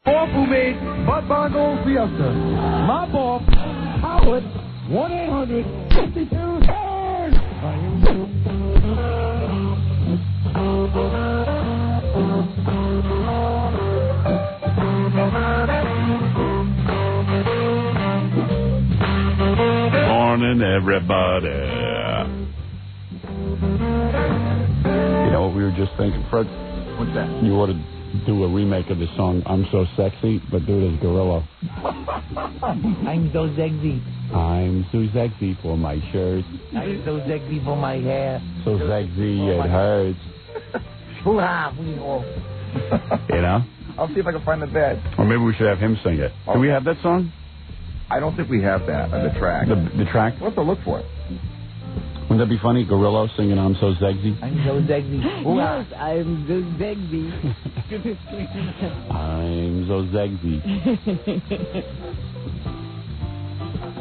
Off who made Bud Bongo Fiesta. Mop off. Howard. 1-800-52-TURN. Morning, everybody. You know what we were just thinking, Fred? What's that? You ought to do a remake of the song "I'm So Sexy," but do it as Gorilla. I'm so sexy. I'm so sexy for my shirt. I'm so sexy for my hair. So sexy it hurts. Hoo-ha, we know. You know? I'll see if I can find the bed. Or maybe we should have him sing it. Do we have that song? I don't think we have that on the track. The track? We'll have to look for it. Wouldn't that be funny? Gorilla singing "I'm So Sexy." I'm so sexy. Yes, I'm so sexy. I'm so sexy.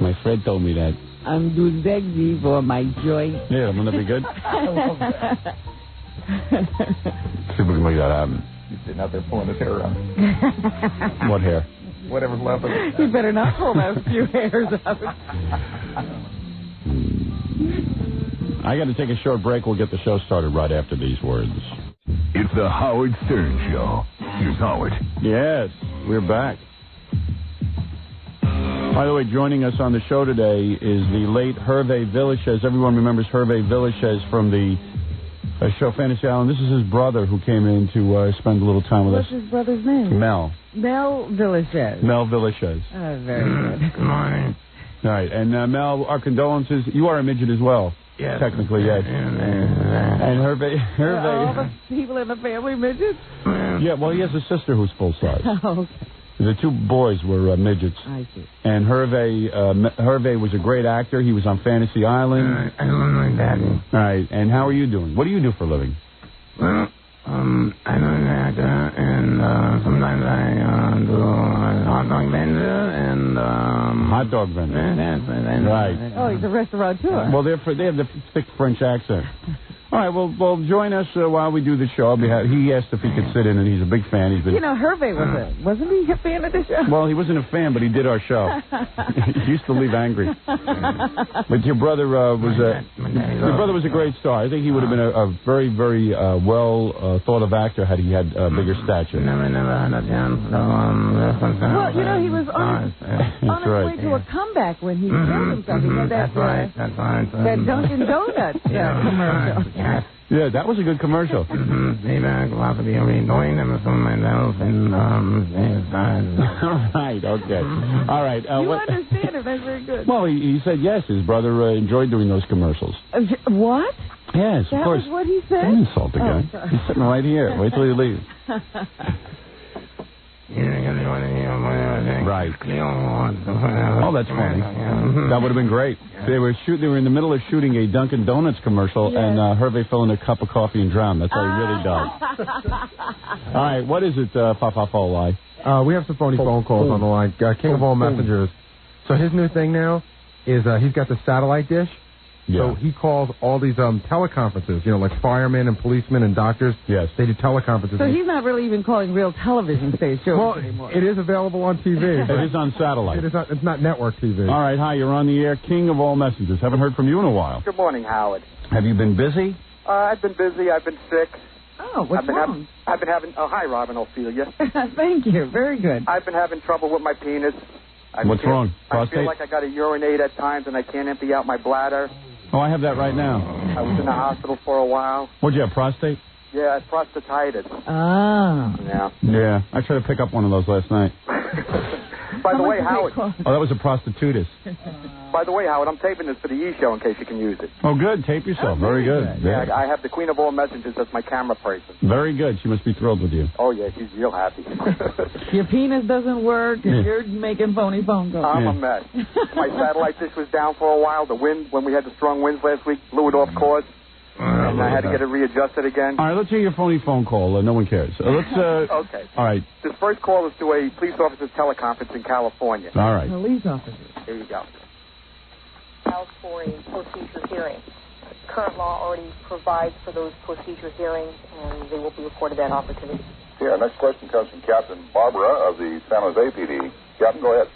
My friend told me that. I'm too sexy for my joint. Yeah, wouldn't that be good? I love that. See if we can make that happen. He's sitting out there pulling his hair out. What hair? Whatever's left of it. You better not pull those few hairs out. I got to take a short break. We'll get the show started right after these words. It's the Howard Stern Show. Here's Howard. Yes, we're back. By the way, joining us on the show today is the late Hervé Villechaize. Everyone remembers Hervé Villechaize from the show Fantasy Island. This is his brother who came in to spend a little time with What's us. his brother's name? Mel. Mel Villechaize. Mel Villechaize. Oh, very good. Good morning. All right, and Mel, our condolences. You are a midget as well. Yes. Technically, yes. And Hervé. All the people in the family midgets? Yeah, well, he has a sister who's full size. Oh, okay. The two boys were midgets. I see. And Hervé was a great actor. He was on Fantasy Island. I love my daddy. All right, and how are you doing? What do you do for a living? Well, I'm an actor, and sometimes I do hot dog vendor and Hot dog vendor. Right. Oh, he's a restaurateur. Well, they have the thick French accent. All right, well, join us while we do the show. He asked if he could sit in, and he's a big fan. He's been. You know, Hervé wasn't he a fan of the show? Well, he wasn't a fan, but he did our show. He used to leave angry. But your brother was a great star. I think he would have been a very, very well thought of actor had he had bigger stature. Never had a chance. Well, you know, he was on That's his right. way to a comeback when he killed himself. He had that Dunkin' Donuts commercial. Yeah, that was a good commercial. Right, okay. All right. You understand it. That's very good. Well, he said yes. His brother enjoyed doing those commercials. What? Yes, of That course. was what he said? Don't insult the guy. sorry. He's sitting right here. Wait till he leaves. Right. Oh, that's funny. That would have been great. They were in the middle of shooting a Dunkin' Donuts commercial, and Hervé fell in a cup of coffee and drowned. That's how he really died. All right, what is it, Lie? We have some phony phone calls on the line. King of all messengers. So his new thing now is he's got the satellite dish. Yeah. So he calls all these teleconferences, you know, like firemen and policemen and doctors. Yes. They do teleconferences. So he's not really even calling real television stations anymore. It is available on TV. It is on satellite. It's not network TV. All right, hi, you're on the air. King of all messengers. Haven't heard from you in a while. Good morning, Howard. Have you been busy? I've been busy. I've been sick. Oh, what's wrong? I've been having... Oh, hi, Robin Ophelia. Thank you. Very good. I've been having trouble with my penis. What's wrong? I Prostate? feel like I got to urinate at times, and I can't empty out my bladder. Oh, I have that right now. I was in the hospital for a while. What'd you have, prostate? Yeah, prostatitis. Ah. Yeah. Yeah, I tried to pick up one of those last night. By the way, Howard. Oh, that was a prostitutus. By the way, Howard, I'm taping this for the E! Show in case you can use it. Oh, good. Tape yourself. Very good. Yeah, I have the Queen of all messengers as my camera person. Very good. She must be thrilled with you. Oh, yeah, she's real happy. Your penis doesn't work, and you're making phony phone calls. I'm a mess. My satellite dish was down for a while. The wind, when we had the strong winds last week, blew it off course. And I had to get it readjusted again. All right, let's hear your phony phone call. No one cares. Okay. All right. This first call is to a police officer's teleconference in California. All right. Police officer. Here you go. For a procedure hearing. Current law already provides for those procedure hearings, and they will be afforded that opportunity. Yeah, next question comes from Captain Barbara of the San Jose PD. Captain, go ahead.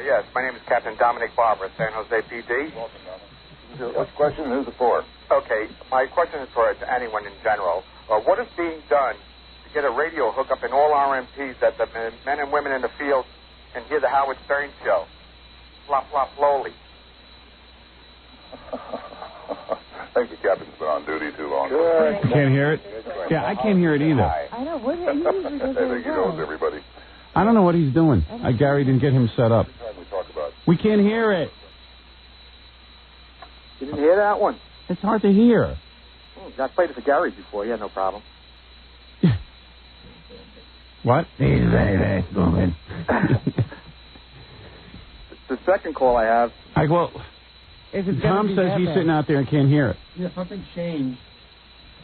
Yes, my name is Captain Dominic Barbara, San Jose PD. Welcome, Dominic. What's the question and who's it for? Okay, my question is for anyone in general. What is being done to get a radio hookup in all RMPs that the men and women in the field can hear the Howard Stern show? Flop, flop, lowly. I think the captain's been on duty too long. Good. You can't hear it? Yeah, I can't hear it either. I know. What he usually does. I think he knows everybody. I don't know what he's doing. Gary didn't get him set up. We can't hear it. You didn't hear that one? It's hard to hear. I played it for Gary before. He had no problem. What? He's very, very stupid. The second call I have. Tom says he's sitting out there and can't hear it. Yeah, something changed.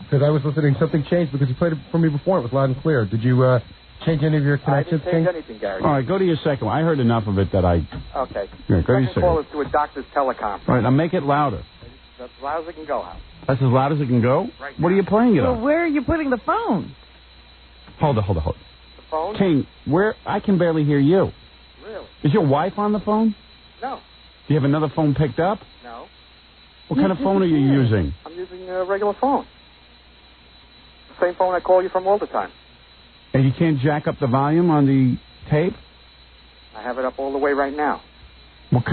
Because I was listening, something changed because you played it for me before. It was loud and clear. Did you change any of your connections? I didn't change anything, Gary. All right, go to your second one. I heard enough of it that I... Okay. Yeah, go to your second call is to a doctor's teleconference. All right, now make it louder. That's as loud as it can go, Hal. That's as loud as it can go? Right what are you playing it Well, on? where are you putting the phone? Hold it. The phone? King, I can barely hear you. Really? Is your wife on the phone? No. Do you have another phone picked up? No. What kind of phone are you using? I'm using a regular phone. The same phone I call you from all the time. And you can't jack up the volume on the tape? I have it up all the way right now. What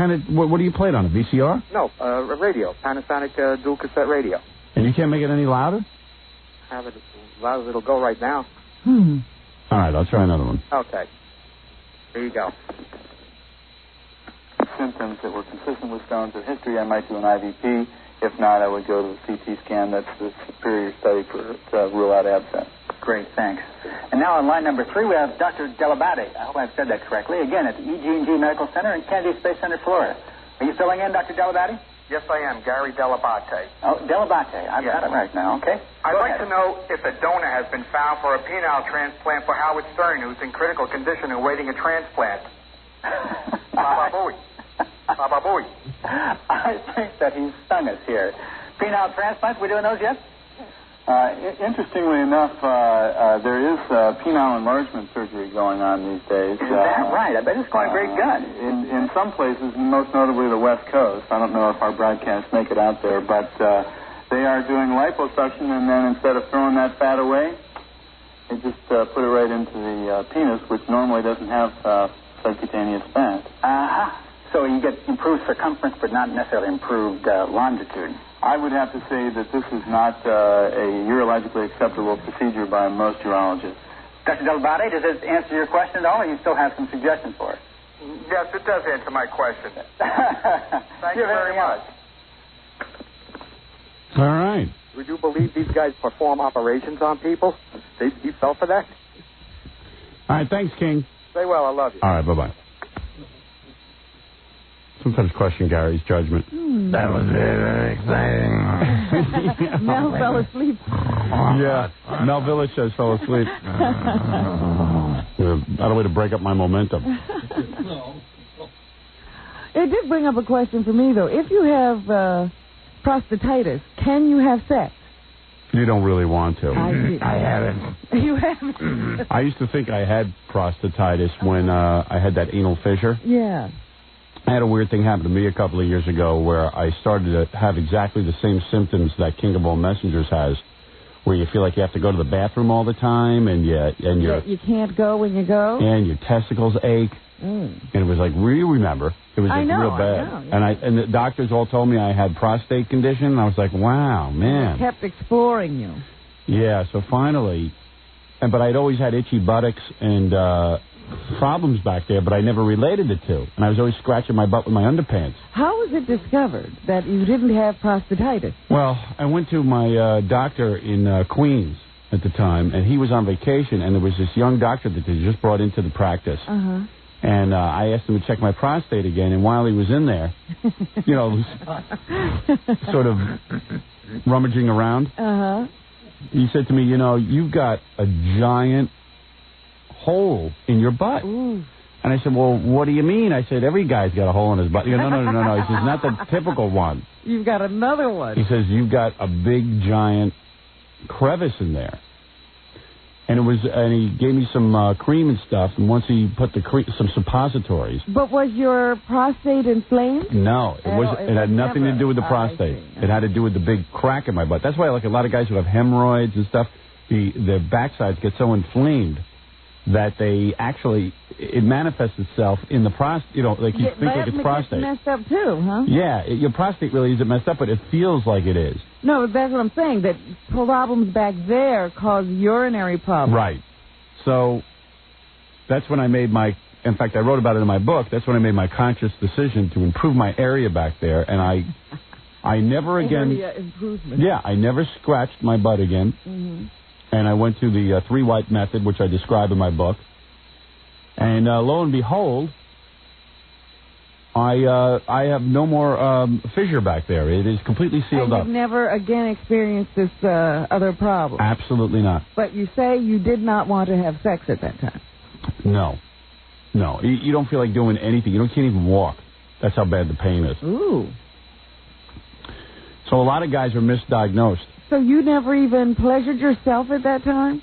do you play it on, a VCR? No, a radio, Panasonic dual cassette radio. And you can't make it any louder? I have it as loud as it'll go right now. All right, I'll try another one. Okay. Here you go. Symptoms that were consistent with Stone's history, I might do an IVP. If not, I would go to the CT scan. That's the superior study to rule out abscess. Great, thanks. And now on line number 3, we have Dr. Delabate. I hope I've said that correctly. Again, at the EG&G Medical Center in Kennedy Space Center, Florida. Are you filling in, Dr. Delabate? Yes, I am. Gary Delabate. Oh, Delabate. I've got it right now. Okay. I'd like to know if a donor has been found for a penile transplant for Howard Stern, who's in critical condition and awaiting a transplant. Baba Booey. Baba Booey. I think that he's stung us here. Penile transplants, we doing those yet? Interestingly enough, there is penile enlargement surgery going on these days. Is that right? I bet it's going a great gun. In some places, most notably the West Coast. I don't know if our broadcasts make it out there, but they are doing liposuction, and then instead of throwing that fat away, they just put it right into the penis, which normally doesn't have subcutaneous fat. So you get improved circumference, but not necessarily improved longitude. I would have to say that this is not a urologically acceptable procedure by most urologists. Dr. Delabate, does this answer your question at all, or you still have some suggestions for it? Yes, it does answer my question. Thank you very much. All right. Would you believe these guys perform operations on people? You fell for that? All right, thanks, King. Stay well, I love you. All right, bye-bye. Sometimes question Gary's judgment. That was very, very exciting. Mel fell asleep. Yeah, Mel Village says fell asleep. Not a way to break up my momentum. It did bring up a question for me, though. If you have prostatitis, can you have sex? You don't really want to. I haven't. You haven't? I used to think I had prostatitis when I had that anal fissure. Yeah. I had a weird thing happen to me a couple of years ago where I started to have exactly the same symptoms that King of All Messengers has, where you feel like you have to go to the bathroom all the time, and you can't go when you go, and your testicles ache, and it was like, you remember, it was like real bad, I know, yeah. And the doctors all told me I had prostate condition, and I was like, wow, man. They kept exploring you. Yeah, so finally, but I'd always had itchy buttocks and problems back there, but I never related it to. And I was always scratching my butt with my underpants. How was it discovered that you didn't have prostatitis? Well, I went to my doctor in Queens at the time, and he was on vacation, and there was this young doctor that they just brought into the practice. Uh-huh. And I asked him to check my prostate again, and while he was in there, sort of rummaging around, he said to me, you've got a giant hole in your butt. Ooh. And I said, well, what do you mean? I said, every guy's got a hole in his butt. He goes, no. He says, not the typical one. You've got another one. He says, you've got a big, giant crevice in there. and he gave me some cream and stuff, and once he put some suppositories. But was your prostate inflamed? No, it had nothing to do with the prostate. It had to do with the big crack in my butt. That's why, like, a lot of guys who have hemorrhoids and stuff, their backsides get so inflamed that it manifests itself in the prostate. You know, like you think like it's prostate. It's messed up too, huh? Yeah, your prostate really isn't messed up, but it feels like it is. No, that's what I'm saying. That problems back there cause urinary problems. Right. So that's when I made in fact, I wrote about it in my book. That's when I made my conscious decision to improve my area back there, and I never again. Area improvement. Yeah, I never scratched my butt again. Mm-hmm. And I went to the 3-wipe method, which I describe in my book. And lo and behold, I have no more fissure back there. It is completely sealed up. And you've never again experienced this other problem? Absolutely not. But you say you did not want to have sex at that time? No. You don't feel like doing anything. You can't even walk. That's how bad the pain is. Ooh. So a lot of guys are misdiagnosed. So you never even pleasured yourself at that time?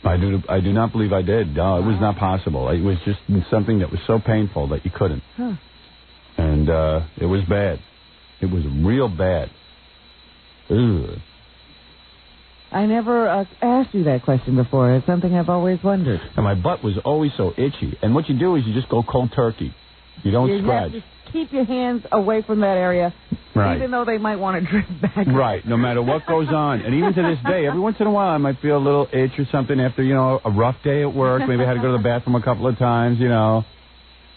I do not believe I did. No, it was not possible. It was just something that was so painful that you couldn't. Huh. And it was bad. It was real bad. Ugh. I never asked you that question before. It's something I've always wondered. And my butt was always so itchy. And what you do is you just go cold turkey. You don't scratch. You have to keep your hands away from that area, right, even though they might want to drift back. Right, no matter what goes on. And even to this day, every once in a while I might feel a little itch or something after, a rough day at work. Maybe I had to go to the bathroom a couple of times,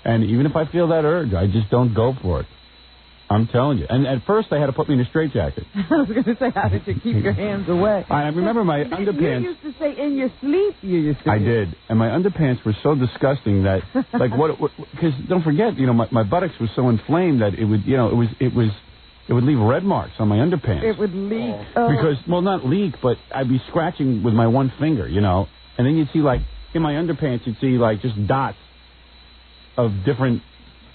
And even if I feel that urge, I just don't go for it. I'm telling you. And at first, they had to put me in a straitjacket. I was going to say, how did you keep your hands away? I remember my underpants. You used to say in your sleep you used to. I did. And my underpants were so disgusting that, because don't forget, my buttocks were so inflamed that it would, it would leave red marks on my underpants. It would leak. Because, not leak, but I'd be scratching with my one finger, And then you'd see, in my underpants, you'd see, just dots of different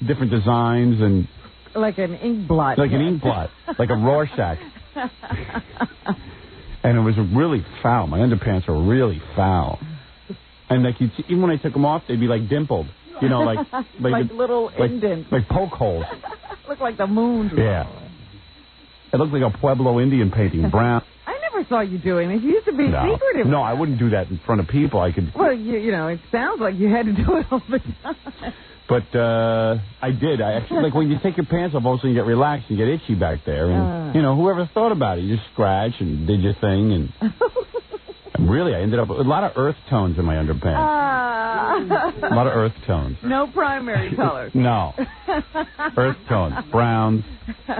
designs and... Like an ink blot. Like an ink blot. Like a Rorschach. And it was really foul. My underpants were really foul. And even when I took them off, they'd be dimpled. like little indents. Like poke holes. Looked like the moon. Yeah. It looked like a Pueblo Indian painting. Brown. I never saw you doing it. You used to be secretive. No, I wouldn't do that in front of people. I could. Well, it sounds like you had to do it all the time. But I did. I actually, when you take your pants off, all of a sudden you get relaxed and get itchy back there. And, whoever thought about it? You just scratch and did your thing. And really, I ended up with a lot of earth tones in my underpants. A lot of earth tones. No primary colors. No. Earth tones. Browns,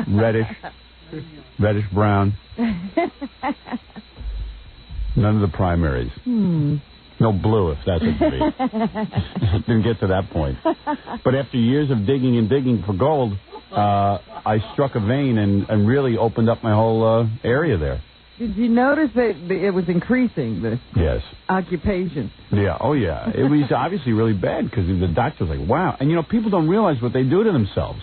reddish brown. None of the primaries. No blue, if that's what it be. Didn't get to that point. But after years of digging for gold, I struck a vein and really opened up my whole area there. Did you notice that it was increasing, the occupation? Yeah, oh yeah. It was obviously really bad because the doctor was like, wow. And, people don't realize what they do to themselves.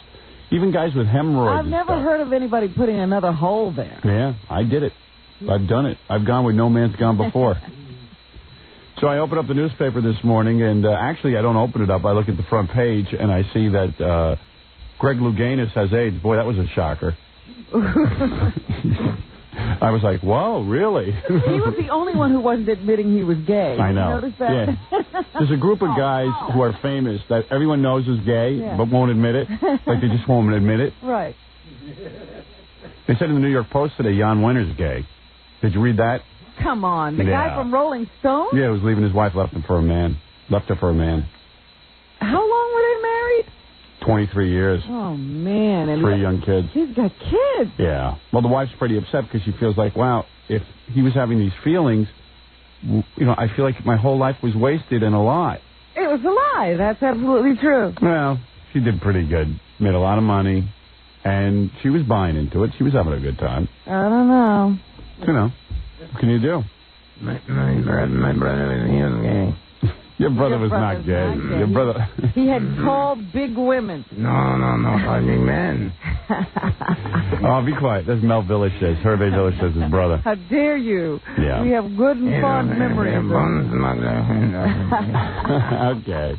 Even guys with hemorrhoids. I've never heard of anybody putting another hole there. Yeah, I did it. I've done it. I've gone where no man's gone before. So I opened up the newspaper this morning, and actually I don't open it up. I look at the front page, and I see that Greg Louganis has AIDS. Boy, that was a shocker. I was like, whoa, really? He was the only one who wasn't admitting he was gay. I know. Did you notice that? Yeah. There's a group of guys who are famous that everyone knows is gay, but won't admit it. Like they just won't admit it. Right. They said in the New York Post today, Jan Wenner's gay. Did you read that? Come on, the guy from Rolling Stone? Yeah, he was leaving his wife, left her for a man. How long were they married? 23 years. Oh, man. And 3 young kids. He's got kids. Yeah. Well, the wife's pretty upset because she feels like, wow, if he was having these feelings, I feel like my whole life was wasted and a lie. It was a lie. That's absolutely true. Well, she did pretty good. Made a lot of money. And she was buying into it. She was having a good time. I don't know. What can you do? My brother, he was gay. Your brother was not gay. Your brother. He had called big women. No, big men. Oh, be quiet. That's Mel Villachez. Hervé Villachez's brother. How dare you? Yeah. We have good and fond memories. Okay.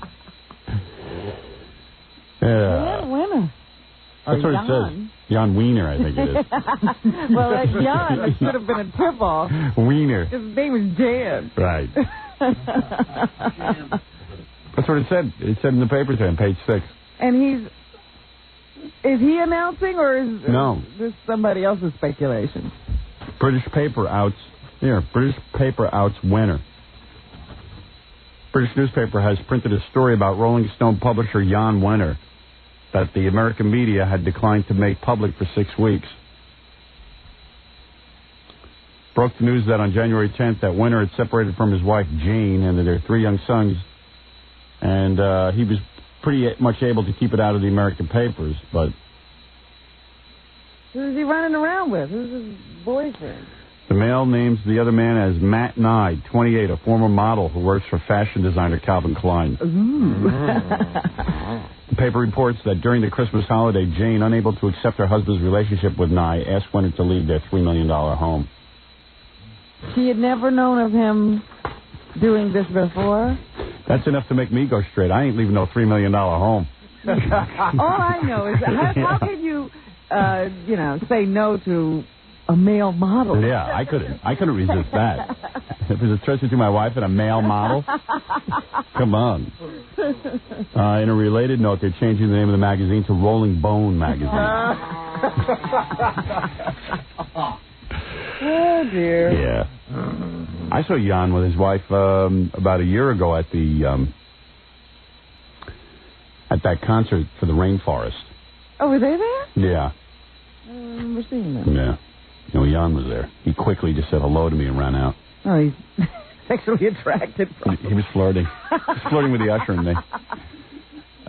Jan Winner. That's what it says. Jan Wiener, I think it is. Well, that Jan, it should have been a tip-off. Wiener. His name is Jan. Right. That's what it said. It said in the paper today on page 6. And is he announcing, or is this somebody else's speculation? British paper outs Winner. British newspaper has printed a story about Rolling Stone publisher Jan Wenner that the American media had declined to make public for 6 weeks. Broke the news that on January 10th that Wenner had separated from his wife Jane and their 3 young sons, and he was pretty much able to keep it out of the American papers, but... Who is he running around with? Who's his boyfriend? The Mail names the other man as Matt Nye, 28, a former model who works for fashion designer Calvin Klein. The paper reports that during the Christmas holiday, Jane, unable to accept her husband's relationship with Nye, asked Wenner to leave their $3 million home. She had never known of him doing this before? That's enough to make me go straight. I ain't leaving no $3 million home. All I know is how can you, say no to a male model? Yeah, I couldn't resist that. If there's a choice between my wife and a male model, come on. In a related note, they're changing the name of the magazine to Rolling Bone magazine. Oh dear. Yeah. I saw Jan with his wife about a year ago at that concert for the Rainforest. Oh, were they there? Yeah. I don't remember seeing them. Yeah. Jan was there. He quickly just said hello to me and ran out. Oh, he's sexually attracted. He was flirting. He was flirting with the usher and me.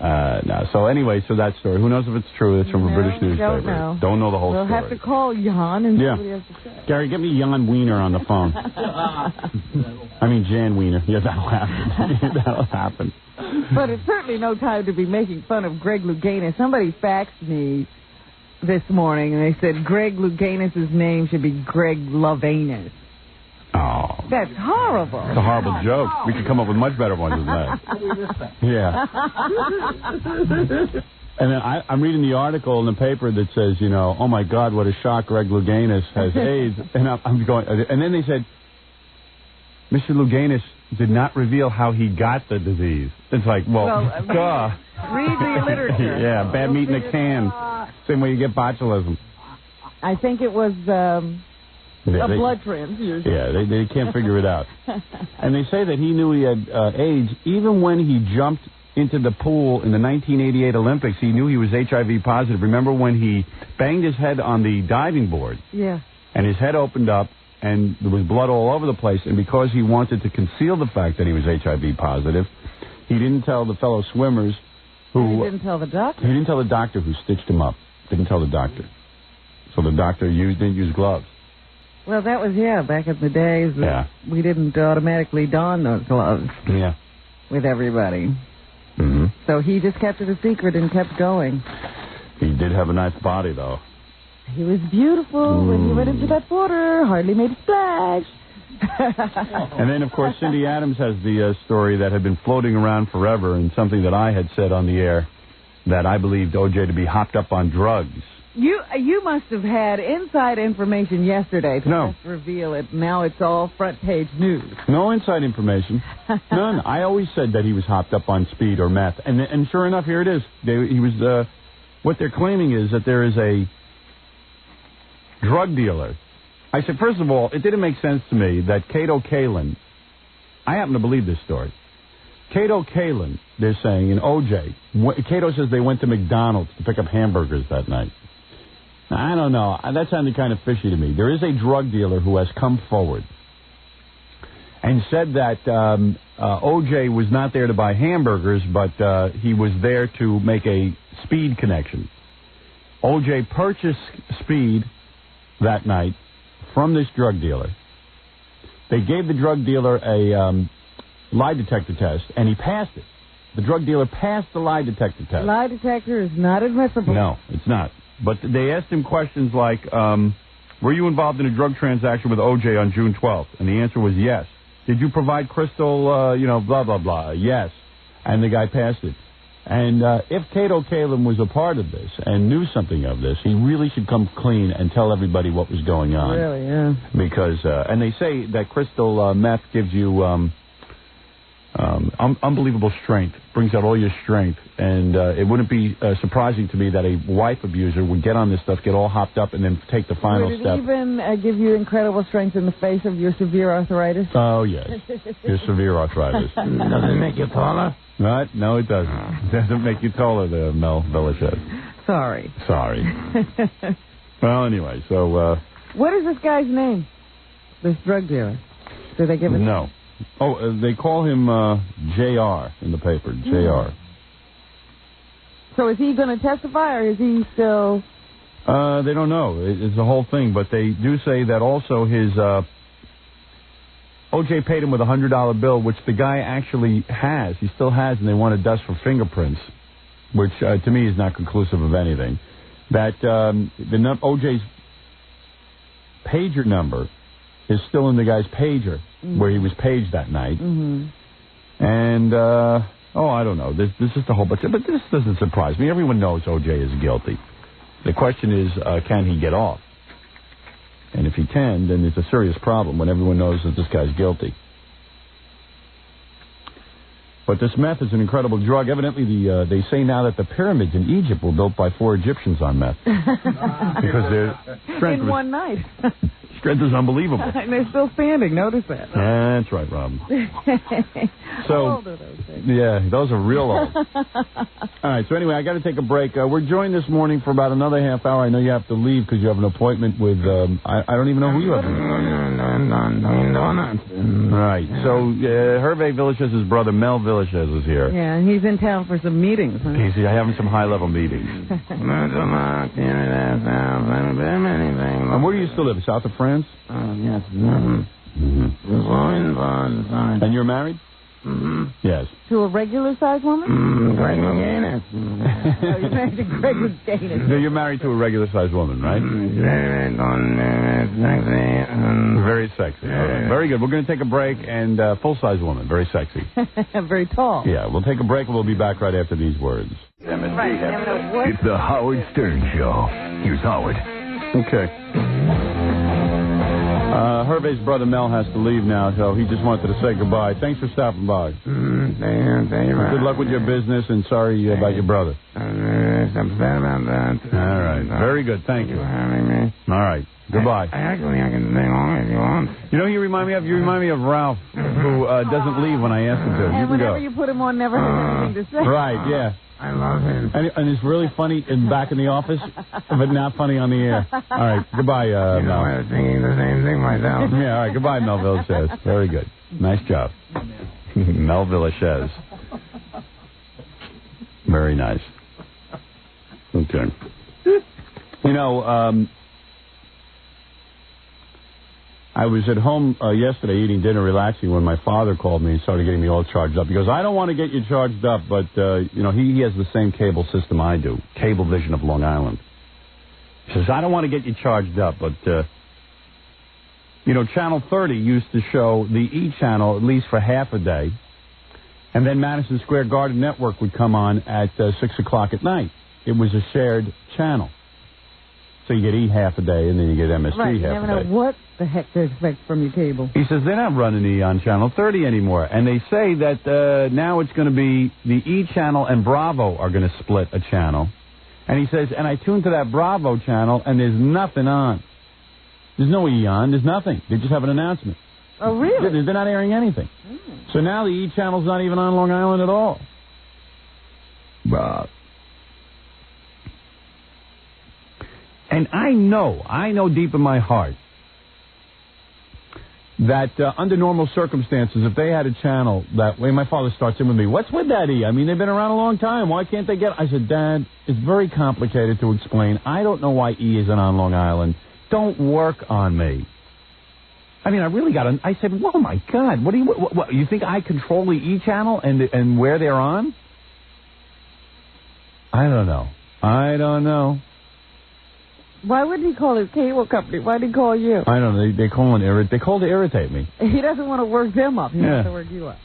No. So anyway, that story. Who knows if it's true? It's from a British newspaper. Don't know the whole story. We'll have to call Jan and see what he has to say. Gary, get me Jan Wiener on the phone. I mean Jan Wiener. Yeah, that'll happen. That'll happen. But it's certainly no time to be making fun of Greg Louganis. Somebody faxed me this morning, and they said Greg Louganis' name should be Greg Lovanis. Oh. That's horrible. It's a horrible joke. We could come up with much better ones than that. Yeah. And then I'm reading the article in the paper that says, oh my God, what a shock, Greg Louganis has AIDS. And I'm going, and then they said, Mr. Louganis did not reveal how he got the disease. It's like, duh. Read the literature. Yeah, bad meat in a can. Same way you get botulism. I think it was a blood transfusion. Yeah, they can't figure it out. And they say that he knew he had AIDS even when he jumped into the pool in the 1988 Olympics. He knew he was HIV positive. Remember when he banged his head on the diving board? Yeah. And his head opened up, and there was blood all over the place. And because he wanted to conceal the fact that he was HIV positive, he didn't tell the fellow swimmers who... He didn't tell the doctor? He didn't tell the doctor who stitched him up. Didn't tell the doctor. So the doctor didn't use gloves. Well, that was, back in the days that we didn't automatically don those gloves. Yeah. With everybody. Mm-hmm. So he just kept it a secret and kept going. He did have a nice body, though. He was beautiful when he went into that water. Hardly made a splash. And then, of course, Cindy Adams has the story that had been floating around forever, and something that I had said on the air, that I believed O.J. to be hopped up on drugs. You must have had inside information yesterday to just reveal it. Now it's all front page news. No inside information. None. I always said that he was hopped up on speed or meth. And sure enough, here it is. He was. What they're claiming is that there is a drug dealer. I said, first of all, it didn't make sense to me that Cato Kalin, I happen to believe this story. Cato Kalin, they're saying, and O.J., Cato says they went to McDonald's to pick up hamburgers that night. I don't know. That sounded kind of fishy to me. There is a drug dealer who has come forward and said that O.J. was not there to buy hamburgers, but he was there to make a speed connection. O.J. purchased speed that night from this drug dealer. They gave the drug dealer a lie detector test, and he passed it. The drug dealer passed the lie detector test. Lie detector is not admissible. No, it's not. But they asked him questions like, were you involved in a drug transaction with O.J. on June 12th? And the answer was yes. Did you provide crystal, blah, blah, blah? Yes. And the guy passed it. And if Kato Kalin was a part of this and knew something of this, he really should come clean and tell everybody what was going on. Really, yeah. Because, and they say that crystal meth gives you unbelievable strength, brings out all your strength. And it wouldn't be surprising to me that a wife abuser would get on this stuff, get all hopped up, and then take the final Would it step. even give you incredible strength in the face of your severe arthritis? Oh, yes. Your severe arthritis. Does it make you taller? What? No, it doesn't. It doesn't make you taller there, Mel Villachez. Sorry. Well, anyway, so... what is this guy's name? This drug dealer? Did they give it? No. Oh, they call him J.R. in the paper. J.R. So is he going to testify, or is he still... They don't know. It's the whole thing, but they do say that also his... O.J. paid him with a $100 bill, which the guy actually has. He still has, and they want to dust for fingerprints, which to me is not conclusive of anything. That O.J.'s pager number is still in the guy's pager, where he was paged that night. And, I don't know. This is the whole bunch. But this doesn't surprise me. Everyone knows O.J. is guilty. The question is, can he get off? And if he can, then it's a serious problem when everyone knows that this guy's guilty. But this meth is an incredible drug. Evidently, they say now that the pyramids in Egypt were built by 4 Egyptians on meth. Because their strength in one night. Strength is unbelievable. And they're still standing. Notice that. That's right, Rob. How old are those things? Yeah, those are real old. All right, so anyway, I got to take a break. We're joined this morning for about another half hour. I know you have to leave because you have an appointment with, I don't even know who you have. Right, so Hervé Villachez's brother, Mel Villachez, is here. Yeah, and he's in town for some meetings. Huh? He's having some high-level meetings. And where do you still live, south of France? Yes. And you're married? Yes. To a regular-sized woman? Greg Louganis. Oh, you're married to Greg Louganis. So you're married to a regular-sized woman, right? Very sexy. Right. Very good. We're going to take a break, and full-size woman, very sexy. Very tall. Yeah, we'll take a break, and we'll be back right after these words. It's the Howard Stern Show. Here's Howard. Okay. Hervé's brother Mel has to leave now, so he just wanted to say goodbye. Thanks for stopping by. Good luck with your business, and sorry about your brother. Upset about that. All right. Very good. Thank you. For having me. All right. Goodbye. I can stay long if you want. You know who you remind me of? You remind me of Ralph, who doesn't leave when I ask him to. And whenever you put him on, never has anything to say. Right, yeah. I love him. And it's really funny back in the office, but not funny on the air. All right, goodbye, Mel. I was thinking the same thing myself. Yeah, all right, goodbye, Mel Villachez. Very good. Nice job. Mel Villachez. Very nice. Okay. You know, I was at home yesterday eating dinner, relaxing, when my father called me and started getting me all charged up. He goes, I don't want to get you charged up, but, he has the same cable system I do, Cablevision of Long Island. He says, I don't want to get you charged up, but, Channel 30 used to show the E! channel at least for half a day, and then Madison Square Garden Network would come on at 6 o'clock at night. It was a shared channel. So you get E! half a day, and then you get MST half a day. Right, you never know what the heck to expect from your cable. He says they're not running E! on Channel 30 anymore. And they say that now it's going to be the E! channel and Bravo are going to split a channel. And he says, and I tuned to that Bravo channel, and there's nothing on. There's no E! on. There's nothing. They just have an announcement. Oh, really? They're not airing anything. So now the E! channel's not even on Long Island at all. And I know deep in my heart that under normal circumstances, if they had a channel that way, my father starts in with me, what's with that E? I mean, they've been around a long time. Why can't they get it? I said, Dad, it's very complicated to explain. I don't know why E! isn't on Long Island. Don't work on me. I mean, I really got to... I said, oh, my God, what you think I control the E! channel and where they're on? I don't know. Why wouldn't he call his cable company? Why did he call you? I don't know. They call to irritate me. He doesn't want to work them up. He wants to work you up.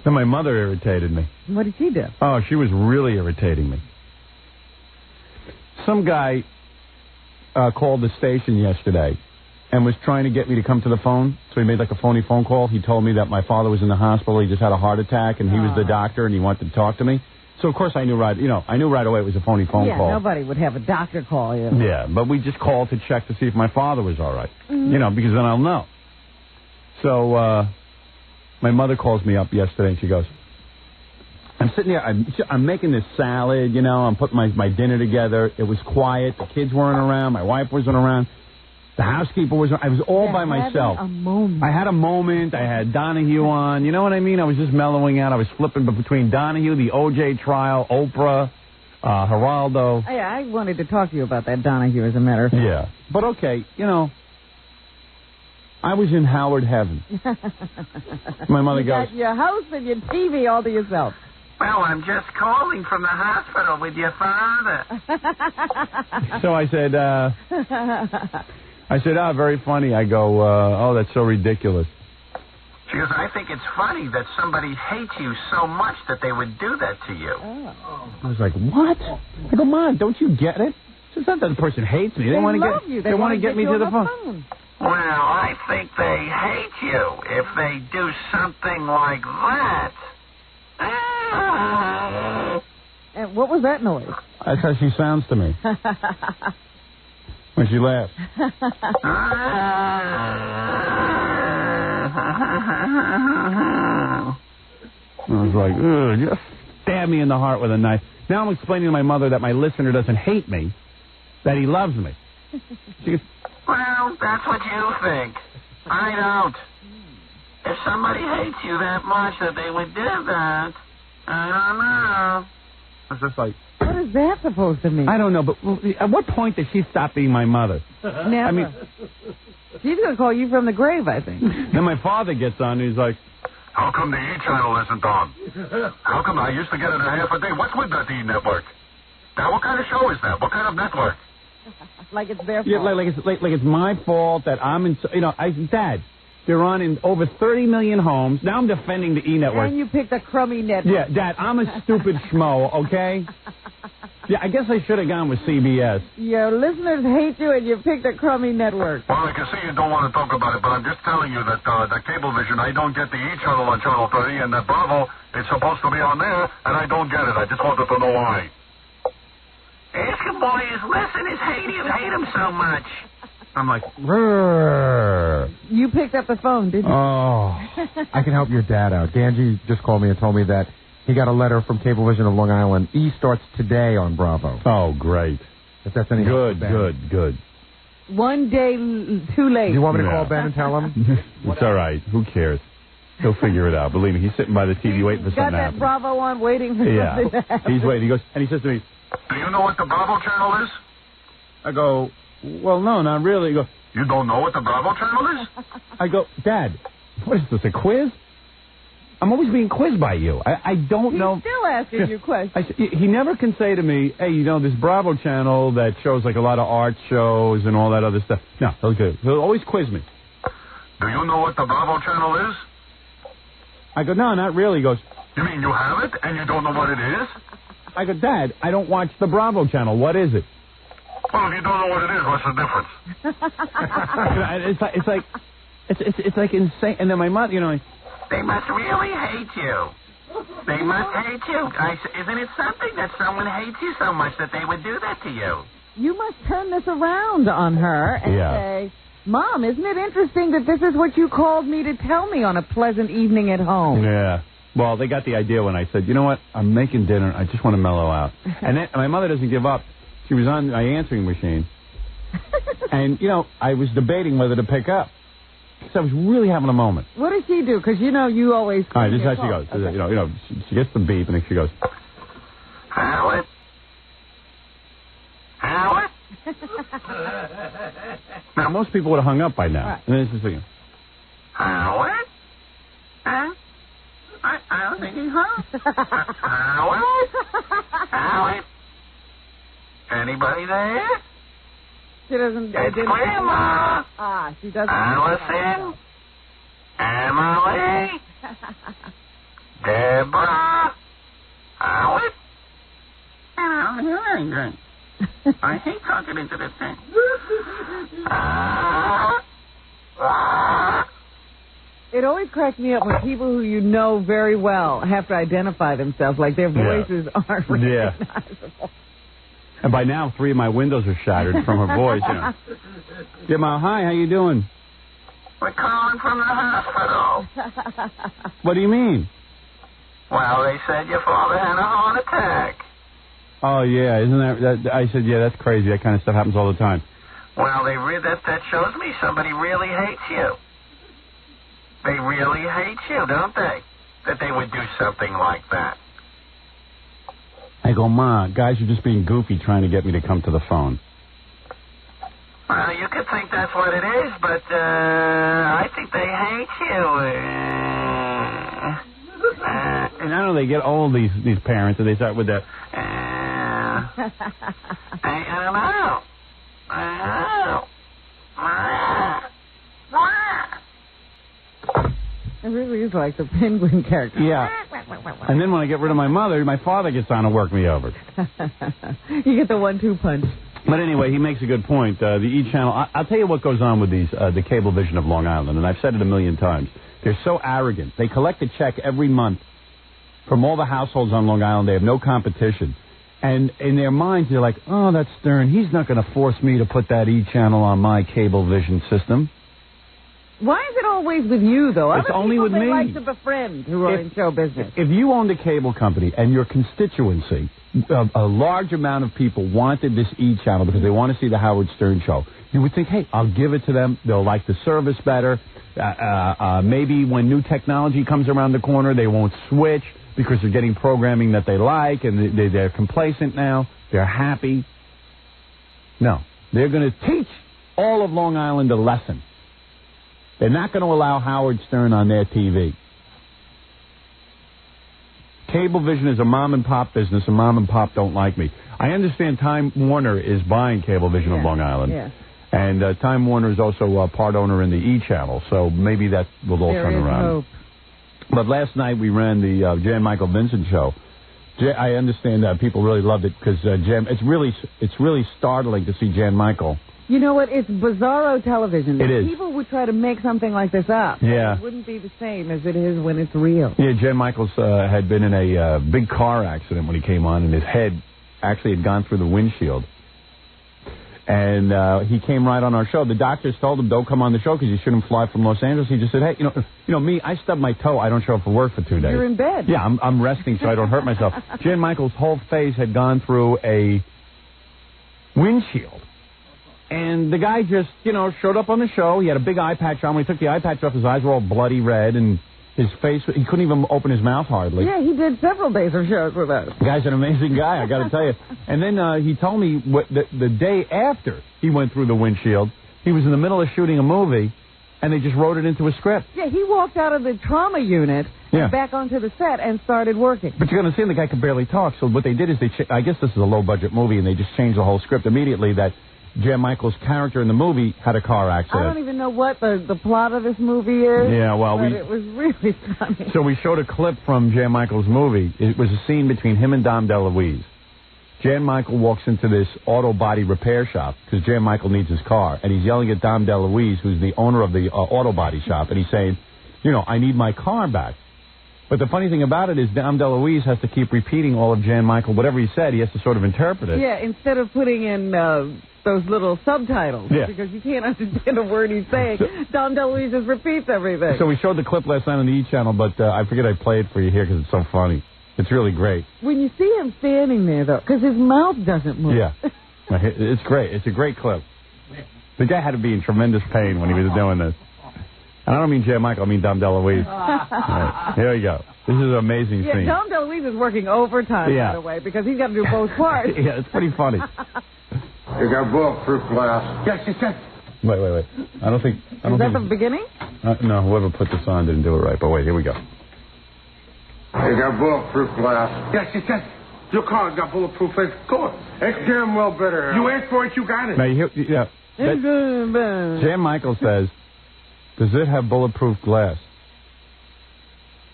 Then my mother irritated me. What did she do? Oh, she was really irritating me. Some guy called the station yesterday and was trying to get me to come to the phone. So he made like a phony phone call. He told me that my father was in the hospital. He just had a heart attack, and he was the doctor, and he wanted to talk to me. So of course I knew right away it was a phony phone call. Yeah, nobody would have a doctor call you. Yeah, but we just called to check to see if my father was all right. Mm-hmm. Because then I'll know. So my mother calls me up yesterday, and she goes, I'm sitting there, I'm making this salad, I'm putting my dinner together. It was quiet. The kids weren't around. My wife wasn't around. The housekeeper wasn't. I was all by myself. A moment. I had a moment. I had Donahue on. You know what I mean? I was just mellowing out. I was flipping between Donahue, the O.J. trial, Oprah, Geraldo. Yeah, I wanted to talk to you about that Donahue, as a matter of fact. Yeah. But okay, I was in Howard heaven. My mother goes, got your house and your TV all to yourself. Well, I'm just calling from the hospital with your father. So I said, very funny. I go, oh, that's so ridiculous. She goes, I think it's funny that somebody hates you so much that they would do that to you. Oh. I was like, what? I go, Mom, don't you get it? It's not that the person hates me. They want to get you. They want to get me to the phone. Well, I think they hate you if they do something like that. And what was that noise? That's how she sounds to me. When she laughs. I was like, ugh, just stab me in the heart with a knife. Now I'm explaining to my mother that my listener doesn't hate me, that he loves me. She goes, well, that's what you think. I don't. If somebody hates you that much that they would do that, I don't know. It's just like... What is that supposed to mean? I don't know, but at what point does she stop being my mother? Never. I mean... She's going to call you from the grave, I think. Then my father gets on and he's like... How come the E channel isn't on? How come I used to get it a half a day? What's with that E network? Now, what kind of show is that? What kind of network? Like it's their fault. Yeah, like it's my fault that I'm in... Dad... They're on in over 30 million homes. Now I'm defending the E network. And you picked a crummy network. Yeah, Dad, I'm a stupid schmo, okay? Yeah, I guess I should have gone with CBS. Your listeners hate you and you picked a crummy network. Well, I can see you don't want to talk about it, but I'm just telling you that the Cablevision, I don't get the E channel on Channel 30, and that Bravo is supposed to be on there, and I don't get it. I just wanted to know why. Ask him why his listeners hate him so much. I'm like, rrr. You picked up the phone, didn't you? Oh, I can help your dad out. Ganji just called me and told me that he got a letter from Cablevision of Long Island. E starts today on Bravo. Oh, great. If that's any help. Good. One day too late. Do you want me to call Ben and tell him? It's all right. Who cares? He'll figure it out. Believe me, he's sitting by the TV waiting for something to happen. Got that Bravo on waiting for something to happen. He's waiting. He goes, and he says to me, do you know what the Bravo channel is? I go, well, no, not really. He goes, you don't know what the Bravo channel is? I go, Dad, what is this, a quiz? I'm always being quizzed by you. I don't know. He's still asking you questions. He never can say to me, hey, this Bravo channel that shows like a lot of art shows and all that other stuff. No, he'll always quiz me. Do you know what the Bravo channel is? I go, no, not really. He goes, you mean you have it and you don't know what it is? I go, Dad, I don't watch the Bravo channel. What is it? Well, if you don't know what it is, what's the difference? It's like insane. And then my mother, they must really hate you. They must hate you. Isn't it something that someone hates you so much that they would do that to you? You must turn this around on her and say, Mom, isn't it interesting that this is what you called me to tell me on a pleasant evening at home? Yeah. Well, they got the idea when I said, you know what, I'm making dinner. I just want to mellow out. And then my mother doesn't give up. She was on my answering machine. And, I was debating whether to pick up. So I was really having a moment. What does she do? Because, you always... All right, this is how she goes. Okay. She gets the beep, and then she goes... Howard? Now, most people would have hung up by now. Right. And then it's just thinking... Howard? Huh? I was thinking, Howard? Anybody there? She doesn't. It's Grandma. She doesn't. Allison. Emily. Deborah. Howard. I hate talking into this thing. It always cracks me up when people who you know very well have to identify themselves, like their voices aren't recognizable. And by now, 3 of my windows are shattered from her voice. Yeah, Ma, hi, how you doing? We're calling from the hospital. What do you mean? Well, they said your father had a heart attack. Oh, yeah, isn't that I said, yeah, that's crazy. That kind of stuff happens all the time. Well, that shows me somebody really hates you. They really hate you, don't they? That they would do something like that. I go, Ma, guys are just being goofy trying to get me to come to the phone. Well, you could think that's what it is, but I think they hate you. And I know they get old, these parents, and they start with that. I don't know. It really is like the penguin character. Yeah. And then when I get rid of my mother, my father gets on to work me over. You get the 1-2 punch. But anyway, he makes a good point. The E! Channel, I'll tell you what goes on with these, the Cablevision of Long Island, and I've said it a million times. They're so arrogant. They collect a check every month from all the households on Long Island. They have no competition. And in their minds, they're like, oh, that's Stern. He's not going to force me to put that E! Channel on my Cablevision system. Why is it always with you, though? It's only with me. They like to befriend who are in show business. If you owned a cable company and your constituency, a large amount of people wanted this E! Channel because they want to see the Howard Stern show, you would think, hey, I'll give it to them. They'll like the service better. Maybe when new technology comes around the corner, they won't switch because they're getting programming that they like and they're complacent now. They're happy. No. They're going to teach all of Long Island a lesson. They're not going to allow Howard Stern on their TV. Cablevision is a mom-and-pop business, and mom-and-pop don't like me. I understand Time Warner is buying Cablevision of Long Island. Yeah. And Time Warner is also a part owner in the E! Channel, so maybe that will all turn around. Hope. But last night we ran the Jan Michael Vincent show. I understand that people really loved it because it's really startling to see Jan Michael. You know what? It's bizarro television. It is. People would try to make something like this up. Yeah. It wouldn't be the same as it is when it's real. Yeah, Jan Michaels had been in a big car accident when he came on, and his head actually had gone through the windshield. And he came right on our show. The doctors told him, don't come on the show because you shouldn't fly from Los Angeles. He just said, hey, you know me, I stubbed my toe. I don't show up for work for 2 days. You're in bed. Yeah, I'm resting so I don't hurt myself. Jan Michaels' whole face had gone through a windshield. And the guy just, showed up on the show. He had a big eye patch on. When he took the eye patch off, his eyes were all bloody red, and his face, he couldn't even open his mouth hardly. Yeah, he did several days of shows with us. The guy's an amazing guy, I got to tell you. And then he told me the day after he went through the windshield, he was in the middle of shooting a movie, and they just wrote it into a script. Yeah, he walked out of the trauma unit and back onto the set and started working. But you're going to see the guy could barely talk, so what they did is I guess this is a low-budget movie, and they just changed the whole script immediately that Jan Michaels' character in the movie had a car accident. I don't even know what the plot of this movie is. Yeah, well, but it was really funny. So we showed a clip from Jan Michaels' movie. It was a scene between him and Dom DeLuise. Jan Michael walks into this auto body repair shop because Jan Michael needs his car, and he's yelling at Dom DeLuise, who's the owner of the auto body shop, and he's saying, I need my car back. But the funny thing about it is Dom DeLuise has to keep repeating all of Jan Michael. Whatever he said, he has to sort of interpret it. Yeah, instead of putting in those little subtitles. Yeah. Because you can't understand a word he's saying. Dom DeLuise just repeats everything. So we showed the clip last night on the E! Channel, but I figured I'd play it for you here because it's so funny. It's really great. When you see him standing there, though, because his mouth doesn't move. Yeah. It's great. It's a great clip. The guy had to be in tremendous pain when he was doing this. And I don't mean Jan Michael, I mean Dom DeLuise. Right, here we go. This is an amazing scene. Dom DeLuise is working overtime, by the way, because he's got to do both parts. Yeah, it's pretty funny. You got bulletproof glass. Yes. Wait. I don't think... Is that the beginning? No, whoever put this on didn't do it right. But wait, here we go. You got bulletproof glass. Yes. Your car got bulletproof glass. Go on. It's damn well better. You asked for it, you got it. Now, Jan Michael says, does it have bulletproof glass?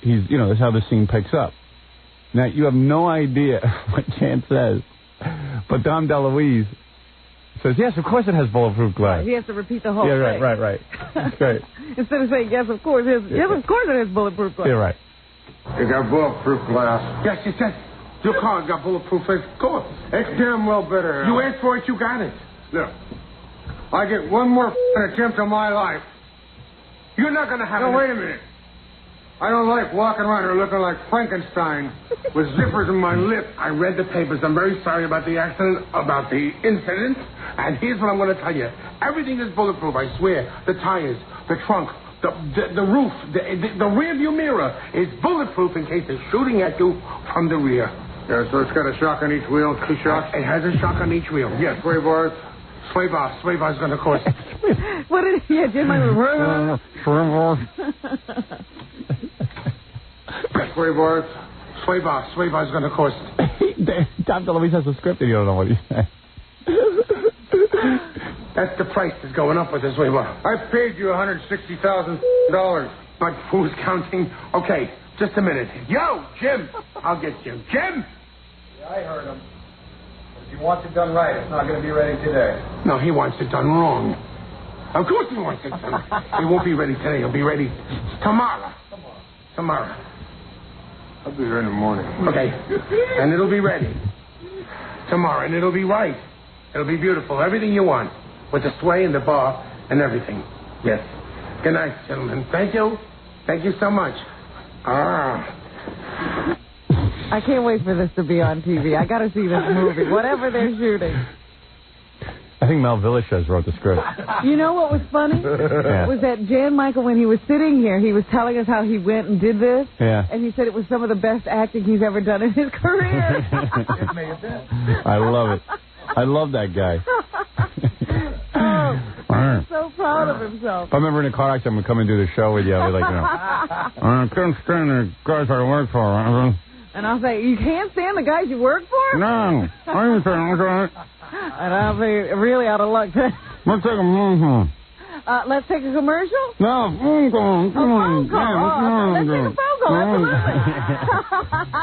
That's how the scene picks up. Now, you have no idea what Jan says, but Dom DeLuise says, yes, of course it has bulletproof glass. He has to repeat the whole thing. Yeah, right. That's great. Instead of saying, yes, of course it has bulletproof glass. Yeah, right. You got bulletproof glass. Yes. Your car's got bulletproof glass. Of course. It's damn well better. You asked for it, you got it. Look, I get one more attempt on my life. You're not going to have wait a minute. I don't like walking around here looking like Frankenstein with zippers in my lip. I read the papers. I'm very sorry about the accident, about the incident. And here's what I'm going to tell you. Everything is bulletproof, I swear. The tires, the trunk, the roof, the rear view mirror is bulletproof in case they're shooting at you from the rear. Yeah, so it's got a shock on each wheel, 2 shocks? It has a shock on each wheel. Yes. Sway bars? Sway bars going to cost. What did he? Yeah, Jim Michael. Sway bars? Sway bars going to cost. Tom DeLuise has a script and you don't know what he's saying. That's the price that's going up with this sway bar. I paid you $160,000. But who's counting? Okay, just a minute. Yo, Jim. I'll get Jim. Jim! Yeah, I heard him. If he wants it done right, it's not going to be ready today. No, he wants it done wrong. Of course he wants it done. He won't be ready today. He'll be ready tomorrow. I'll be here in the morning. Okay. And it'll be ready tomorrow, and it'll be right. It'll be beautiful. Everything you want. With the sway and the bar and everything. Yes. Good night, gentlemen. Thank you. Thank you so much. I can't wait for this to be on TV. I got to see this movie, whatever they're shooting. I think Mel Villachez wrote the script. You know what was funny? Yeah. Was that Jan Michael, when he was sitting here, he was telling us how he went and did this. Yeah. And he said it was some of the best acting he's ever done in his career. It may have been. I love it. I love that guy. He's so proud of himself. If I remember in a car accident, I would come and do the show with you. I'd be like, I can't stand the guys I work for. And I'll say, you can't stand the guys you work for? No. I ain't saying that. And I'll be really out of luck. Let's take a let's take a commercial? No, phone call. Come on. Let's take a phone call. Absolutely.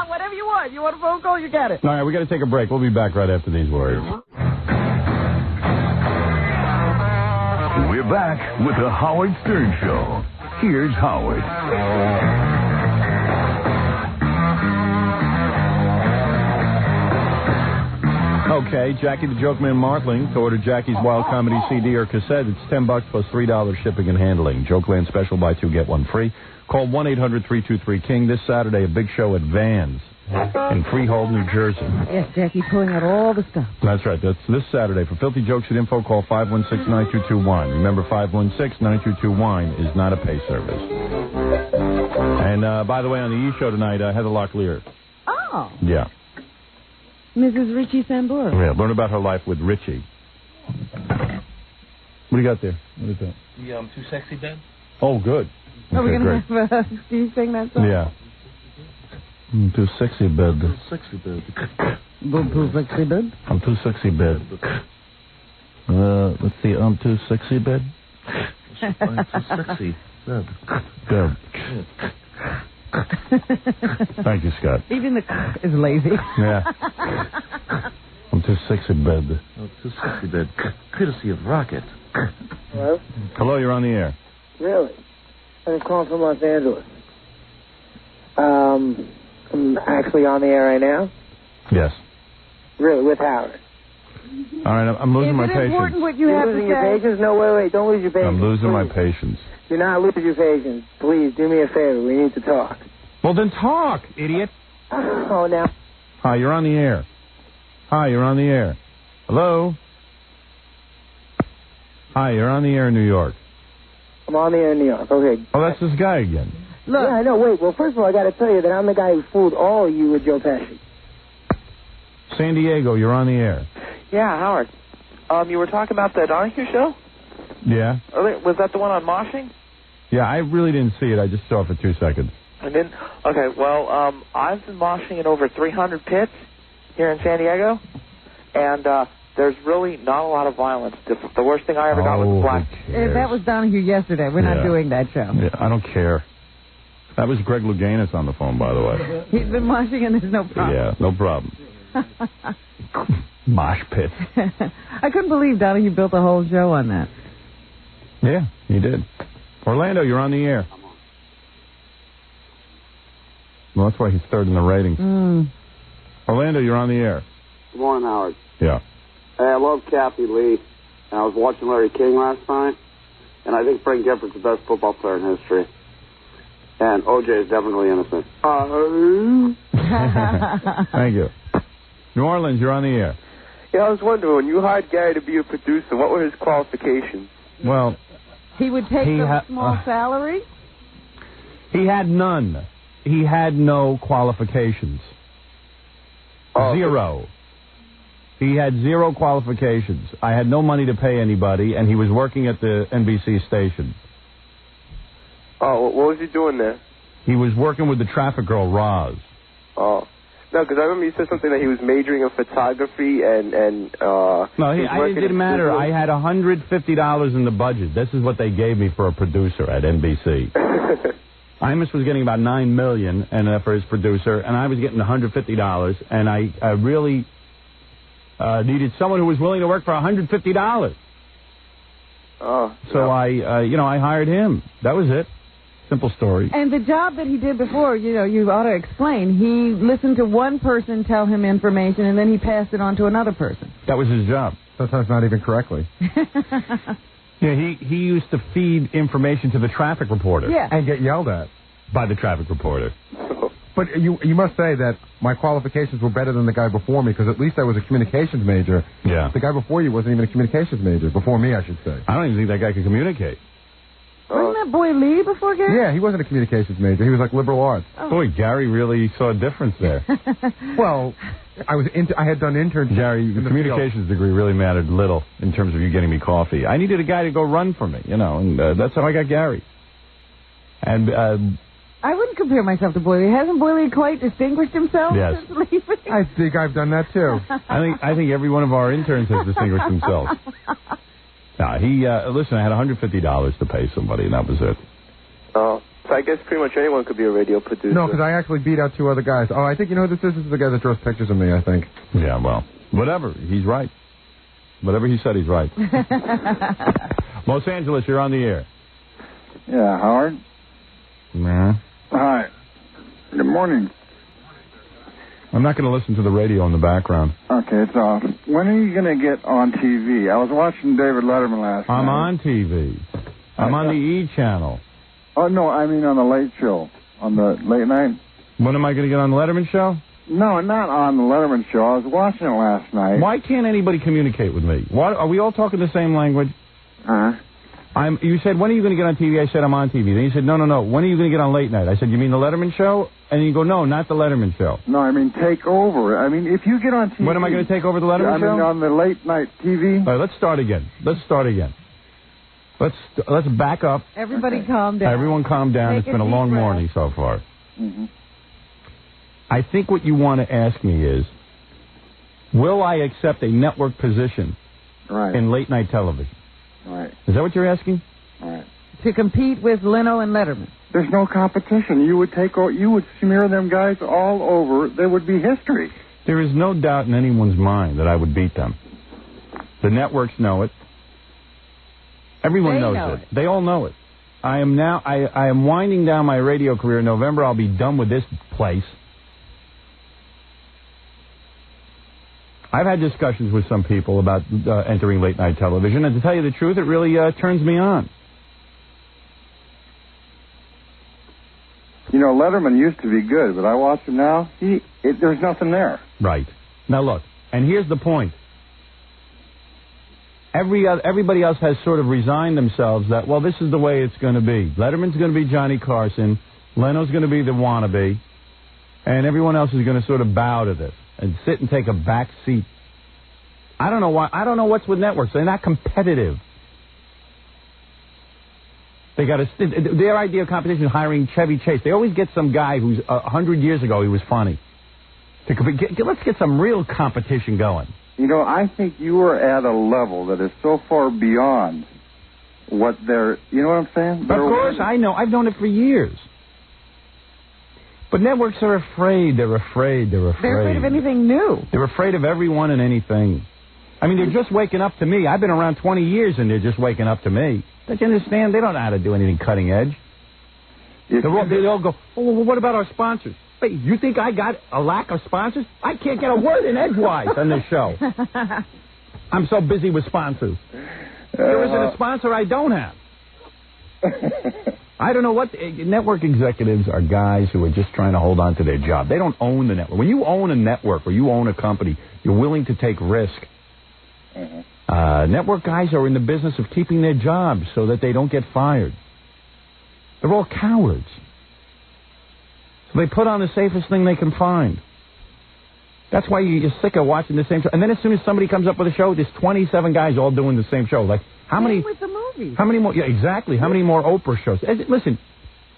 Whatever you want. You want a phone call? You got it. All right, we got to take a break. We'll be back right after these words. We're back with the Howard Stern Show. Here's Howard. Okay, Jackie the Joke Man Martling. To order Jackie's Wild Comedy CD or cassette, it's $10 plus $3 shipping and handling. Jokeland special, buy 2, get 1 free. Call 1-800-323-KING. This Saturday, a big show at Vans in Freehold, New Jersey. Yes, Jackie pulling out all the stuff. That's right. That's this Saturday. For filthy jokes and info, call 516-922-WINE. Remember, 516-922-WINE is not a pay service. And, by the way, on the E! Show tonight, Heather Locklear. Oh. Yeah. Mrs. Richie Sambora. Yeah, learn about her life with Richie. What do you got there? What is that? The Too Sexy Bed? Oh, good. Are we Okay, going to have Steve sing that song? Yeah. Too sexy bed. Too sexy bed. Too sexy bed? I'm too sexy bed. Let's see. I'm too sexy bed. I'm too sexy bed. Good. Thank you, Scott. Even the is lazy. Yeah. I'm too sexy bed. Oh, too sexy bed. Courtesy of Rocket. Hello? Hello, you're on the air. Really? I'm calling from Los Angeles. I'm actually on the air right now? Yes. Really, with Howard. All right, I'm losing my Is it patience. important what you You're have losing to your say? patience? No, wait, don't lose your patience. I'm losing my please. patience. Do not lose your patience. Please, do me a favor. We need to talk. Well, then talk, idiot. Oh, now. Hi, you're on the air. Hi, you're on the air. Hello? Hi, you're on the air in New York. I'm on the air in New York. Okay. Oh, that's this guy again. Look. Yeah, I know. Wait. Well, first of all, I got to tell you that I'm the guy who fooled all of you with Joe Pesci. San Diego, you're on the air. Yeah, Howard. You were talking about the Donahue show? Yeah? Was that the one on moshing? Yeah, I really didn't see it. I just saw it for 2 seconds. And then, okay, well, I've been moshing in over 300 pits here in San Diego. And there's really not a lot of violence. The worst thing I ever got was black. That was Donahue yesterday. We're not doing that show. Yeah, I don't care. That was Greg Louganis on the phone, by the way. He's been watching and there's no problem. Yeah, no problem. Mosh pit. I couldn't believe Donahue built a whole show on that. Yeah, he did. Orlando, you're on the air. Well, that's why he's third in the ratings. Orlando, you're on the air. Good morning, Howard. Yeah. Hey, I love Kathy Lee, and I was watching Larry King last night, and I think Frank Giffords the best football player in history. And O.J. is definitely innocent. Thank you. New Orleans, you're on the air. Yeah, I was wondering, when you hired Gary to be a producer, what were his qualifications? Well, he would take the small salary? He had none. He had no qualifications. Zero. He had zero qualifications. I had no money to pay anybody, and he was working at the NBC station. Oh, what was he doing there? He was working with the traffic girl, Roz. Oh. No, because I remember you said something that he was majoring in photography and No, it didn't matter. I had $150 in the budget. This is what they gave me for a producer at NBC. Imus was getting about $9 million for his producer, and I was getting $150, and I really needed someone who was willing to work for $150. Oh. So I hired him. That was it. Simple story. And the job that he did before, you ought to explain. He listened to one person tell him information, and then he passed it on to another person. That was his job. Sometimes not even correctly. Yeah, he used to feed information to the traffic reporter. Yeah. And get yelled at. By the traffic reporter. But you must say that my qualifications were better than the guy before me, because at least I was a communications major. Yeah. The guy before you wasn't even a communications major. Before me, I should say. I don't even think that guy could communicate. Wasn't that boy Lee before Gary? Yeah, he wasn't a communications major. He was like liberal arts. Oh. Boy, Gary really saw a difference there. Well, I had done internships. Gary, the communications degree really mattered little in terms of you getting me coffee. I needed a guy to go run for me, and that's how I got Gary. And I wouldn't compare myself to Boy Lee. Hasn't Boy Lee quite distinguished himself Yes. since leaving? I think I've done that too. I think every one of our interns has distinguished themselves. Nah, listen, I had $150 to pay somebody, and that was it. Oh, so I guess pretty much anyone could be a radio producer. No, because I actually beat out two other guys. Oh, I think you know who this is? This is the guy that draws pictures of me, I think. Yeah, well, whatever. He's right. Whatever he said, he's right. Los Angeles, you're on the air. Yeah, Howard? Nah. Hi. Good morning. I'm not going to listen to the radio in the background. Okay, it's off. When are you going to get on TV? I was watching David Letterman last night. I'm on TV. I'm on the E channel. Oh, no, I mean on the late show. On the late night. When am I going to get on the Letterman show? No, not on the Letterman show. I was watching it last night. Why can't anybody communicate with me? Are we all talking the same language? Huh? You said, when are you going to get on TV? I said, I'm on TV. Then you said, no. When are you going to get on late night? I said, you mean the Letterman show? And you go, no, not the Letterman show. No, I mean take over. I mean, if you get on TV... When am I going to take over the Letterman show? I mean, on the late night TV. All right, let's start again. Let's back up. Everybody calm down. Everyone calm down. It's been a long morning so far. Mm-hmm. I think what you want to ask me is, will I accept a network position in late night television? Right. Is that what you're asking? Right. To compete with Leno and Letterman. There's no competition. You would smear them guys all over. There would be history. There is no doubt in anyone's mind that I would beat them. The networks know it. Everyone knows it. They all know it. I am winding down my radio career. In November, I'll be done with this place. I've had discussions with some people about entering late night television, and to tell you the truth, it really turns me on. You know, Letterman used to be good, but I watch him now. There's nothing there. Right. Now look, and here's the point. Everybody else has sort of resigned themselves that, well, this is the way it's going to be. Letterman's going to be Johnny Carson, Leno's going to be the wannabe, and everyone else is going to sort of bow to this and sit and take a back seat. I don't know why. I don't know what's with networks. They're not competitive. They got their idea of competition is hiring Chevy Chase. They always get some guy who's 100 years ago he was funny. Let's get some real competition going. You know, I think you are at a level that is so far beyond what they're... You know what I'm saying? Of course, I know. I've known it for years. But networks are afraid. They're afraid. They're afraid of anything new. They're afraid of everyone and anything. I mean, they're just waking up to me. I've been around 20 years, and they're just waking up to me. Don't you understand? They don't know how to do anything cutting edge. They all go, oh, well, what about our sponsors? Wait, you think I got a lack of sponsors? I can't get a word in edgewise on this show. I'm so busy with sponsors. There isn't a sponsor I don't have. I don't know what... network executives are guys who are just trying to hold on to their job. They don't own the network. When you own a network or you own a company, you're willing to take risk. Network guys are in the business of keeping their jobs so that they don't get fired. They're all cowards. So they put on the safest thing they can find. That's why you're sick of watching the same show. And then as soon as somebody comes up with a show, there's 27 guys all doing the same show. Like, how many... with the movies. How many more... Yeah, exactly. How many more Oprah shows? Listen,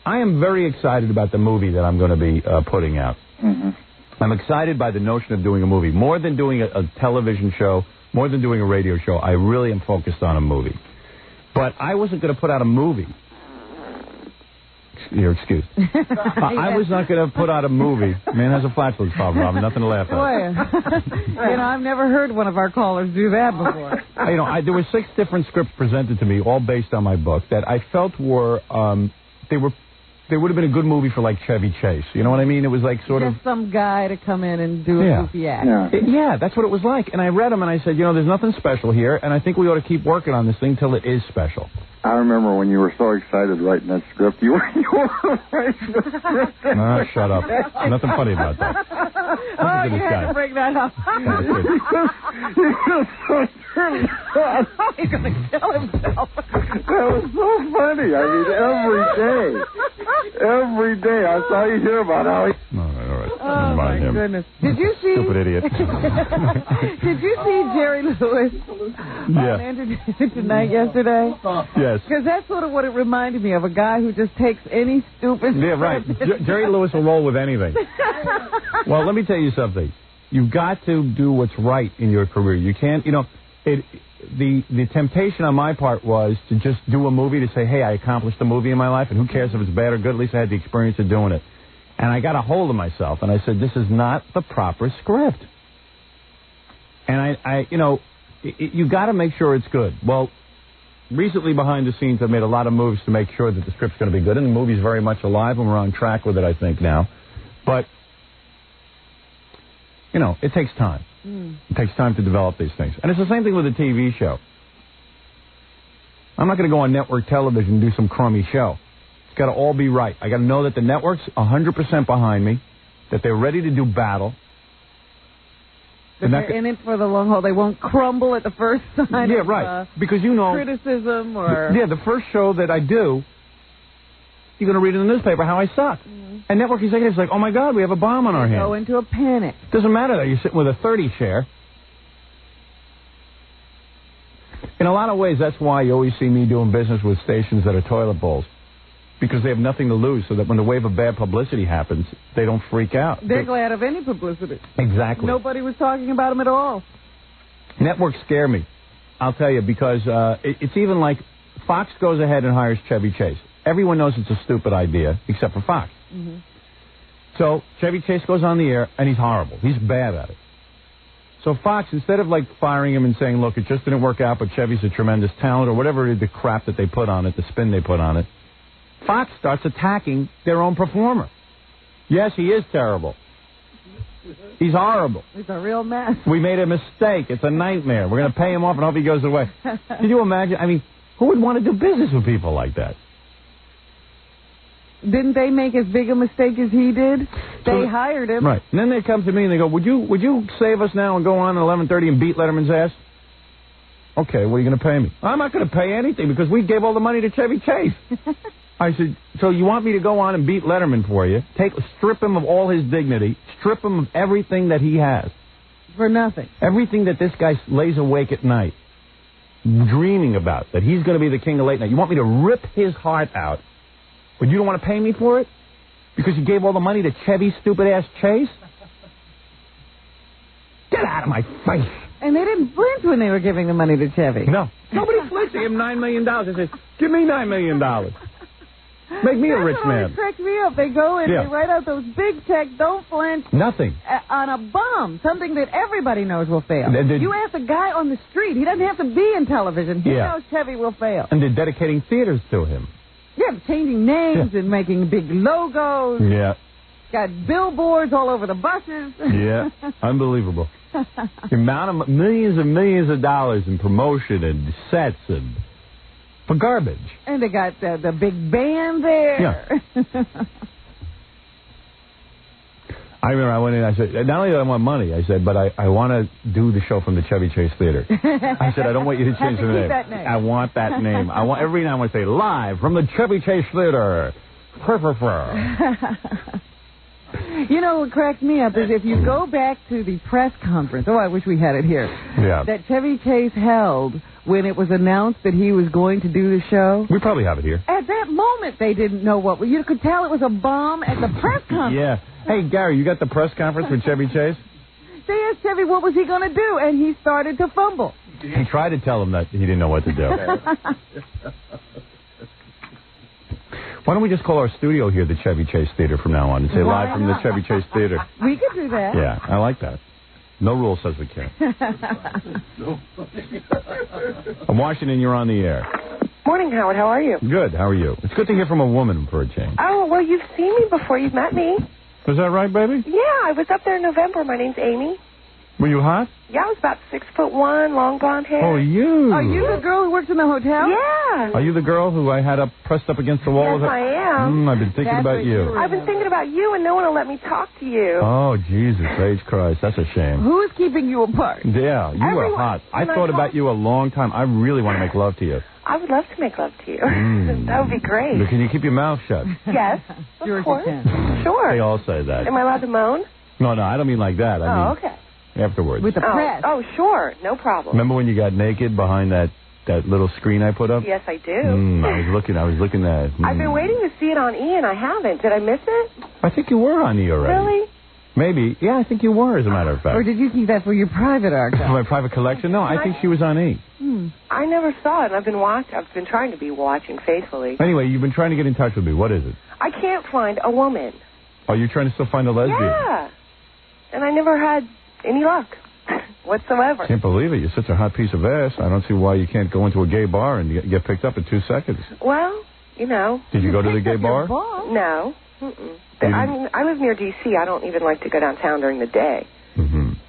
I am very excited about the movie that I'm going to be putting out. I'm excited by the notion of doing a movie. More than doing a television show, more than doing a radio show, I really am focused on a movie. But I wasn't going to put out a movie. You're excused. I was not going to put out a movie. Man has a flatulence problem, Robin. Nothing to laugh at. Boy, I've never heard one of our callers do that before. There were 6 different scripts presented to me, all based on my book, that I felt were, they would have been a good movie for, like, Chevy Chase. You know what I mean? It was like sort of... some guy to come in and do a goofy act. Yeah, that's what it was like. And I read them and I said, there's nothing special here, and I think we ought to keep working on this thing till it is special. I remember when you were so excited writing that script. You were writing the script. No, shut up. Nothing funny about that. You had to bring that up. He's going to kill himself. That was so funny. I mean, every day I saw you hear about how he... All right. Oh, my goodness. Did you see... Stupid idiot. Did you see Jerry Lewis on Entertainment Tonight yesterday? Yes. Because that's sort of what it reminded me of, a guy who just takes any stupid... Yeah, right. Jerry Lewis will roll with anything. Well, let me tell you something. You've got to do what's right in your career. You can't, the temptation on my part was to just do a movie to say, hey, I accomplished a movie in my life, and who cares if it's bad or good? At least I had the experience of doing it. And I got a hold of myself, and I said, this is not the proper script. And you got to make sure it's good. Well, recently behind the scenes, I've made a lot of moves to make sure that the script's going to be good, and the movie's very much alive, and we're on track with it, I think, now. But, it takes time. It takes time to develop these things. And it's the same thing with a TV show. I'm not going to go on network television and do some crummy show. It's got to all be right. I got to know that the network's 100% behind me, that they're ready to do battle. That they're in it for the long haul. They won't crumble at the first sign of right. Because criticism or... Yeah, the first show that I do, you're going to read in the newspaper how I suck. And network executives are like, oh, my God, we have a bomb on our hands. Go into a panic. Doesn't matter that you're sitting with a 30 share. In a lot of ways, that's why you always see me doing business with stations that are toilet bowls. Because they have nothing to lose, so that when the wave of bad publicity happens, they don't freak out. They're glad of any publicity. Exactly. Nobody was talking about them at all. Networks scare me, I'll tell you, because it's even like Fox goes ahead and hires Chevy Chase. Everyone knows it's a stupid idea, except for Fox. So Chevy Chase goes on the air, and he's horrible. He's bad at it. So Fox, instead of like firing him and saying, look, it just didn't work out, but Chevy's a tremendous talent, or whatever the crap that they put on it, the spin they put on it, Fox starts attacking their own performer. Yes, he is terrible. He's horrible. He's a real mess. We made a mistake. It's a nightmare. We're going to pay him off and hope he goes away. Can you imagine? I mean, who would want to do business with people like that? Didn't they make as big a mistake as he did? They hired him. Right. And then they come to me and they go, would you save us now and go on at 11:30 and beat Letterman's ass? Okay, what are you going to pay me? I'm not going to pay anything because we gave all the money to Chevy Chase. I said, so you want me to go on and beat Letterman for you, strip him of all his dignity, strip him of everything that he has. For nothing. Everything that this guy lays awake at night, dreaming about, that he's going to be the king of late night. You want me to rip his heart out, but you don't want to pay me for it? Because you gave all the money to Chevy stupid-ass Chase? Get out of my face. And they didn't flinch when they were giving the money to Chevy. No. Nobody flinched. They gave him $9 million. They said, give me $9 million. Make me a rich That's what man. always cracks me up. They go and Yeah. they write out those big checks, don't flinch. Nothing. On a bomb, something that everybody knows will fail. They- You ask a guy on the street, he doesn't have to be in television. He Yeah. knows Chevy will fail. And they're dedicating theaters to him. Yeah, changing names and making big logos. Yeah. Got billboards all over the buses. Yeah. Unbelievable. The amount of millions and millions of dollars in promotion and sets and for garbage. And they got the big band there. Yeah. I remember I went in, I said, not only do I want money, I said, but I want to do the show from the Chevy Chase Theater. I said, I don't want you to change the name. That name. I want that name. I want every now and then I want to say, live from the Chevy Chase Theater. You know what cracked me up is if you go back to the press conference, I wish we had it here, that Chevy Chase held when it was announced that he was going to do the show. We probably have it here. At that moment, they didn't know what. You could tell it was a bomb at the press conference. Yeah. Hey, Gary, you got the press conference with Chevy Chase? They asked Chevy what was he going to do, and he started to fumble. He tried to tell him that he didn't know what to do. Why don't we just call our studio here the Chevy Chase Theater from now on and say Why live from the not? Chevy Chase Theater? We could do that. Yeah, I like that. No rule says we can't. Washington, you're on the air. Morning, Howard. How are you? Good. How are you? It's good to hear from a woman for a change. Oh, well, you've seen me before. You've met me. Was that right, baby? Yeah, I was up there in November. My name's Amy. Were you hot? Yeah, I was about 6'1", long blonde hair. Oh, you. Are you the girl who works in the hotel? Yeah. Are you the girl who I had pressed up against the wall? Yes, I am. I've been thinking about you. I've been thinking about you, and no one will let me talk to you. Oh, Jesus H. Christ. That's a shame. Who is keeping you apart? Yeah, you Everyone. were hot. I When I thought talk- about you a long time. I really want to make love to you. I would love to make love to you. That would be great. But can you keep your mouth shut? Yes, of course. Sure. They all say that. Am I allowed to moan? No, I don't mean like that. I mean okay. afterwards. With the press. Oh, sure. No problem. Remember when you got naked behind that little screen I put up? Yes, I do. I was looking at it. I've been waiting to see it on E, and I haven't. Did I miss it? I think you were on E already. Really? Maybe. Yeah, I think you were, as a matter of fact. Or did you keep that for your private For archive? my private collection? No, I think she was on E. I never saw it. I've been trying to be watching faithfully. Anyway, you've been trying to get in touch with me. What is it? I can't find a woman. Are you trying to still find a lesbian? Yeah. And I never had any luck whatsoever. Can't believe it. You're such a hot piece of ass. I don't see why you can't go into a gay bar and get picked up in 2 seconds. Well, you know. Did you go to the gay bar? No. I live near D.C. I don't even like to go downtown during the day.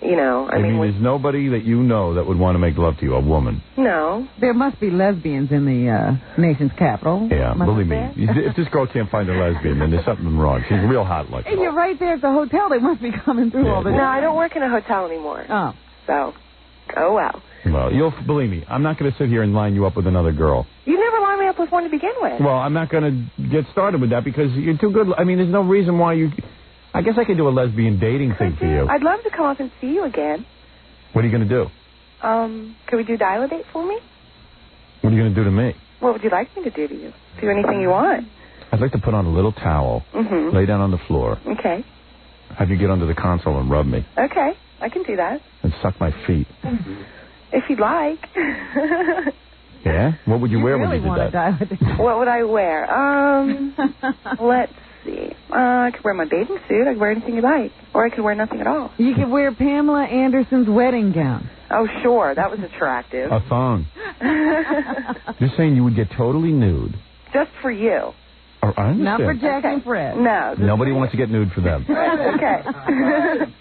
You know, I mean, there's nobody that you know that would want to make love to you, a woman. no. There must be lesbians in the nation's capital. Yeah, Must believe me. there? If this girl can't find a lesbian, then there's something wrong. She's real hot like And you're right there at the hotel. They must be coming through all the No, time. I don't work in a hotel anymore. Oh. So, oh well. Well, you'll believe me. I'm not going to sit here and line you up with another girl. You never lined me up with one to begin with. Well, I'm not going to get started with that because you're too good. I mean, there's no reason why you... I guess I could do a lesbian dating thing for you. I'd love to come up and see you again. What are you going to do? Can we do dial-a-date for me? What are you going to do to me? What would you like me to do to you? Do anything you want. I'd like to put on a little towel, lay down on the floor, Okay. have you get under the console and rub me, Okay. I can do that. and suck my feet. If you'd like. Yeah? What would you wear when you did that? What would I wear? Let's see. I could wear my bathing suit. I could wear anything you like. Or I could wear nothing at all. You could wear Pamela Anderson's wedding gown. Oh, sure. That was attractive. A thong. You're saying you would get totally nude. Just for you. Oh, I understand. Not for Jack and Fred. No. Nobody wants to get nude for them. Okay.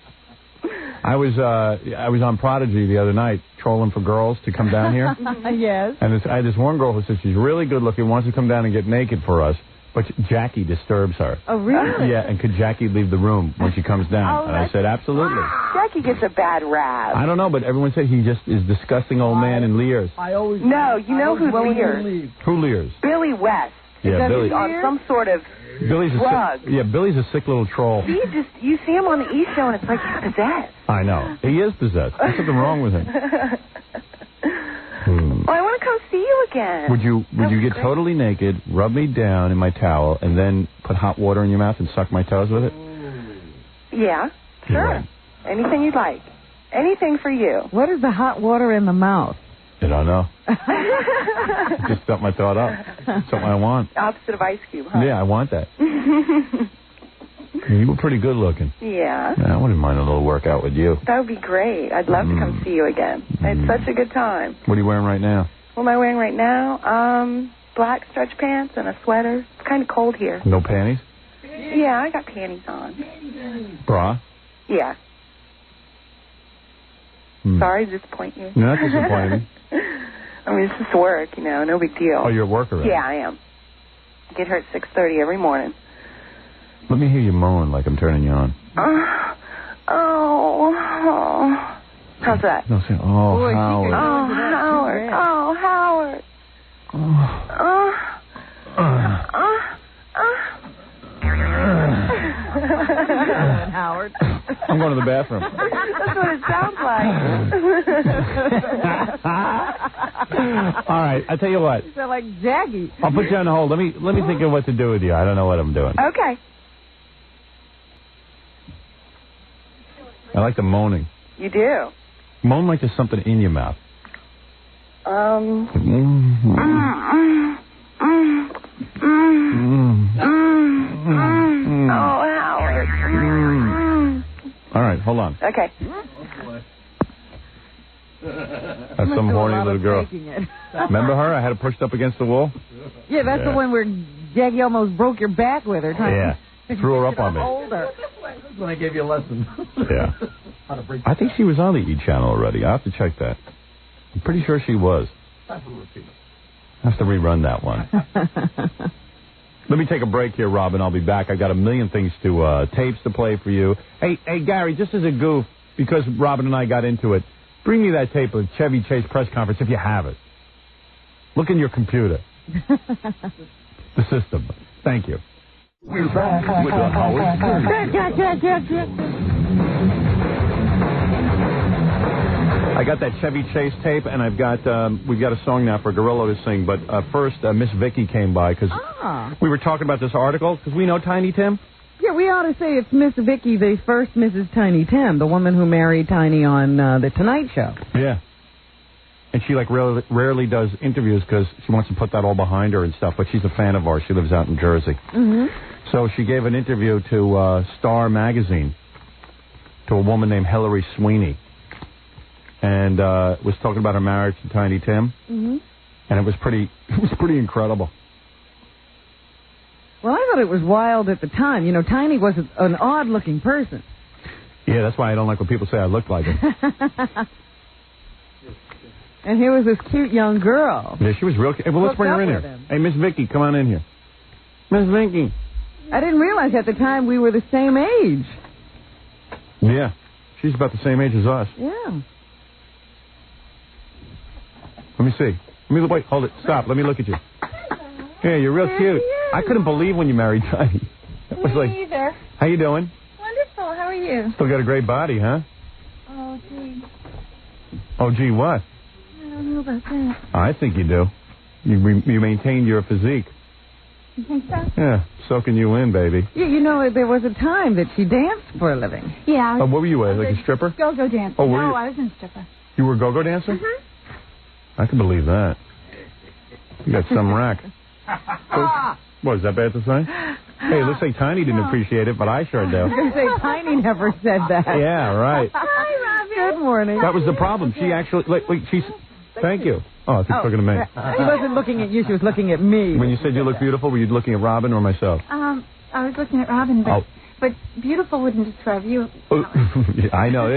I was on Prodigy the other night trolling for girls to come down here. Yes. And I had this one girl who said she's really good looking, wants to come down and get naked for us, but Jackie disturbs her. Oh, really? Yeah, and could Jackie leave the room when she comes down? Oh, And I said, absolutely. Jackie gets a bad rap. I don't know, but everyone said he just is disgusting old man and leers. No, you know who leers? Who leers? Billy West. Yeah, Billy. On some sort of Billy's drug. Billy's a sick little troll. You see him on the E! Show, and it's like he's possessed. I know. He is possessed. There's something wrong with him. Well, I want to come see you again. Would you get totally naked, rub me down in my towel, and then put hot water in your mouth and suck my toes with it? Yeah, sure. Right. Anything you'd like. Anything for you. What is the hot water in the mouth? I don't know. Just something I thought up. Something I want. Opposite of Ice Cube, huh? Yeah, I want that. You were pretty good looking. Yeah. I wouldn't mind a little workout with you. That would be great. I'd love to come see you again. I had such a good time. What are you wearing right now? What am I wearing right now? Black stretch pants and a sweater. It's kind of cold here. No panties? Yeah, I got panties on. Bra? Yeah. Sorry to disappoint you. You're not disappointing. I mean, it's just work, you know, no big deal. Oh, you're a worker, right? Yeah, I am. I get here at 6:30 every morning. Let me hear you moan like I'm turning you on. How's that? No, say, oh, Howard. Howard. Oh, Howard. Howard. I'm going to the bathroom. That's what it sounds like. All right, I tell you what. You sound like Jaggy. I'll put you on hold. Let me think of what to do with you. I don't know what I'm doing. Okay. I like the moaning. You do? Moan like there's something in your mouth. Oh, Howard. All right, hold on. Okay. That's some horny little girl. Remember her? I had her pushed up against the wall? Yeah, that's the one where Jaggy almost broke your back with her. Yeah. Threw her up on me. That's when I gave you a lesson. Yeah. I think she was on the E! channel already. I have to check that. I'm pretty sure she was. I have to rerun that one. Let me take a break here, Robin. I'll be back. I got a million things to, tapes to play for you. Hey, Gary, just as a goof, because Robin and I got into it, bring me that tape of Chevy Chase press conference if you have it. Look in your computer. The system. Thank you. We're back with the Howard Stern. I got that Chevy Chase tape, and we've got a song now for Gorilla to sing. But first, Miss Vicky came by because we were talking about this article. Because we know Tiny Tim. Yeah, we ought to say it's Miss Vicky, the first Mrs. Tiny Tim, the woman who married Tiny on the Tonight Show. Yeah. And she rarely does interviews because she wants to put that all behind her and stuff. But she's a fan of ours. She lives out in Jersey. Mm-hmm. So she gave an interview to Star Magazine to a woman named Hillary Sweeney. And was talking about her marriage to Tiny Tim, and it was pretty incredible. Well, I thought it was wild at the time. You know, Tiny was an odd-looking person. Yeah, that's why I don't like when people say I look like him. And here was this cute young girl. Yeah, she was real cute. Hey, well, let's bring her in here. Hey, Miss Vicky, come on in here. Miss Vicky. I didn't realize at the time we were the same age. Yeah, she's about the same age as us. Yeah. Let me see. Wait, hold it. Stop. Let me look at you. Yeah, you're real cute. I couldn't believe when you married Tiny. It was Me either. How you doing? Wonderful. How are you? Still got a great body, huh? Oh, gee. Oh, gee, what? I don't know about that. I think you do. You maintained your physique. You think so? Yeah, soaking you in, baby. Yeah, you know, there was a time that she danced for a living. Yeah. What were you, like a stripper? Go-go dancer. Oh, were you? No, I was a stripper. You were a go-go dancer? Mm-hmm. I can believe that. You got some rack. What, is that bad to say? Hey, it looks like Tiny didn't appreciate it, but I sure do. I was going to say, Tiny never said that. Yeah, right. Hi, Robbie. Good morning. That was the problem. She actually, thank you. Oh, I think talking to me. She wasn't looking at you, she was looking at me. When you said you look beautiful, were you looking at Robin or myself? I was looking at Robin, but beautiful wouldn't describe you. I know.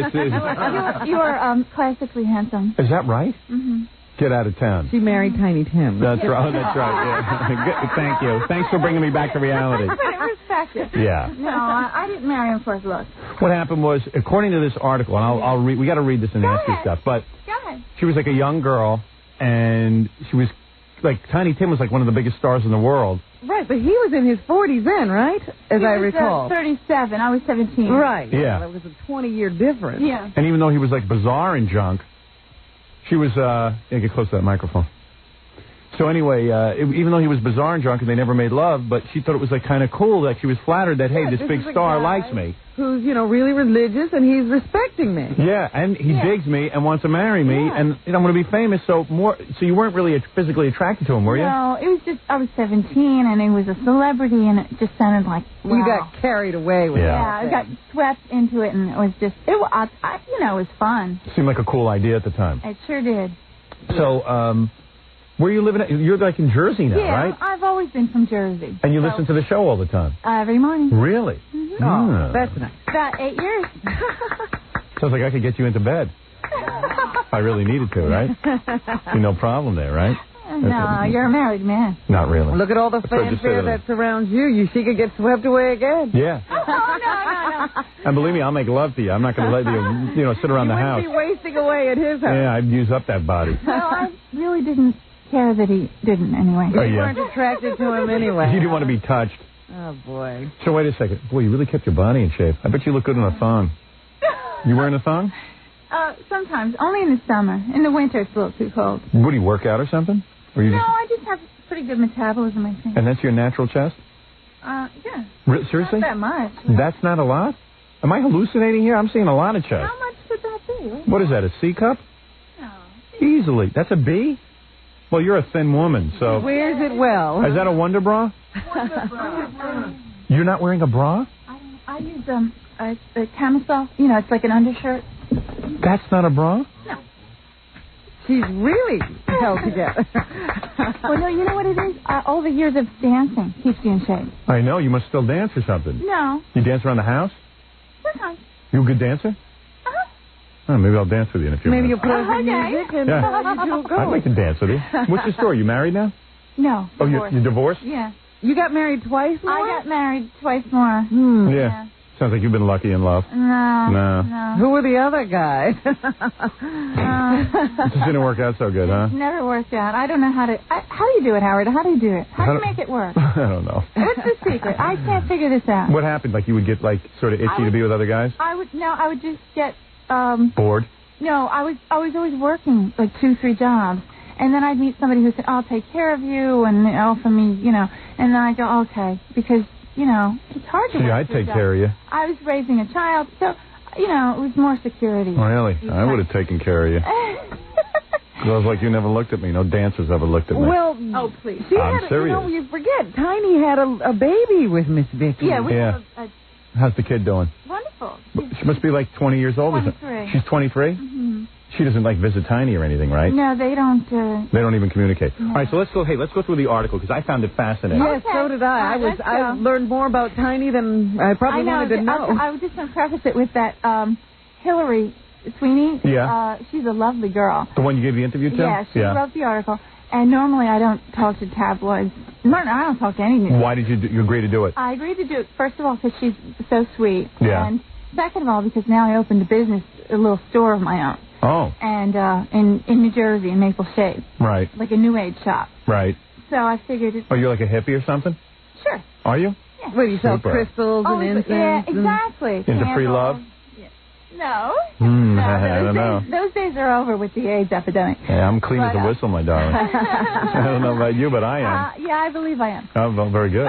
You are classically handsome. Is that right? Mm-hmm. Get out of town. She married Tiny Tim. That's right. That's right. Yeah. Thank you. Thanks for bringing me back to reality. Respect it. Yeah. No, I didn't marry him for his looks. What happened was, according to this article, and I'll read. We got to read this and ask you stuff. But Go ahead. she was like a young girl, and she was like Tiny Tim was like one of the biggest stars in the world. Right, but he was in his 40s then, right? As I recall. 37. I was 17. Right. Yeah. That was a 20-year difference. Yeah. And even though he was like bizarre and junk, she was, get close to that microphone. So anyway, even though he was bizarre and drunk and they never made love, but she thought it was like kind of cool that she was flattered that, hey, this big star likes me. Who's, really religious and he's respecting me. Yeah, and he digs me and wants to marry me, and I'm going to be famous. So you weren't really physically attracted to him, were you? No, it was just, I was 17 and he was a celebrity and it just sounded like, wow. You got carried away with it. Yeah, I got swept into it and it was just, it was fun. Seemed like a cool idea at the time. It sure did. So, where are you living at? You're like in Jersey now, right? Yeah, I've always been from Jersey. And you listen to the show all the time? Every morning. Really? Mm-hmm. Oh, that's nice. About 8 years. Sounds like I could get you into bed. If I really needed to, right? Be no problem there, right? No, you're a married man. Not really. Look at all the fanfare that surrounds you. She could get swept away again. Yeah. No. And believe me, I'll make love to you. I'm not going to let you, sit around the house. You wouldn't be wasting away at his house. Yeah, I'd use up that body. Well, I really didn't care that he didn't anyway. You weren't attracted to him anyway. You didn't want to be touched. Oh, boy. So wait a second. Boy, you really kept your body in shape. I bet you look good in a thong. You wearing a thong? Sometimes. Only in the summer. In the winter, it's a little too cold. What, do you work out or something? Or you I just have pretty good metabolism, I think. And that's your natural chest? Yeah. Seriously? Not that much. That's not a lot? Am I hallucinating here? I'm seeing a lot of chest. How much would that be? What is that, a C cup? No. Easily. That's a B? Well, you're a thin woman, so... Wears it well. Is that a Wonder Bra? You're not wearing a bra? I use a camisole. It's like an undershirt. That's not a bra? No. She's really held together. Well, no, you know what it is? All the years of dancing keeps you in shape. I know. You must still dance or something. No. You dance around the house? Sometimes. You a good dancer? Oh, maybe I'll dance with you in a few minutes. Maybe you'll put on some music and you two go. I'd like to dance with you. What's your story? You married now? No. Oh, you're divorced? Yeah. You got married twice more? I got married twice more. Yeah. Sounds like you've been lucky in love. No. Who were the other guys? It just didn't work out so good, huh? It never worked out. I don't know how to... how do you do it, Howard? How do you do it? How do you make it work? I don't know. What's the secret? I can't figure this out. What happened? Like you would get sort of itchy to be with other guys? I would just get... Bored? No, I was always working like 2-3 jobs. And then I'd meet somebody who said, I'll take care of you and offer me, and then I go, okay, because, it's hard to work. I'd take care of you. I was raising a child, so, it was more security. Really? I would have taken care of you. Girls like you never looked at me. No dancers ever looked at me. Well, oh, please. I'm serious. You forget, Tiny had a baby with Miss Vicky. Yeah, How's the kid doing? Wonderful. She must be like 20 years old. 23. She's 23? Mm-hmm. She doesn't visit Tiny or anything, right? No, they don't. They don't even communicate. No. All right, so let's go through the article because I found it fascinating. Yes, so did I. I learned more about Tiny than I probably wanted to know. I was just going to preface it with that Hillary Sweeney. Yeah. She's a lovely girl. The one you gave the interview to? Yeah, she wrote the article. And normally I don't talk to tabloids. I don't talk to any news. Why did you agree to do it? I agreed to do it, first of all, because she's so sweet. Yeah. And second of all, because now I opened a little store of my own. Oh. And in New Jersey, in Maple Shade. Right. Like a New Age shop. Right. So I figured Oh, you're like a hippie or something? Sure. Are you? Yeah. What, you sell crystals and incense? Yeah, exactly. Into free love? No. I don't know. Those days are over with the AIDS epidemic. Yeah, I'm clean as a whistle, my darling. I don't know about you, but I am. Yeah, I believe I am. Oh, well, very good.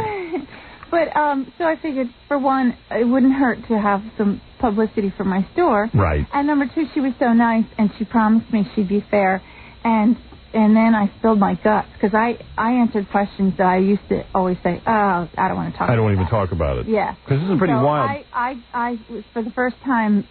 But, so I figured, for one, it wouldn't hurt to have some publicity for my store. Right. And number two, she was so nice, and she promised me she'd be fair. And then I spilled my guts, because I answered questions that I used to always say, oh, I don't want to talk about it. I don't even talk about it. Yeah. Because this is pretty wild. I was, for the first time,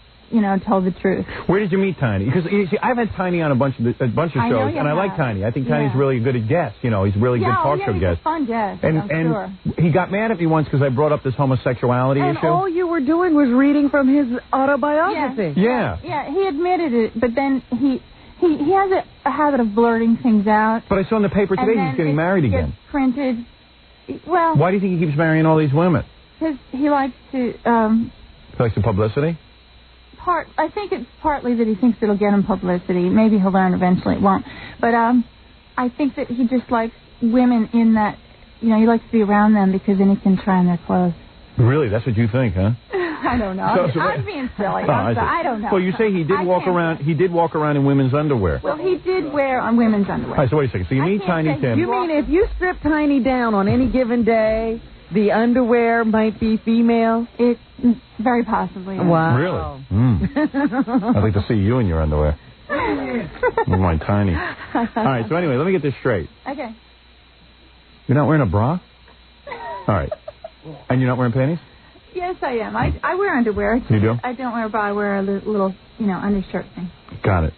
told the truth. Where did you meet Tiny? Because I've had Tiny on a bunch of shows, and I like Tiny. I think Tiny's really good at guests. He's a really good talk show guest. He's a fun guest. And sure. He got mad at me once because I brought up this homosexuality issue. And all you were doing was reading from his autobiography. Yeah. Yeah, he admitted it, but then he has a habit of blurting things out. But I saw in the paper today he's getting married again. Gets printed. Well. Why do you think he keeps marrying all these women? Because he likes to. He likes the publicity. I think it's partly that he thinks it'll get him publicity. Maybe he'll learn eventually it won't. But I think that he just likes women in that, he likes to be around them because then he can try on their clothes. Really? That's what you think, huh? I don't know. I'm being silly. I don't know. Well, you say he did walk around. He did walk around in women's underwear. Well, he did wear on women's underwear. All right, so wait a second. So you meet Tiny Tim. You mean if you strip Tiny down on any given day, the underwear might be female? It very possibly is. Wow. Really? I'd like to see you in your underwear. With my Tiny. All right, so anyway, let me get this straight. Okay. You're not wearing a bra? All right. And you're not wearing panties? Yes, I am. I wear underwear. You do? I don't wear a bra. I wear a little, undershirt thing. Got it.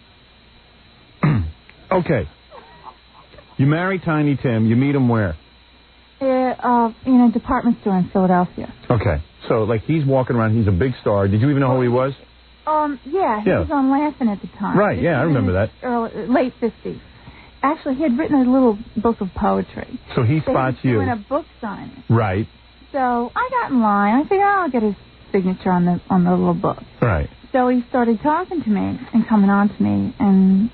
Okay. You marry Tiny Tim. You meet him where? In a department store in Philadelphia. Okay. So, like, he's walking around. He's a big star. Did you even know who he was? Yeah, he was on Laughing at the time. Right, yeah, I remember that. Late 50s. Actually, he had written a little book of poetry. So he spots you. He was doing a book signing. Right. So I got in line. I figured I'll get his signature on the little book. Right. So he started talking to me and coming on to me and,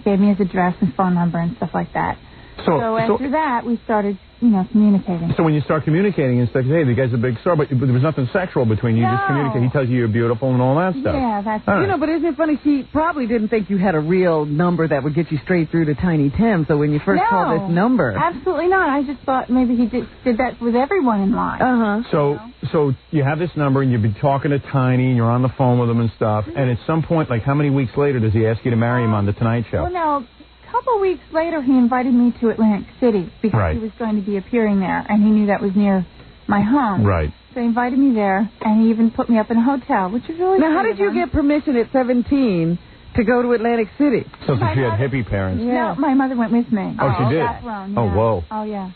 gave me his address and phone number and stuff like that. So after that, we started, communicating. So when you start communicating and stuff, hey, the guy's a big star, but there was nothing sexual between you. You just communicate. He tells you you're beautiful and all that stuff. Yeah, that's right. But isn't it funny? She probably didn't think you had a real number that would get you straight through to Tiny Tim. So when you first called this number, absolutely not. I just thought maybe he did that with everyone in line. So you have this number and you've been talking to Tiny and you're on the phone with him and stuff. And at some point, like how many weeks later does he ask you to marry him on the Tonight Show? Well, no. A couple weeks later, he invited me to Atlantic City because he was going to be appearing there, and he knew that was near my home. Right. So he invited me there, and he even put me up in a hotel, which is really Now, how did you get permission at 17 to go to Atlantic City? So she had hippie parents. Yeah. No, my mother went with me. Oh, she did? Chaperone, Oh, whoa. Oh, yeah.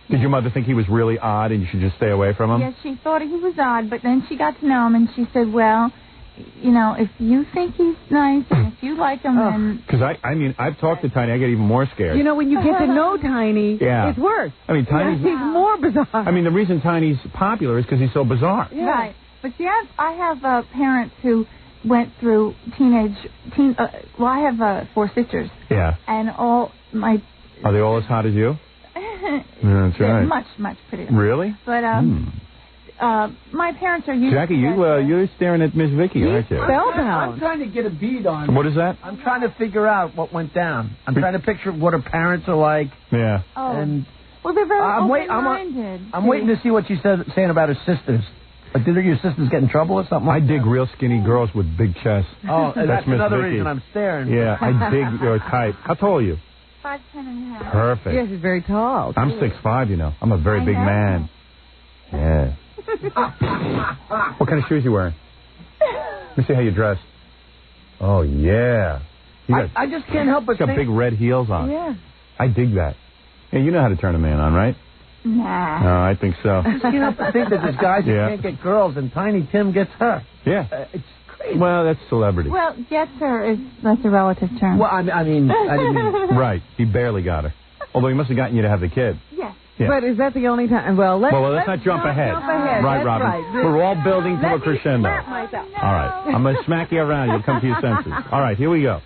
Did your mother think he was really odd and you should just stay away from him? Yes, she thought he was odd, but then she got to know him, and she said, well, if you think he's nice and if you like him, then... Because, I've talked to Tiny. I get even more scared. When you get to know Tiny, it's worse. I mean, Tiny's... He's more bizarre. I mean, the reason Tiny's popular is because he's so bizarre. Yeah. Right. But I have parents who went through I have 4 sisters. Yeah. And all my... Are they all as hot as you? Yeah, that's right. Much, much prettier. Really? But, my parents are used Jackie, to you're staring at Miss Vicky, aren't you? I'm trying to get a bead on. What is that? I'm trying to figure out what went down. I'm trying to picture what her parents are like. Yeah. Oh. And well, they're very open-minded. I'm waiting to see what she's saying about her sisters. Like, did your sisters get in trouble or something? I dig real skinny girls with big chests. Oh, that's Miss another Vicky. reason I'm staring. Yeah, I dig your type. How tall are you? 5'10". Perfect. Yes, he's very tall. I'm 6'5", I'm a very big man. Yeah. What kind of shoes you wearing? Let me see how you dress. Oh, yeah. I just can't help but think... got big red heels on. Yeah. I dig that. Hey, you know how to turn a man on, right? Nah. No, I think so. I just can't help but think that there's guys who can't get girls and Tiny Tim gets her. Yeah. It's crazy. Well, that's celebrity. Well, gets her that's a relative term. Well, I didn't mean... Right. He barely got her. Although he must have gotten you to have the kid. Yes. Yeah. But is that the only time? Well, let's not jump ahead. Right, Robin. Right. We're all building to a crescendo. Slap myself. All right. I'm going to smack you around. You'll come to your senses. All right, here we go.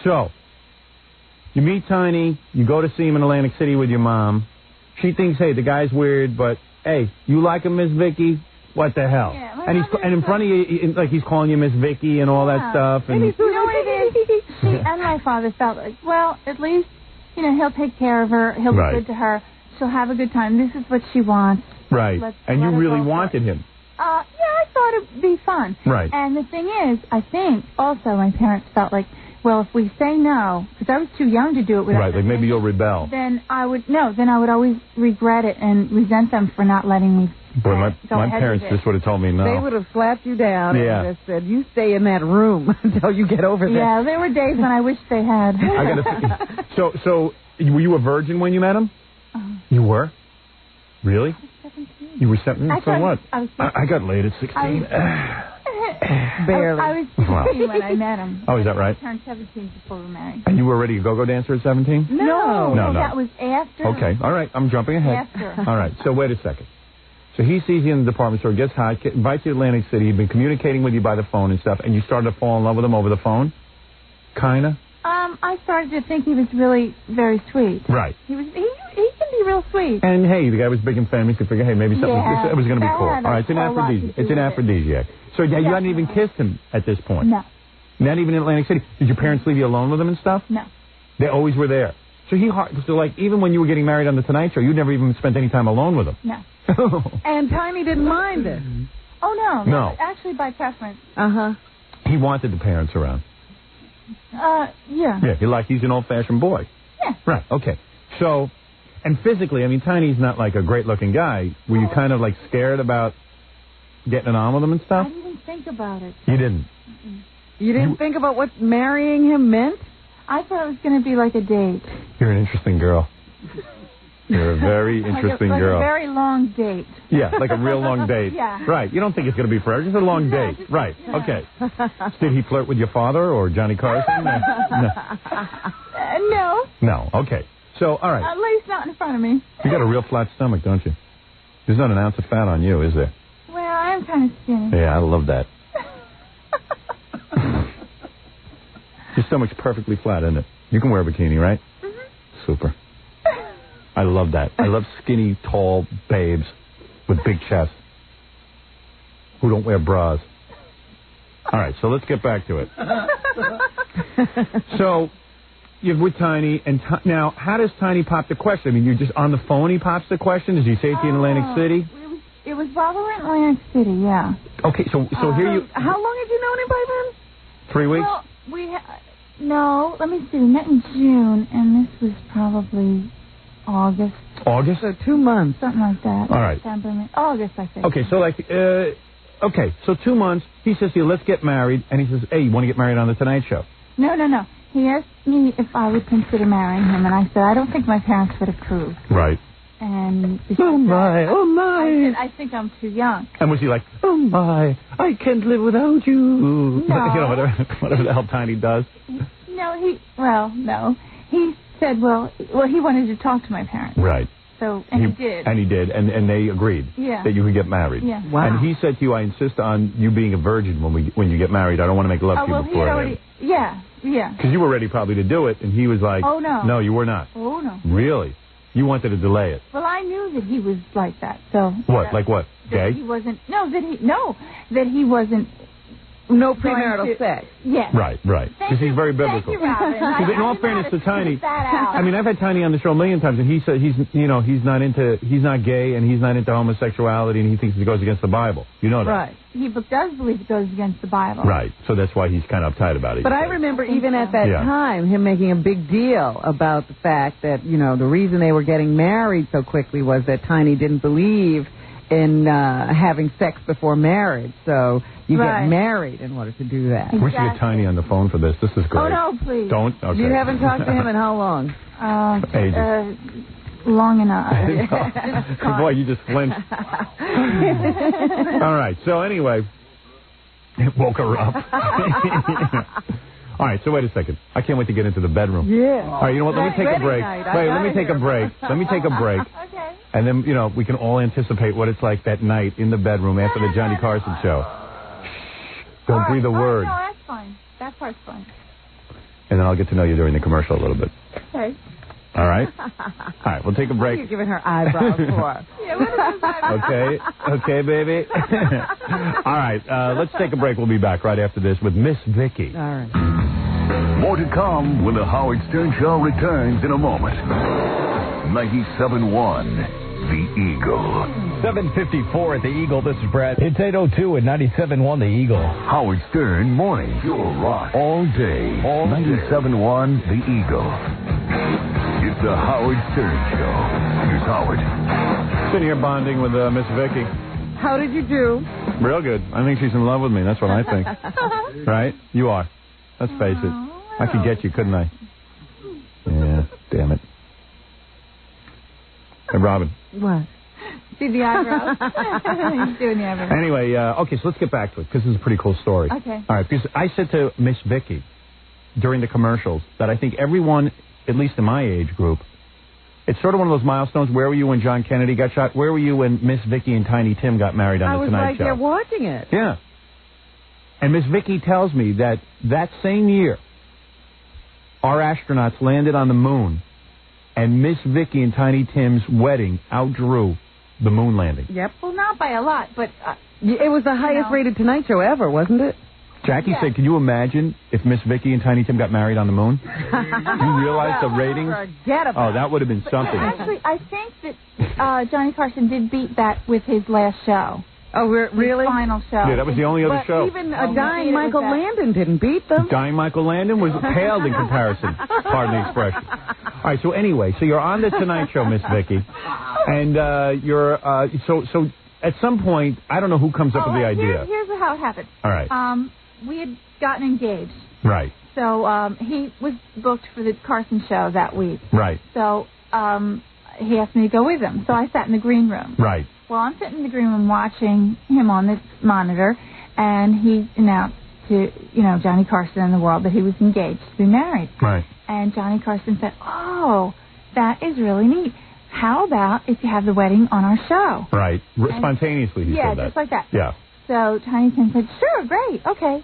So, you meet Tiny. You go to see him in Atlantic City with your mom. She thinks, hey, the guy's weird, but, hey, you like him, Miss Vicky? What the hell? Yeah, and in front of you, like he's calling you Miss Vicky and all that stuff. And you know what it is? She and my father felt like, well, at least, he'll take care of her. He'll be good to her. She'll have a good time. This is what she wants. Right. And you really wanted him. Yeah, I thought it'd be fun. Right. And the thing is, I think also my parents felt like, well, if we say no, because I was too young to do it without right, like maybe you'll rebel. Then I would always regret it and resent them for not letting me Boy, my parents just would have told me no. They would have slapped you down and just said, you stay in that room until you get over there. Yeah, there were days when I wished they had. So, were you a virgin when you met him? You were? Really? I was 17. You were 17? So what? I got laid at 16. Barely. I was 16 when I met him. Oh, is that right? I turned 17 before we were married. And you were already a go-go dancer at 17? No. That was after. Okay, all right, I'm jumping ahead. After. All right, so wait a second. So he sees you in the department store, gets hot, invites you to Atlantic City, he'd been communicating with you by the phone and stuff, and you started to fall in love with him over the phone? Kinda? I started to think he was really very sweet. Right. He can be real sweet. And, hey, the guy was big and famous. You figure, hey, maybe something it was going to be cool. All right, it's an aphrodisiac. It's an aphrodisiac. So you hadn't even kissed him at this point? No. Not even in Atlantic City? Did your parents leave you alone with him and stuff? No. They always were there. So even when you were getting married on The Tonight Show, you never even spent any time alone with him? No. And Tiny didn't mind it? Oh, no. No. Actually, by preference. Uh-huh. He wanted the parents around. Yeah. Yeah, he's an old-fashioned boy. Yeah. Right, okay. So, and physically, I mean, Tiny's not like a great-looking guy. Were you kind of like scared about getting it on with him and stuff? I didn't even think about it. You didn't? You didn't think about what marrying him meant? I thought it was going to be like a date. You're an interesting girl. You're a very interesting girl. Like a very long date. Yeah, like a real long date. Yeah. Right. You don't think it's going to be forever. Just a long date. Right. Yeah. Okay. Did he flirt with your father or Johnny Carson? No. No. Okay. So, all right. At least not in front of me. You got a real flat stomach, don't you? There's not an ounce of fat on you, is there? Well, I'm kind of skinny. Yeah, I love that. Your stomach's perfectly flat, isn't it? You can wear a bikini, right? Mm-hmm. Super. I love that. I love skinny, tall babes with big chests who don't wear bras. All right, so let's get back to it. So, you're with Tiny, and now, how does Tiny pop the question? I mean, you're just on the phone, he pops the question? Does he say it to you in Atlantic City? It was while we were in Atlantic City, yeah. Okay, so here you... How long had you known him by then? 3 weeks? Well, no, let me see. We met in June, and this was probably August. August? So 2 months. Something like that. All right. September, August, I think. Okay, so okay, so 2 months, he says to you, let's get married, and he says, hey, you want to get married on The Tonight Show? No. He asked me if I would consider marrying him, and I said, I don't think my parents would approve. Right. And oh my. I think I'm too young. And was he like, oh my, I can't live without you? No. You know, whatever the hell Tiny does. No. He said, well, he wanted to talk to my parents. Right. So, and he did. And he did, and they agreed that you could get married. Yeah. Wow. And he said to you, I insist on you being a virgin when you get married. I don't want to make love to you before then. Yeah. Because you were ready probably to do it, and he was like, oh, no. No, you were not. Oh, no. Really? You wanted to delay it. Well, I knew that he was like that, so... What? Like what? Gay? That he wasn't... that he wasn't... No premarital sex. Yes. Right. Because he's very biblical. Thank you, Robin. Because in all fairness to Tiny, I mean, I've had Tiny on the show a million times, and he said he's not gay, and he's not into homosexuality, and he thinks it goes against the Bible. You know that. Right. He does believe it goes against the Bible. Right. So that's why he's kind of uptight about it. But I remember even at that time him making a big deal about the fact that, the reason they were getting married so quickly was that Tiny didn't believe in having sex before marriage. So you get married in order to do that. We should get Tiny on the phone for this. This is great. Oh, no, please. Don't? Okay. You haven't talked to him in how long? Ages. Long enough. Boy, you just flinched. All right. So anyway, it woke her up. All right, so wait a second. I can't wait to get into the bedroom. Yeah. All right, you know what? Let me take a break. Let me take a break. Let me take a break. Okay. And then, we can all anticipate what it's like that night in the bedroom after the Johnny Carson show. Shh. Don't breathe a word. No, that's fine. That part's fine. And then I'll get to know you during the commercial a little bit. Okay. All right? All right, we'll take a break. What are you giving her eyebrows for? Yeah, what are those eyebrows? Okay, baby. All right, let's take a break. We'll be back right after this with Miss Vicky. All right. More to come when the Howard Stern Show returns in a moment. 97.1, The Eagle. 7:54 at the Eagle. This is Brad. It's 8:02 at 97.1 The Eagle. Howard Stern morning. Pure rock. All day. 97.1 The Eagle. It's the Howard Stern Show. Here's Howard. Sitting here bonding with Miss Vicky. How did you do? Real good. I think she's in love with me. That's what I think. Right? You are. Let's face it. I could get you, couldn't I? Yeah. Damn it. Hey, Robin. What? See the eyebrows? He's doing the eyebrows. Anyway, okay, so let's get back to it, because this is a pretty cool story. Okay. All right, because I said to Miss Vicky during the commercials that I think everyone, at least in my age group, it's sort of one of those milestones. Where were you when John Kennedy got shot? Where were you when Miss Vicky and Tiny Tim got married on The Tonight Show? I was right there watching it. Yeah. And Miss Vicky tells me that same year, our astronauts landed on the moon and Miss Vicky and Tiny Tim's wedding outdrew the moon landing. Yep. Well, not by a lot, but... it was the highest-rated Tonight Show ever, wasn't it? Jackie said, can you imagine if Miss Vicky and Tiny Tim got married on the moon? Do you realize the ratings? Forget about that would have been something. Actually, I think that Johnny Carson did beat that with his last show. Oh, really? His final show. Yeah, that was the only other show. But even dying Michael Landon didn't beat them. Dying Michael Landon was paled in comparison. Pardon the expression. All right, so anyway, so you're on the Tonight Show, Miss Vicky, and you're so at some point, I don't know who comes up with the idea. Here's how it happened. All right. We had gotten engaged. Right. So he was booked for the Carson show that week. Right. So he asked me to go with him. So I sat in the green room. Right. Well, I'm sitting in the green room watching him on this monitor, and he announced to, Johnny Carson and the world that he was engaged to be married. Right. And Johnny Carson said, oh, that is really neat. How about if you have the wedding on our show? Right. Spontaneously, he said that. Yeah, just like that. Yeah. So Tiny Tim said, sure, great, okay.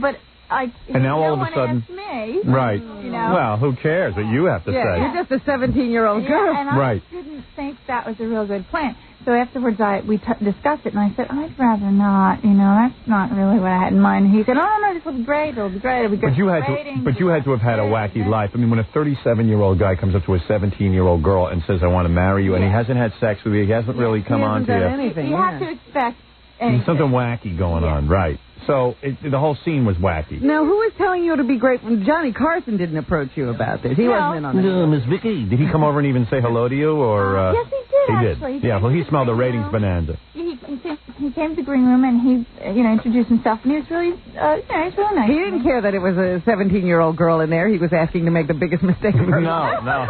But and now all of a sudden, asked me, right? Well, who cares what you have to say? You're just a 17-year-old girl, and I didn't think that was a real good plan. So afterwards, we discussed it, and I said, I'd rather not. That's not really what I had in mind. And he said, oh no, this will be great. It'll be great. It'll be great. But you had to have had a wacky life. I mean, when a 37-year-old guy comes up to a 17-year-old girl and says, I want to marry you, and he hasn't had sex with you, he hasn't really come on to you. Anything, you have to expect anything. There's something wacky going on, right? So the whole scene was wacky. Now, who was telling you to be great? Johnny Carson didn't approach you about this. He wasn't in on it. No, Miss Vicky. Did he come over and even say hello to you? Or yes, he did, he actually. Did. Yeah, well, he smelled the ratings bonanza. He came to the green room, and he introduced himself, and he was really, he's really nice. He didn't care that it was a 17-year-old girl in there. He was asking to make the biggest mistake of her life. No.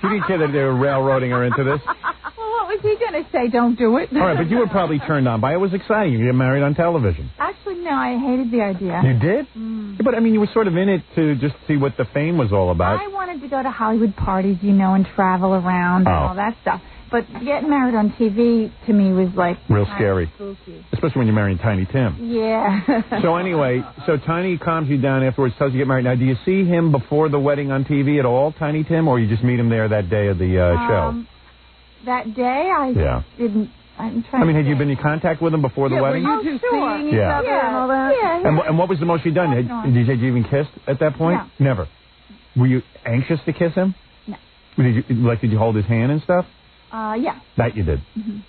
He didn't care that they were railroading her into this. What was he going to say? Don't do it. All right, but you were probably turned on by it. It was exciting. You get married on television. Actually, no, I hated the idea. You did? But, I mean, you were sort of in it to just see what the fame was all about. I wanted to go to Hollywood parties, and travel around and all that stuff. But getting married on TV, to me, was like... real scary. Spooky. Especially when you're marrying Tiny Tim. Yeah. So anyway, Tiny calms you down afterwards, tells you to get married. Now, do you see him before the wedding on TV at all, Tiny Tim, or you just meet him there that day of the show? That day, I didn't... had you been in contact with him before the wedding? Were you two seeing each other and all that? Yeah. And what was the most you'd done? Did you even kiss at that point? No. Never. Were you anxious to kiss him? No. Did you hold his hand and stuff? Yeah. That you did? Mm-hmm.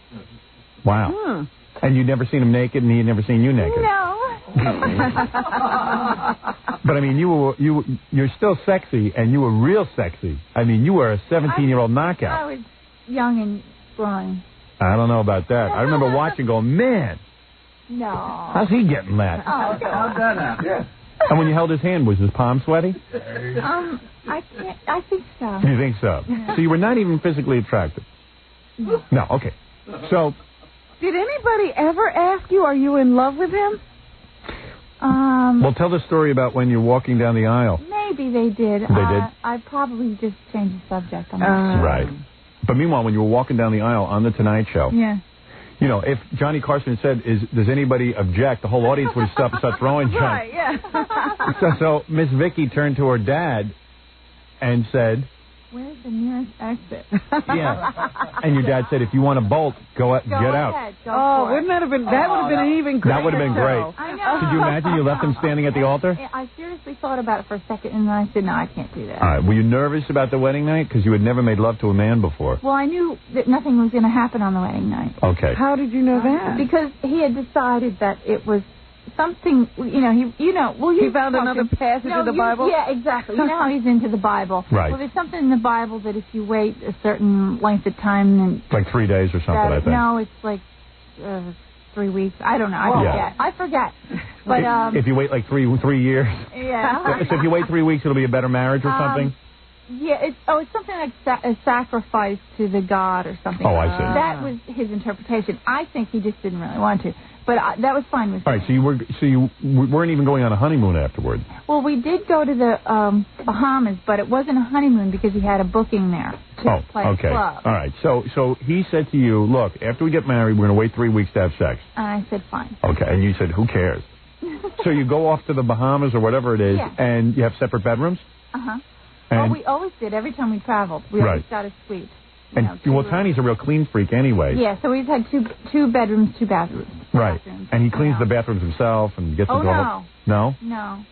Wow. And you'd never seen him naked, and he had never seen you naked? No. But, I mean, you're still sexy, and you were real sexy. I mean, you were a 17-year-old knockout. I was young and glowing. I don't know about that. I remember watching going, man. No. How's he getting that? Oh, God. Yeah. And when you held his hand, was his palm sweaty? I think so. You think so? Yeah. So you were not even physically attractive? No, okay. So... did anybody ever ask you, are you in love with him? Well, tell the story about when you're walking down the aisle. Maybe they did. They did? I probably just changed the subject. Right. But meanwhile, when you were walking down the aisle on The Tonight Show... yeah. If Johnny Carson said, does anybody object, the whole audience would start throwing Johnny. Right, yeah. So Miss Vicky turned to her dad and said... where's the nearest exit? Yeah. And your dad said, if you want to bolt, get out. Wouldn't that have been... that would have been an even greater That would have been great. I know. Could you imagine you left him standing at the altar? I seriously thought about it for a second, and then I said, no, I can't do that. All right. Were you nervous about the wedding night? Because you had never made love to a man before. Well, I knew that nothing was going to happen on the wedding night. Okay. How did you know that? Because he had decided that it was something, he found another passage of the Bible? Yeah, exactly. You know how he's into the Bible. Right. Well, there's something in the Bible that if you wait a certain length of time... and like 3 days or something, I think. No, it's like 3 weeks. I don't know. I forget. But if you wait like 3 years. Yeah. So if you wait 3 weeks, it'll be a better marriage or something? Yeah, it's something like a sacrifice to the god or something. Oh, I see. That was his interpretation. I think he just didn't really want to. But that was fine with me. All right, so you weren't even going on a honeymoon afterward. Well, we did go to the Bahamas, but it wasn't a honeymoon because he had a booking there to play a club. All right, so he said to you, look, after we get married, we're going to wait 3 weeks to have sex. And I said, fine. Okay, and you said, who cares? So you go off to the Bahamas or whatever it is, and you have separate bedrooms? Uh-huh. And, we always did. Every time we traveled, we always got a suite. And Tiny's a real clean freak anyway. Yeah, so we've had two bedrooms, 2 bathrooms. Right. And he cleans the bathrooms himself and gets into all... No? No.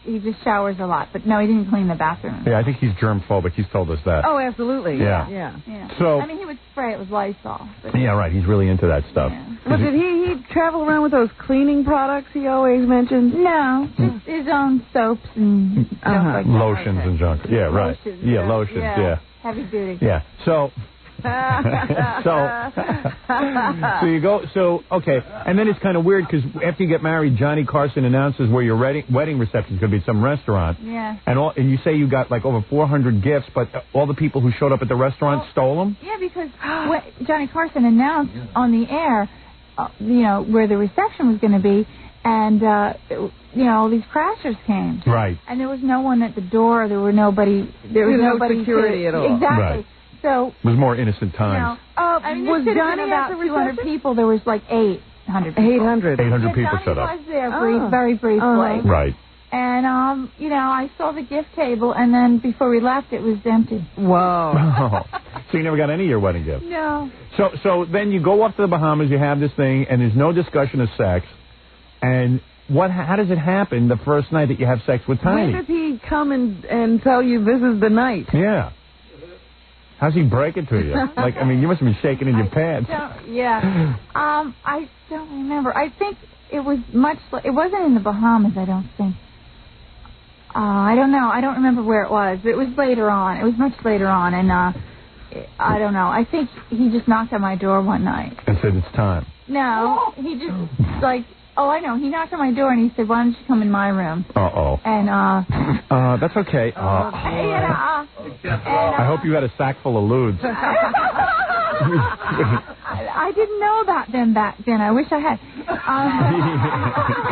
He just showers a lot. But no, he didn't clean the bathroom. Yeah, I think he's germ-phobic. He's told us that. Oh, absolutely. Yeah. So, I mean, he would spray it with Lysol. Yeah, right. He's really into that stuff. Yeah. Well, did he travel around with those cleaning products he always mentioned? No, just his own soaps and stuff like that. Lotions and junk. Yeah, right. Lotions, lotions, yeah. Heavy duty. Yeah. So you go. So okay, and then it's kind of weird because after you get married, Johnny Carson announces where your wedding reception is going to be at some restaurant. Yeah. And you say you got like over 400 gifts, but all the people who showed up at the restaurant stole them. Yeah, because Johnny Carson announced on the air, where the reception was going to be, and all these crashers came. Right. And there was no one at the door. There was nobody. There was no nobody security at all. Exactly. Right. So it was more innocent times. I mean, was Johnny about 200 people? There was like 800 people. 800 people showed up. Johnny was there very briefly. Right. And, I saw the gift table, and then before we left, it was empty. Whoa. So you never got any of your wedding gifts? No. So then you go off to the Bahamas, you have this thing, and there's no discussion of sex. And how does it happen the first night that you have sex with Tiny? When does he come and tell you this is the night? Yeah. How's he break it to you? You must have been shaking in your pants. Yeah. I don't remember. I think it was it wasn't in the Bahamas, I don't think. I don't know. I don't remember where it was. It was later on. It was much later on, and I don't know. I think he just knocked on my door one night. And said it's time. No, he just, I know. He knocked on my door, and he said, why don't you come in my room? Uh-oh. And, that's okay. I hope you had a sack full of lewds. I didn't know about them back then. I wish I had.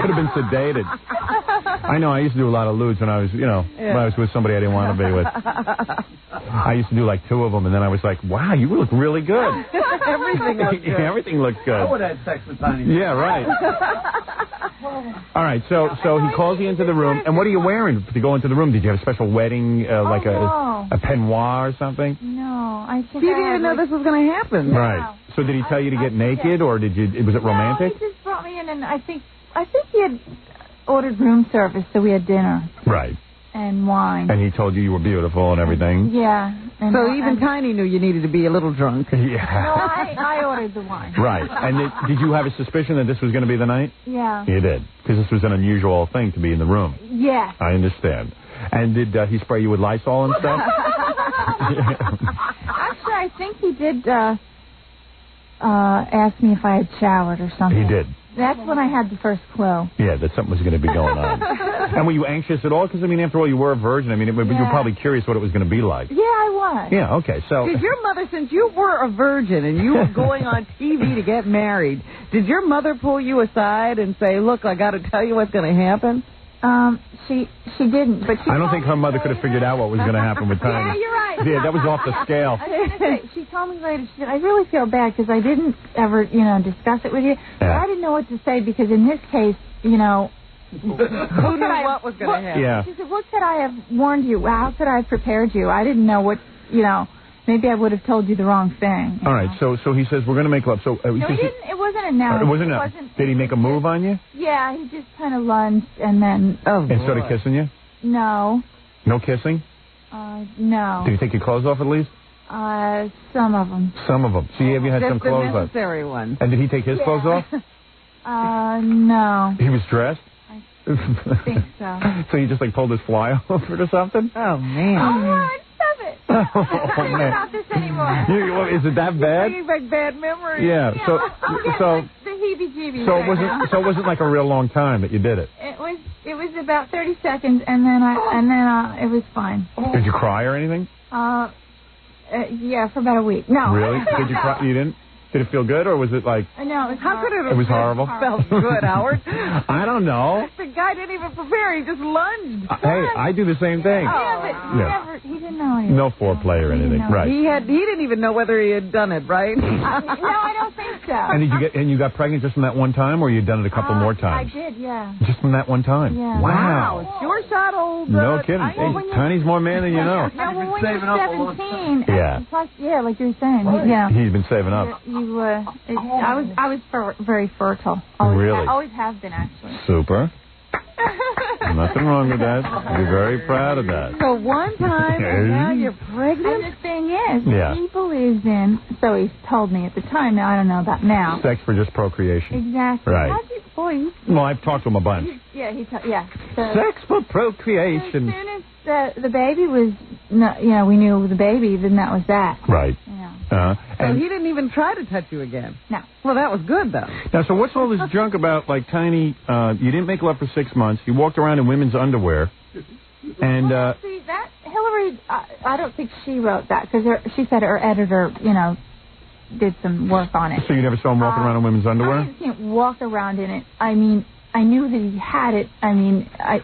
Could have been sedated. I know. I used to do a lot of lewds when I was, when I was with somebody I didn't want to be with. I used to do like 2 of them, and then I was like, wow, you look really good. Everything looks good. Everything looks good. I would have had sex with Tiny. Yeah, right. All right, so he calls you into the room, and what are you wearing to go into the room? Did you have a special wedding, a peignoir or something? No, I think he didn't even know this was going to happen. Right. So did he tell you to get naked, or was it romantic? No, he just brought me in, and I think he had ordered room service, so we had dinner. Right. And wine. And he told you were beautiful and everything? Yeah. And so even Tiny knew you needed to be a little drunk. Yeah. No, I ordered the wine. Right. And did you have a suspicion that this was going to be the night? Yeah. You did, because this was an unusual thing to be in the room. Yeah. I understand. And did he spray you with Lysol and stuff? Actually, I think he did ask me if I had showered or something. He did. That's when I had the first clue. Yeah, that something was going to be going on. And were you anxious at all? Because, after all, you were a virgin. You were probably curious what it was going to be like. Yeah, I was. Yeah, okay, so... Did your mother, since you were a virgin and you were going on TV to get married, did your mother pull you aside and say, look, I got to tell you what's going to happen? She didn't, but I don't think her mother could have figured out what was going to happen with Tiny. Yeah, you're right. Yeah, that was off the scale. I was going to say, she told me later, she said, I really feel bad because I didn't ever, discuss it with you. But I didn't know what to say because in this case, who knew what was going to happen? Yeah. She said, what could I have warned you? How could I have prepared you? I didn't know what, maybe I would have told you the wrong thing. All right, so he says, we're going to make love. So, no, he didn't. It wasn't a no. It wasn't a... Did he make a move on you? Yeah, he just kind of lunged and then... And started kissing you? No. No kissing? No. Did he take your clothes off at least? Some of them. Some of them. So you had some clothes on. The necessary one. And did he take his clothes off? No. He was dressed? I think so. So you just pulled his fly over or something? Oh, man. Oh, stop it. I'm not thinking about this anymore. Is it that bad? Bringing back bad memories. Yeah. So the heebie-jeebies. So it wasn't like a real long time that you did it. It was about 30 seconds, and then it was fine. Did you cry or anything? Yeah, for about a week. No. Really? Did you cry? You didn't? Did it feel good, or was it like... No, it was How could it have It was horrible. felt good, Howard? I don't know. The guy didn't even prepare. He just lunged. Hey, I do the same thing. Yeah, but he didn't know anything. No foreplay or anything, right? He didn't even know whether he had done it, right? No, I don't think so. And you got pregnant just from that one time, or you done it a couple more times? I did, yeah. Just from that one time? Yeah. Wow. Sure shot, old. No kidding. Hey, Tiny's more man than you know. No, when you're 17, yeah. Plus, yeah, like you were saying, He's been saving up. I was very fertile. Always really? Always have been, actually. Super. Nothing wrong with that. You're very proud of that. So one time, and now you're pregnant? And the thing is, he believes in, so he told me at the time, now I don't know about now. Sex for just procreation. Exactly. Right. Well, I've talked to him a bunch. Sex for procreation. As soon as the baby was, we knew the baby, then that was that. Right. So he didn't even try to touch you again? No. Well, that was good, though. Now, so what's all this junk about, like, Tiny, you didn't make love for 6 months, you walked around in women's underwear, and... see, that, Hillary, I don't think she wrote that, because she said her editor, did some work on it. So you never saw him walking around in women's underwear? I didn't see him walk around in it. I mean, I knew that he had it,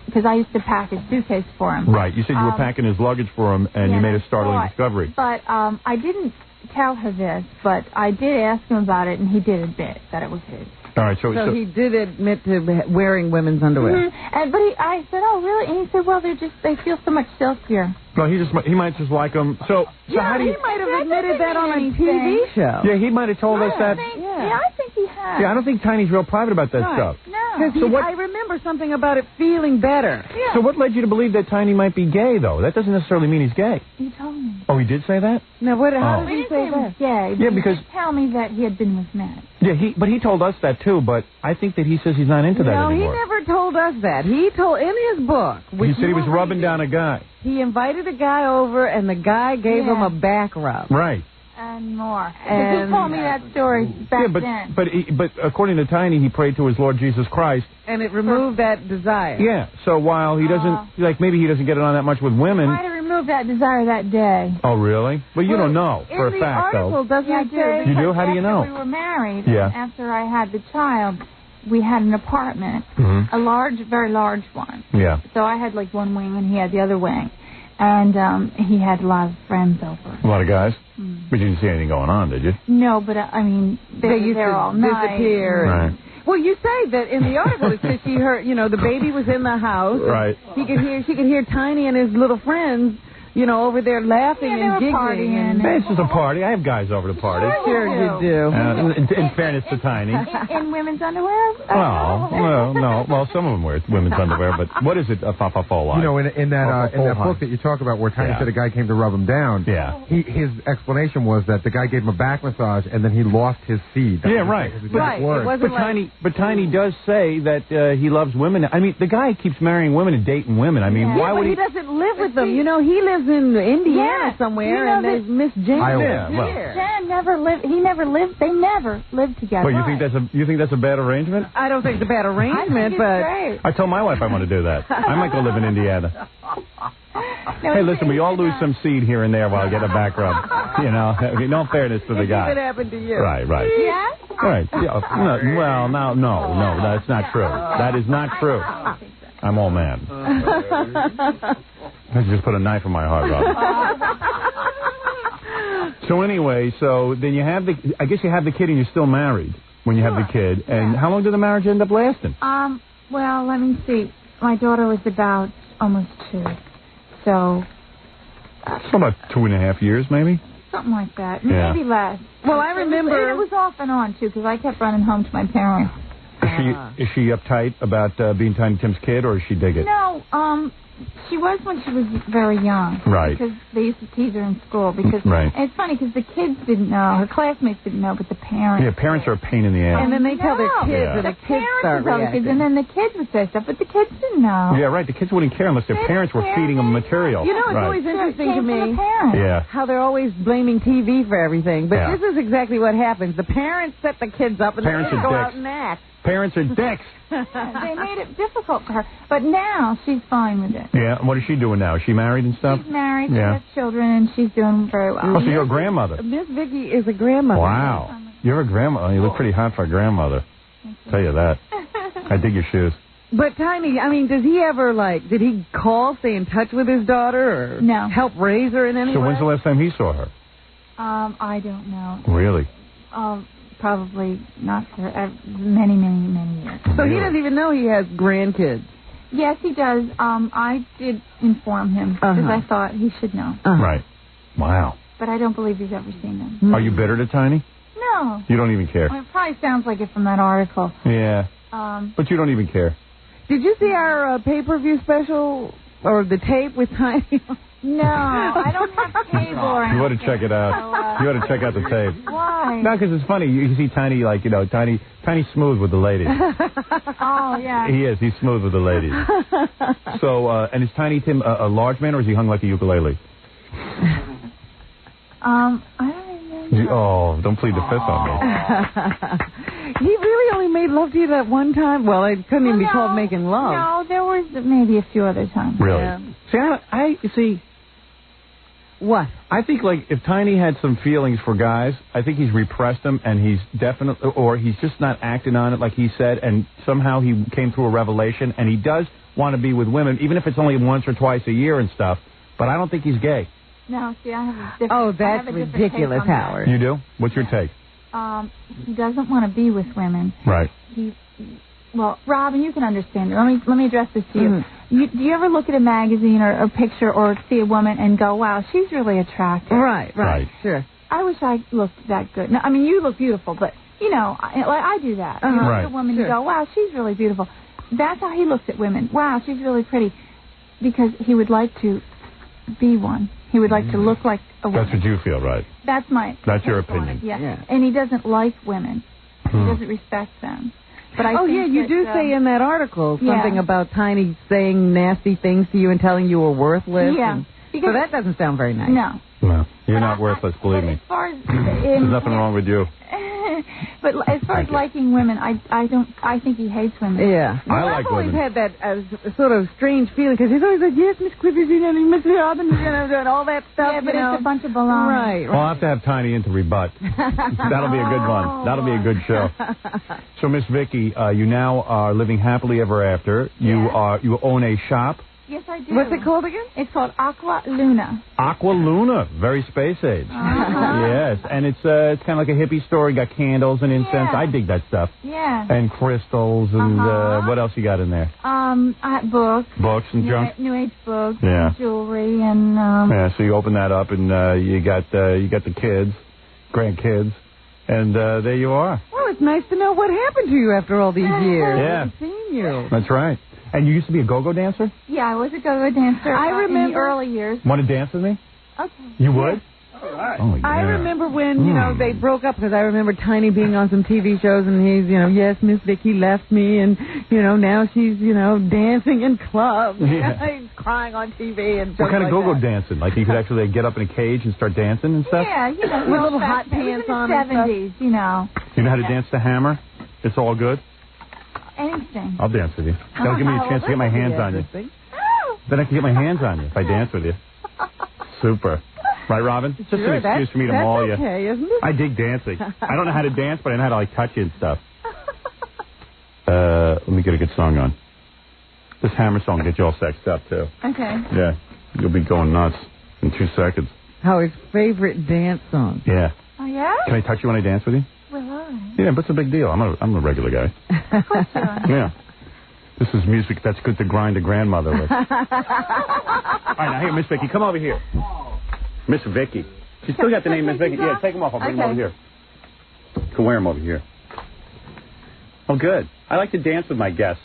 because I used to pack his suitcase for him. Right, you said you were packing his luggage for him, and you made a startling discovery. But I didn't tell her this, but I did ask him about it, and he did admit that it was his. All right, so he did admit to wearing women's underwear. Mm-hmm. I said, oh, really? And he said, well, they feel so much silkier. No, he might just like them. So how do you... he might have admitted that on a TV show. Yeah, he might have told us that. I think he has. Yeah, I don't think Tiny's real private about that stuff. No. I remember something about it feeling better. Yeah. So what led you to believe that Tiny might be gay, though? That doesn't necessarily mean he's gay. He told me. Oh, he did say that? No, how did he say that? Gay, yeah, because... He did tell me that he had been with men. Yeah, but he told us that, too, but I think that he says he's not into that anymore. No, he never told us that. He told, in his book... He said he was rubbing down a guy. He invited a guy over, and the guy gave him a back rub. Right. And more. And he told me that story back then. But according to Tiny, he prayed to his Lord Jesus Christ. And it removed that desire. Yeah. So while he doesn't, maybe he doesn't get it on that much with women. He might have removed that desire that day. Oh, really? Well, you don't know for a fact, though. In the article, doesn't it say? You do? How do you know? After we were married, after I had the child, we had an apartment, a very large one. Yeah. So I had like one wing and he had the other wing. And he had a lot of friends over. A lot of guys? But you didn't see anything going on, did you? No, but they used to all disappear. Right. Well, you say that in the article it says she heard, the baby was in the house. Right. She could hear Tiny and his little friends, over there laughing and giggling. Hey, it's just a party. I have guys over to parties. Sure you do. In fairness to Tiny. In women's underwear? Well, some of them wear women's underwear, but what is it, a fa-fa-fo-line? In that book that you talk about where Tiny said a guy came to rub him down, his explanation was that the guy gave him a back massage and then he lost his seed. Right. But Tiny does say that he loves women. I mean, the guy keeps marrying women and dating women. I mean, why would he doesn't live with them. He lives in Indiana somewhere, and there's Miss Jane. Jan never lived. He never lived. They never lived together. Well, you think that's a bad arrangement? I don't think it's a bad arrangement, but great. I told my wife I want to do that. I might go live in Indiana. Hey, listen, we all lose some seed here and there while I get a back rub. No fairness to the guy. It happened to you. Right. Yeah? Right. Yeah. No, that's not true. That is not true. I'm all man. I just put a knife in my heart, Rob. So anyway, then you have I guess you have the kid and you're still married when you have the kid. And how long did the marriage end up lasting? Well, let me see. My daughter was about almost 2. So about 2.5 years, maybe? Something like that. Yeah. Maybe less. Well, I remember... It was off and on, too, because I kept running home to my parents. Is she uptight about being Tiny Tim's kid, or does she dig it? No, she was when she was very young. Right. Because they used to tease her in school. And it's funny because the kids didn't know, her classmates didn't know, but the parents. Yeah, parents are a pain in the ass. And then they tell their kids, and the kids start reacting. And then the kids would say stuff, but the kids didn't know. Yeah, right. The kids wouldn't care unless their parents were feeding them material. It's always interesting to me how they're always blaming TV for everything. But this is exactly what happens. The parents set the kids up, and the kids go out and act. Parents are dicks. They made it difficult for her. But now she's fine with it. Yeah, what is she doing now? Is she married and stuff? She's married, she has children, and she's doing very well. Oh, so you're a grandmother. Miss Vicky is a grandmother. Wow. You're a grandmother. You look pretty hot for a grandmother. I'll tell you that. I dig your shoes. But Tiny, does he ever, did he call, stay in touch with his daughter, or help raise her in any way? So when's the last time he saw her? I don't know. Really? probably not for many, many, many years. So he doesn't even know he has grandkids. Yes, he does. I did inform him because I thought he should know. Right. Wow. But I don't believe he's ever seen them. Are you bitter to Tiny? No. You don't even care. Well, it probably sounds like it from that article. Yeah. But you don't even care. Did you see our pay-per-view special or the tape with Tiny? No, I don't have cable or anything. You ought to check it out. You ought to check out the tape. Why? No, because it's funny. You see Tiny, like, Tiny smooth with the ladies. Oh, yeah. He is. He's smooth with the ladies. So, and is Tiny Tim a large man, or is he hung like a ukulele? I don't remember. Oh, don't plead the fifth on me. He really only made love to you that one time? Well, it couldn't even be called making love. No, there was maybe a few other times. Really? Yeah. See, what? I think, like, if Tiny had some feelings for guys, I think he's repressed them, and he's definitely, or he's just not acting on it like he said, and somehow he came through a revelation, and he does want to be with women, even if it's only once or twice a year and stuff, but I don't think he's gay. No, see, I have a different... Oh, that's ridiculous, Howard. You do? What's your take? He doesn't want to be with women. Right. Well, Robin, you can understand it. Let me address this to you. Do you ever look at a magazine or a picture or see a woman and go, wow, she's really attractive? Right. Sure. I wish I looked that good. No, I mean, you look beautiful, but, I do that. You look at a woman and go, wow, she's really beautiful. That's how he looks at women. Wow, she's really pretty. Because he would like to be one. He would like to look like a woman. That's what you feel, right? That's your opinion. Yeah. And he doesn't like women. He doesn't respect them. But I think you do say in that article something about Tiny saying nasty things to you and telling you were worthless. Yeah. So that doesn't sound very nice. No. Well, you're not worthless, believe me. As far as there's nothing wrong with you. But as far as liking women, I think he hates women. Yeah. Well, I like I've always women. had that sort of strange feeling because he's always like, yes, Miss Clippers, Miss Robin, and all that stuff. Yeah, but it's a bunch of baloney. Right. Well, I'll have to have Tiny in to rebut. That'll be a good one. That'll be a good show. So, Miss Vicky, you now are living happily ever after. You own a shop. Yes, I do. What's it called again? It's called Aqua Luna. Aqua Luna, very space age. Yes, and it's kind of like a hippie store. You got candles and incense. I dig that stuff. Yeah. And crystals and what else you got in there? I have books. Books and junk. New Age books. Yeah. And jewelry and. Yeah. So you open that up and you got the kids, grandkids, and there you are. Well, it's nice to know what happened to you after all these years. Yeah. I haven't seen you. That's right. And you used to be a go-go dancer? Yeah, I was a go-go dancer. I remember in the early years. Want to dance with me? Okay. You would? All right. Oh, yeah. I remember when, they broke up because I remember Tiny being on some TV shows and he's, yes, Miss Vicky left me and, now she's, dancing in clubs. Yeah. He's crying on TV and what kind of go-go that. dancing? Like you could actually get up in a cage and start dancing and stuff? Yeah, with little hot pants on. In the 70s, You know how to dance the hammer? It's all good? Anything. I'll dance with you. That'll give me a chance to get my hands on you. Then I can get my hands on you if I dance with you. Super. Right, Robin? Just an excuse for me to maul you. Okay, isn't it? I dig dancing. I don't know how to dance, but I know how to, touch you and stuff. Let me get a good song on. This hammer song will get you all sexed up, too. Okay. Yeah. You'll be going nuts in 2 seconds. Howard's favorite dance song. Yeah. Oh, yeah? Can I touch you when I dance with you? Will I? Yeah, but it's a big deal. I'm a regular guy. Of course you are. Yeah. This is music that's good to grind a grandmother with. All right, now here, Miss Vicky, come over here. Miss Vicky. She's still got the name Miss Vicky. Yeah, take them off. I'll bring them over here. You can wear them over here. Oh, good. I like to dance with my guests.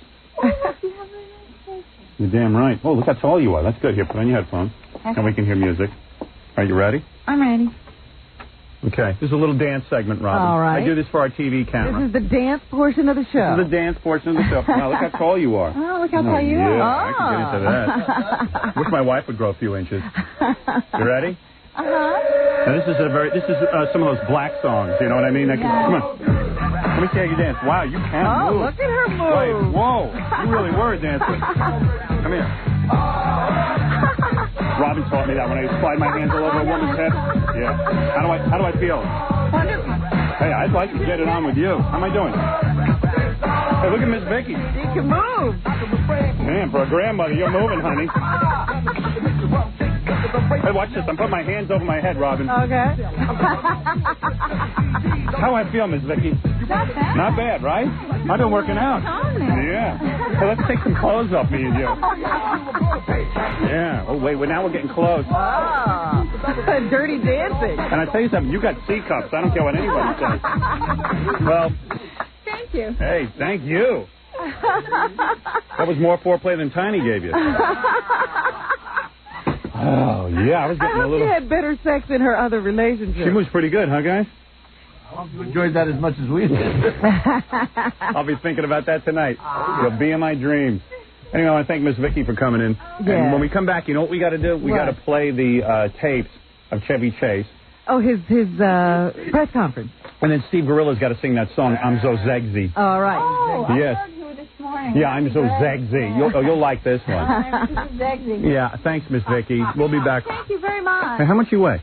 You're damn right. Oh, look how tall you are. That's good. Here, put on your headphones, and we can hear music. Are you ready? I'm ready. Okay. This is a little dance segment, Robin. All right. I do this for our TV camera. This is the dance portion of the show. This is the dance portion of the show. Now, look how tall you are. Oh, look how tall you yeah, are. I can get into that. Wish my wife would grow a few inches. You ready? Now, this is some of those black songs. You know what I mean? Come on. Let me see how you dance. Wow, you can move. Look at her move. Wait, whoa. You really were a dancer. Come here. Robin taught me that when I slide my hands all over a woman's head. Yeah. How do I feel? Wonderful. Hey, I'd like to get it on with you. How am I doing? Hey, look at Miss Vicky. She can move. Man, for a grandmother, you're moving, honey. Hey, watch this. I'm putting my hands over my head, Robin. Okay. How I feel, Miss Vicky? Not bad. Not bad, right? I've been working out. Yeah. So let's take some clothes off me and you. Yeah. Oh, wait. Well, now we're getting close. Oh, dirty dancing. And I tell you something. You got C cups. I don't care what anyone says. Well. Thank you. Hey, thank you. That was more foreplay than Tiny gave you. Oh, yeah. I was getting a little... she had better sex in her other relationship. She was pretty good, huh, guys? I hope you enjoyed that as much as we did. I'll be thinking about that tonight. You'll be in my dreams. Anyway, I want to thank Miss Vicky for coming in. Yeah. And when we come back, you know what we got to do? We got to play the tapes of Chevy Chase. Oh, his press conference. And then Steve Gorilla's got to sing that song, I'm So Zegsy. All right. Oh, yes. I heard you this morning. Yeah, I'm So Zegsy. You'll like this one. Zegsy. Yeah, thanks, Miss Vicky. We'll be back. Thank you very much. Hey, how much you weigh?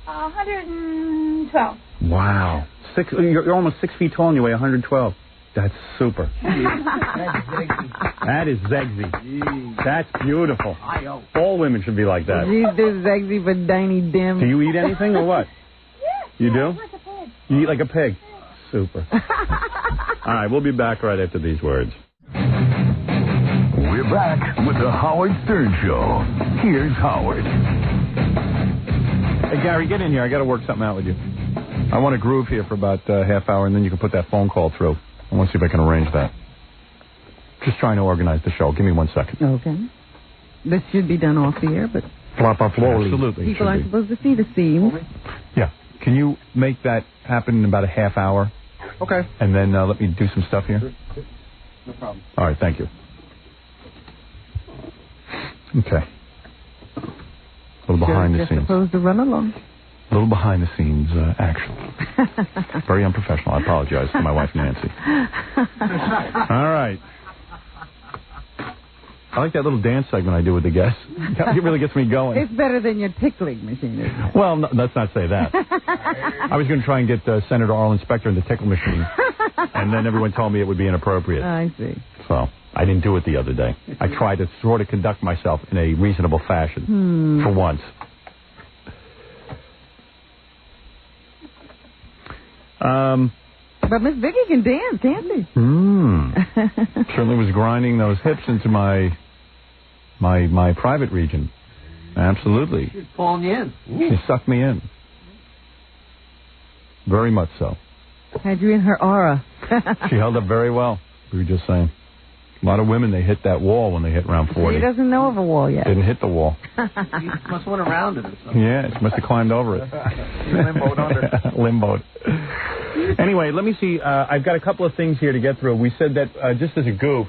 112. Wow. You're almost 6 feet tall and you weigh 112. That's super. That is Zegsy. That's beautiful. All women should be like that. She's just Zegsy but tiny dim. Do you eat anything or what? You do? Like a pig. You eat like a pig? Super. All right, we'll be back right after these words. We're back with the Howard Stern Show. Here's Howard. Hey, Gary, get in here. I got to work something out with you. I want to groove here for about a half hour, and then you can put that phone call through. I want to see if I can arrange that. Just trying to organize the show. Give me 1 second. Okay. This should be done off the air, but Absolutely. people aren't supposed to see the seams. Yeah. Can you make that happen in about a half hour? Okay. And then let me do some stuff here? No problem. All right, thank you. Okay. A little behind the just scenes. supposed to run along. A little behind the scenes action. Very unprofessional. I apologize to my wife, Nancy. All right. I like that little dance segment I do with the guests. It really gets me going. It's better than your tickling machine, isn't it? Well, no, let's not say that. I was going to try and get Senator Arlen Specter in the tickle machine, and then everyone told me it would be inappropriate. I see. So I didn't do it the other day. I tried to sort of conduct myself in a reasonable fashion for once. But Miss Vicky can dance, can't she? Certainly was grinding those hips into my private region. Absolutely. She's pulling you in. She sucked me in. Very much so. Had you in her aura. She held up very well. We were just saying. A lot of women, they hit that wall when they hit round 40. She doesn't know of a wall yet. Didn't hit the wall. You must have went around it or something. Yeah, she must have climbed over it. Limboed under. Limboed. Anyway, let me see. I've got a couple of things here to get through. We said that just as a goof.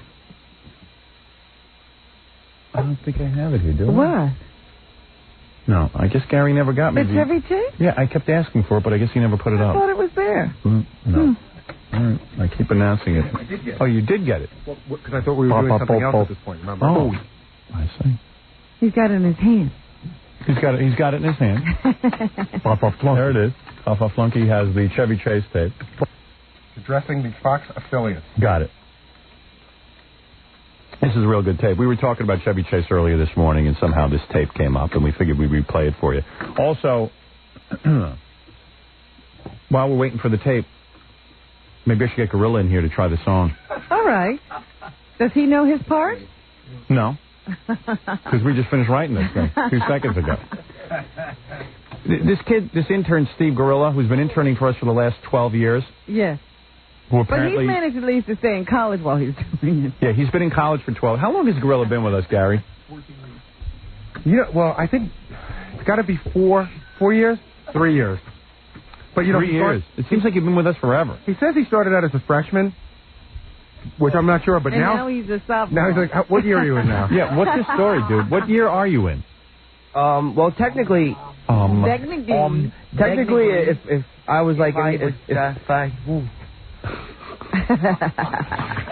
I don't think I have it here, do I? What? No, I guess Gary never got me. It's Chevy Chase? Yeah, I kept asking for it, but I guess he never put it up. I thought it was there. No. All right, I keep announcing it. I did get it. Oh, you did get it? Because I thought we were doing something else at this point, remember? Oh, I see. He's got it in his hand. He's got it in his hand. There it is. Papa Flunky has the Chevy Chase tape. Addressing the Fox affiliates. Got it. This is a real good tape. We were talking about Chevy Chase earlier this morning, and somehow this tape came up, and we figured we'd replay it for you. Also, while we're waiting for the tape, maybe I should get Gorilla in here to try the song. All right. Does he know his part? No. Because we just finished writing this thing 2 seconds ago. This intern, Steve Gorilla, who's been interning for us for the last 12 years. Yes. Who But apparently, he's managed at least to stay in college while he's doing it. yeah, he's been in college for 12. How long has Gorilla been with us, Gary? Well, I think it's got to be 4 years? 3 years. But 3 years. It seems like you've been with us forever. He says he started out as a freshman, which I'm not sure, but and now he's a sophomore. Now he's like, what year are you in now? Yeah, what's your story, dude? What year are you in? Well, technically, technically, if I was like,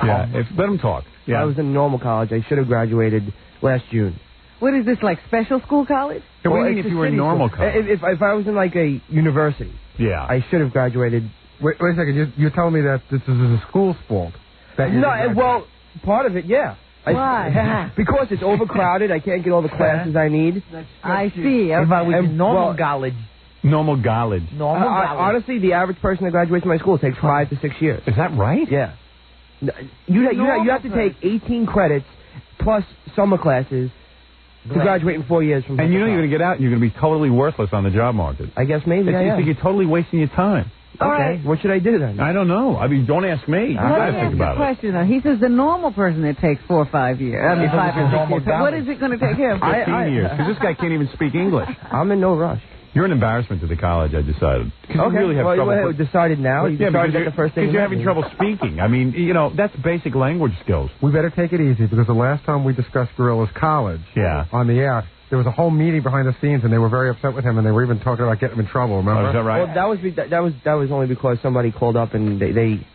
yeah, let him talk. Yeah, I was in normal college. I should have graduated last June. What is this, like special school college? What do you mean if you were in normal college? If I was in like a university, yeah, I should have graduated. Wait a second. You're telling me that this is the school's fault? That no, well, part of it, yeah. Why? Because it's overcrowded. I can't get all the classes I need. I see. If I was in normal well, college. Normal college. Normal college. Honestly, the average person that graduates from my school takes 5 to 6 years. Is that right? Yeah. You have to take 18 credits plus summer classes to graduate in 4 years from And you know you're going to get out and you're going to be totally worthless on the job market. I guess maybe, I think you're totally wasting your time. Okay, what should I do then? I don't know. I mean, don't ask me. You got to think about it. Question though. He says the normal person that takes 4 or 5 years. I mean, 5 or 6 years. What is it going to take him? 15 years. Because this guy can't even speak English. I'm in no rush. You're an embarrassment to the college, I decided. Okay. You really have trouble. Well, decided now. You decided at the first thing. Because you're having trouble speaking. I mean, you know, that's basic language skills. We better take it easy because the last time we discussed Gorilla's college on the air, there was a whole meeting behind the scenes, and they were very upset with him, and they were even talking about getting him in trouble. Remember? Oh, is that right? Well, that was only because somebody called up and they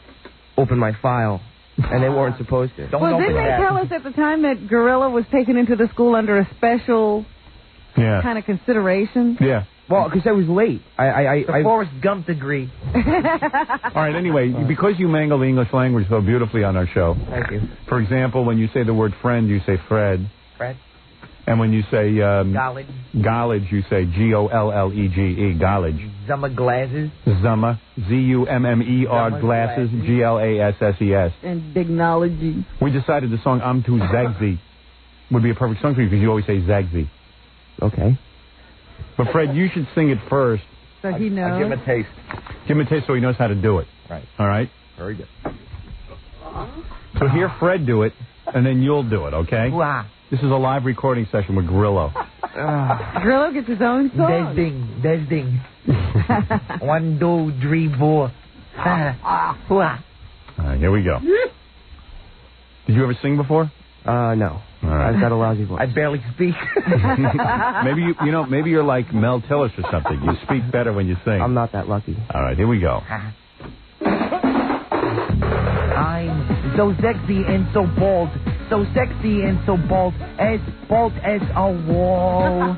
opened my file, and they weren't supposed to. Well, didn't they tell us at the time that Gorilla was taken into the school under a special kind of consideration? Yeah. Well, because I was late. The Forrest Gump degree. All right, anyway, because you mangle the English language so beautifully on our show. Thank you. For example, when you say the word friend, you say Fred. Fred. And when you say College. College, you say Gollegge, college. Zummer glasses. Zummer, Zummer glasses, Glasses. And dignology. We decided the song I'm Too Zagsy would be a perfect song for you because you always say Zagsy. Okay. But Fred, you should sing it first. So he knows. I'll give him a taste. Give him a taste so he knows how to do it. Right. All right? Very good. So hear Fred do it, and then you'll do it, okay? Wow. This is a live recording session with Grillo. Grillo gets his own song. Desding. 1, 2, 3, 4. All right, here we go. Did you ever sing before? No. All right. I've got a lousy voice. I barely speak. Maybe you're like Mel Tillis or something. You speak better when you sing. I'm not that lucky. All right, here we go. I'm so sexy and so bald. So sexy and so bald as a wall.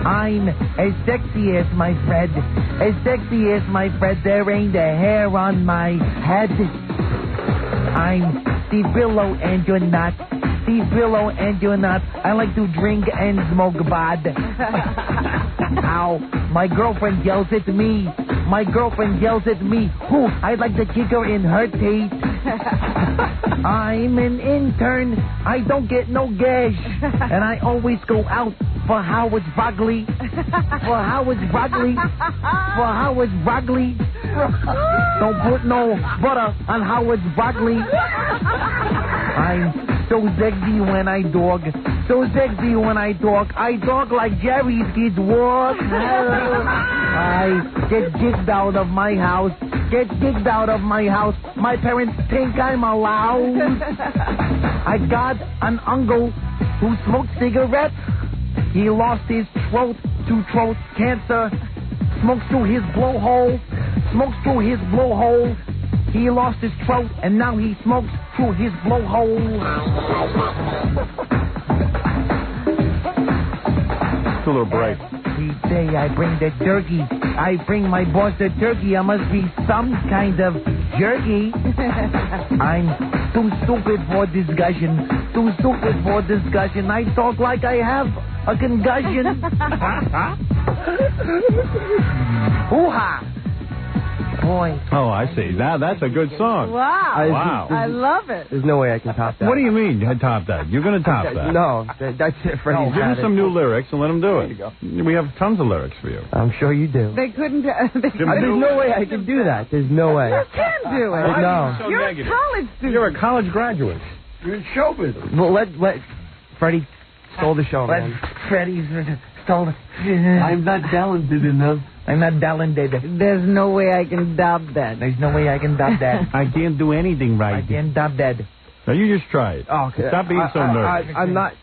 I'm as sexy as my Fred. As sexy as my Fred. There ain't a hair on my head. I'm Steve Billow and you're not. Steve Billow and you're not. I like to drink and smoke bod. Ow. My girlfriend yells at me. My girlfriend yells at me. Who? I'd like to kick her in her teeth. I'm an intern. I don't get no gash. And I always go out for Howard's broccoli. For Howard's broccoli. For Howard's broccoli. Don't put no butter on Howard's broccoli. I'm so sexy when I dog. So sexy when I talk. I talk like Jerry's kids walk. I get kicked out of my house. Get kicked out of my house. My parents think I'm allowed. I got an uncle who smoked cigarettes. He lost his throat to throat cancer. Smokes through his blowhole. Smokes through his blowhole. He lost his throat and now he smokes through his blowhole. It's a little break. Every day I bring the turkey. I bring my boss the turkey. I must be some kind of jerky. I'm too stupid for discussion. Too stupid for discussion. I talk like I have a concussion. Hoo-ha! Boy. Oh, I see. Now that's a good song. Wow. I love it. There's no way I can top that. What do you mean, top that? You're going to top that? No, that's it. Freddie's give him some new lyrics and let him do it. There you go. We have tons of lyrics for you. I'm sure you do. They couldn't. There's no way I can do that. There's no way. You can do it. No. So You're negative. a college student. You're a college graduate. You're in show business. Well, let Freddie stole the show, man. Freddie's stole it. I'm not talented enough. I'm not talented. There's no way I can dub that. There's no way I can dub that. I can't do anything right. I can't dub that. Now you just try it. Oh, okay. Stop being so nervous. I'm not.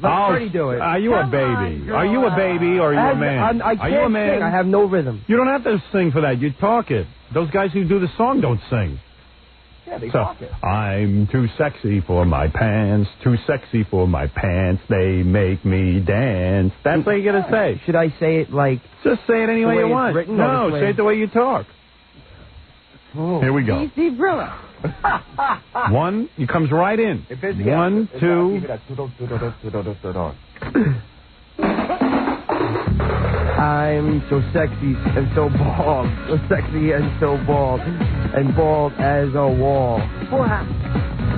Let Freddie do it. Are you a baby? Are you a baby or are you a man? I can't are you a man? sing. I have no rhythm. You don't have to sing for that. You talk it. Those guys who do the song don't sing. Yeah, they talk it. I'm too sexy for my pants, too sexy for my pants, they make me dance. That's what you gotta say. Should I say it like... Just say it any way you want. Written, no, say it the way you talk. Oh. Here we go. Steve Brillo. One, he comes right in. 1, 2. I'm so sexy and so bald. So sexy and so bald. And bald as a wall.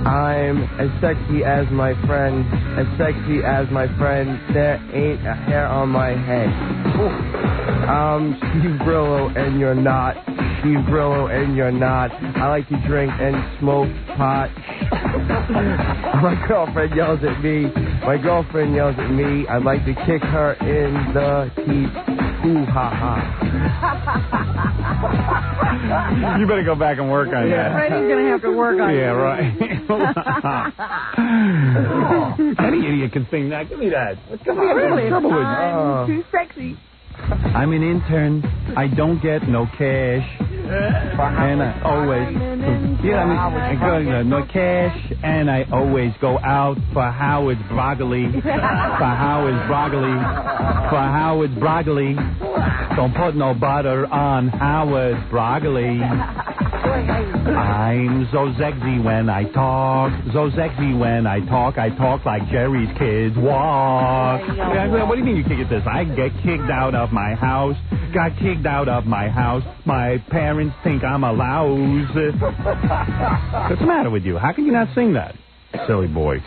I'm as sexy as my friend. As sexy as my friend. There ain't a hair on my head. I'm Steve Brillo and you're not. Steve Brillo and you're not. I like to drink and smoke pot. My girlfriend yells at me. My girlfriend yells at me. I'd like to kick her in the teeth. Ooh, ha, ha. You better go back and work on that. Freddie's going to have to work on it. Yeah, right. Any idiot can sing that. Give me that. What's Really? trouble with you? I'm too sexy. I'm an intern. I don't get no cash. And I always... I got no cash, and I always go out for Howard's broccoli. For Howard's broccoli. For Howard's broccoli. Don't put no butter on Howard's broccoli. I'm so sexy when I talk. So sexy when I talk like Jerry's kids walk. What do you mean you can't get this? I get kicked out of my house. Got kicked out of my house. My parents think I'm a louse. What's the matter with you? How can you not sing that? Silly boy.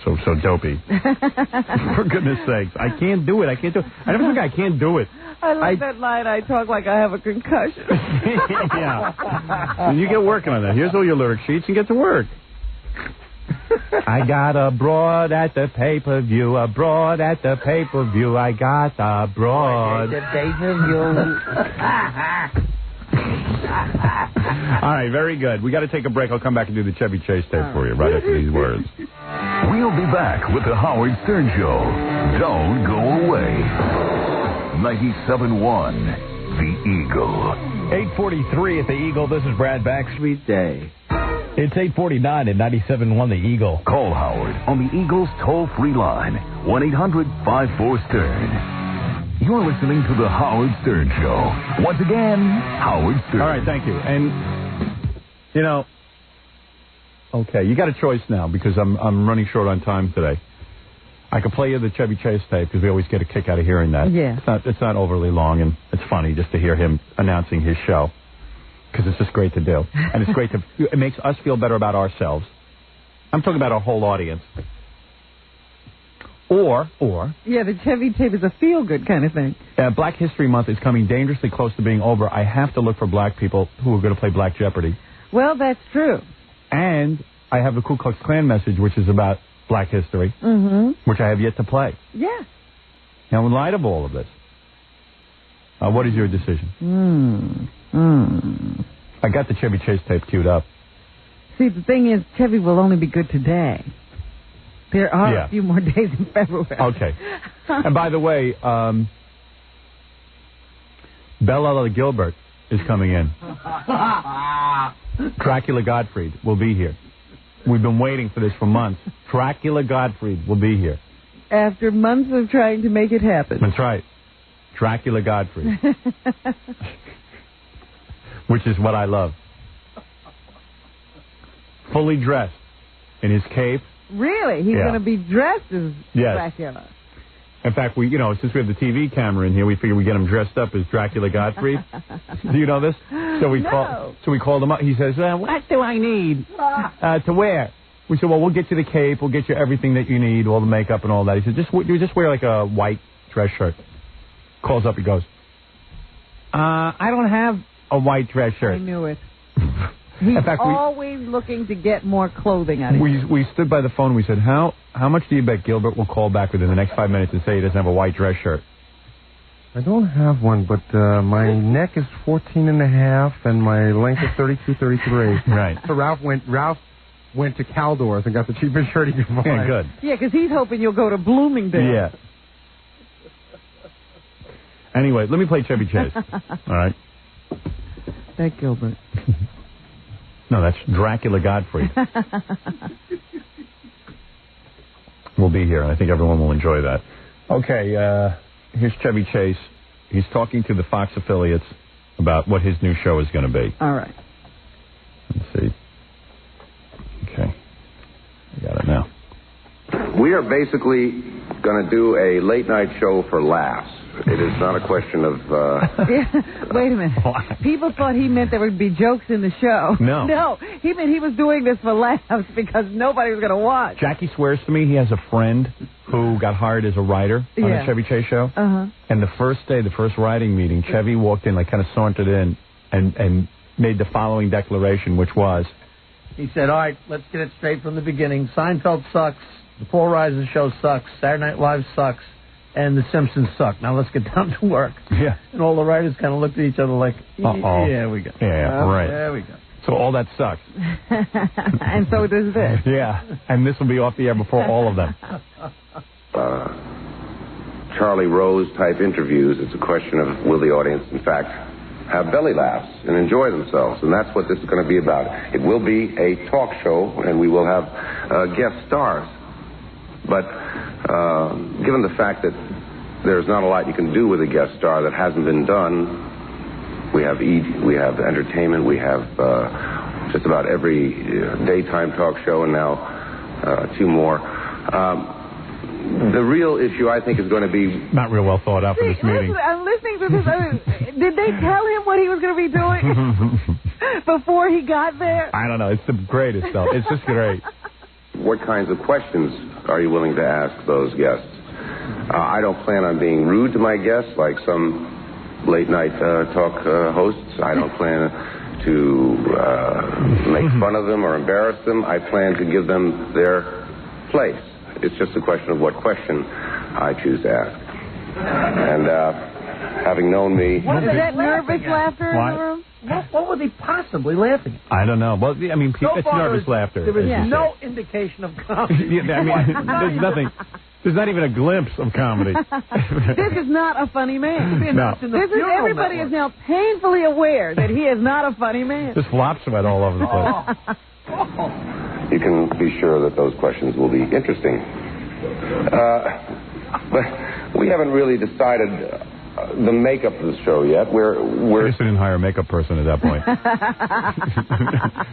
So dopey. For goodness sakes. I can't do it. I never think I can't do it. I like that line. I talk like I have a concussion. Yeah. And you get working on that. Here's all your lyric sheets and get to work. I got a broad at the pay-per-view, a broad at the pay-per-view. I got a broad. At the pay-per-view. All right, very good. We got to take a break. I'll come back and do the Chevy Chase tape for you right after these words. We'll be back with the Howard Stern Show. Don't go away. 97.1, The Eagle. 8:43 at The Eagle. This is Brad Back. Sweet day. It's 8:49 at 97.1 The Eagle. Call Howard on the Eagle's toll-free line, 1-800-54-STERN. You're listening to the Howard Stern Show. Once again, Howard Stern. All right, thank you. And, okay, you got a choice now because I'm running short on time today. I could play you the Chevy Chase tape because we always get a kick out of hearing that. Yeah. It's not overly long, and it's funny just to hear him announcing his show because it's just great to do. And it's great it makes us feel better about ourselves. I'm talking about our whole audience. Or... Yeah, the Chevy tape is a feel-good kind of thing. Black History Month is coming dangerously close to being over. I have to look for black people who are going to play Black Jeopardy. Well, that's true. And I have the Ku Klux Klan message, which is about Black history, which I have yet to play. Yeah. Now, in light of all of this, what is your decision? I got the Chevy Chase tape queued up. See, the thing is, Chevy will only be good today. There are a few more days in February. Okay. And by the way, Bella Gilbert is coming in. Dracula Gottfried will be here. We've been waiting for this for months. Dracula Gottfried will be here. After months of trying to make it happen. That's right. Dracula Gottfried. Which is what I love. Fully dressed in his cape. Really? He's going to be dressed as Dracula. In fact, since we have the TV camera in here, we figure we get him dressed up as Dracula Gottfried. Do you know this? So we called him up. He says, "What do I need to wear?" We said, "Well, we'll get you the cape. We'll get you everything that you need, all the makeup and all that." He said, "Just wear like a white dress shirt." Calls up. He goes, "I don't have a white dress shirt." I knew it. He's always looking to get more clothing out of you. We stood by the phone. We said, how much do you bet Gilbert will call back within the next 5 minutes and say he doesn't have a white dress shirt? I don't have one, but my neck is 14.5 and my length is 32-33. Right. So Ralph went to Caldor's and got the cheapest shirt he could find. Yeah, good. Yeah, because he's hoping you'll go to Bloomingdale. Yeah. Anyway, let me play Chevy Chase. All right. That Gilbert. No, that's Dracula Gottfried. We'll be here, and I think everyone will enjoy that. Okay, here's Chevy Chase. He's talking to the Fox affiliates about what his new show is going to be. All right. Let's see. Okay. I got it now. We are basically going to do a late-night show for laughs. It is not a question of... Wait a minute. People thought he meant there would be jokes in the show. No. No, he meant he was doing this for laughs because nobody was going to watch. Jackie swears to me he has a friend who got hired as a writer on the Chevy Chase show. Uh-huh. And the first day, the first writing meeting, Chevy walked in, like kind of sauntered in and made the following declaration, which was... He said, all right, let's get it straight from the beginning. Seinfeld sucks. The Paul Reiser Show sucks. Saturday Night Live sucks. And The Simpsons suck. Now let's get down to work. Yeah. And all the writers kind of looked at each other like, uh-oh. Yeah, we go. Yeah, right. There we go. So all that sucks. And so does this. Yeah. And this will be off the air before all of them. Charlie Rose type interviews. It's a question of will the audience, in fact, have belly laughs and enjoy themselves. And that's what this is going to be about. It will be a talk show, and we will have guest stars. But given the fact that there's not a lot you can do with a guest star that hasn't been done, we have entertainment, we have just about every daytime talk show, and now 2 more. The real issue, I think, is going to be... Not real well thought out for this meeting. Listen, I'm listening to this. Did they tell him what he was going to be doing before he got there? I don't know. It's the greatest stuff. It's just great. What kinds of questions are you willing to ask those guests? I don't plan on being rude to my guests like some late-night talk hosts. I don't plan to make fun of them or embarrass them. I plan to give them their place. It's just a question of what question I choose to ask. And having known me... Was that nervous laughter in the room? What were they possibly laughing at? I don't know. Well, I mean, it's nervous laughter. There was no indication of comedy. I mean, there's nothing. There's not even a glimpse of comedy. This is not a funny man. No. Everybody is now painfully aware that he is not a funny man. Just flop sweat all over the place. You can be sure that those questions will be interesting. But we haven't really decided the makeup of the show yet. I guess we didn't hire a makeup person at that point. We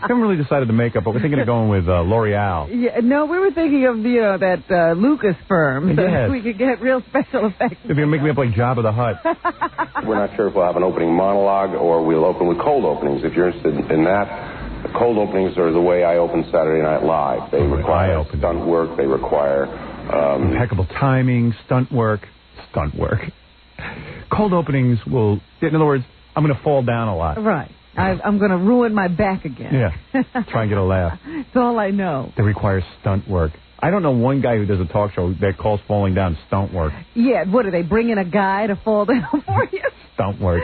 haven't really decided the makeup, but we're thinking of going with L'Oreal. Yeah, no, we were thinking of that Lucas firm, so that we could get real special effects. They're going to make me up like Jabba the Hutt. We're not sure if we'll have an opening monologue or we'll open with cold openings. If you're interested in that, the cold openings are the way I open Saturday Night Live. They require stunt work. They require impeccable timing, stunt work. Cold openings will, in other words, I'm going to fall down a lot. Right. I'm going to ruin my back again. Yeah. Try and get a laugh. That's all I know. They require stunt work. I don't know one guy who does a talk show that calls falling down stunt work. Yeah, what, do they bring in a guy to fall down for you? Stunt work.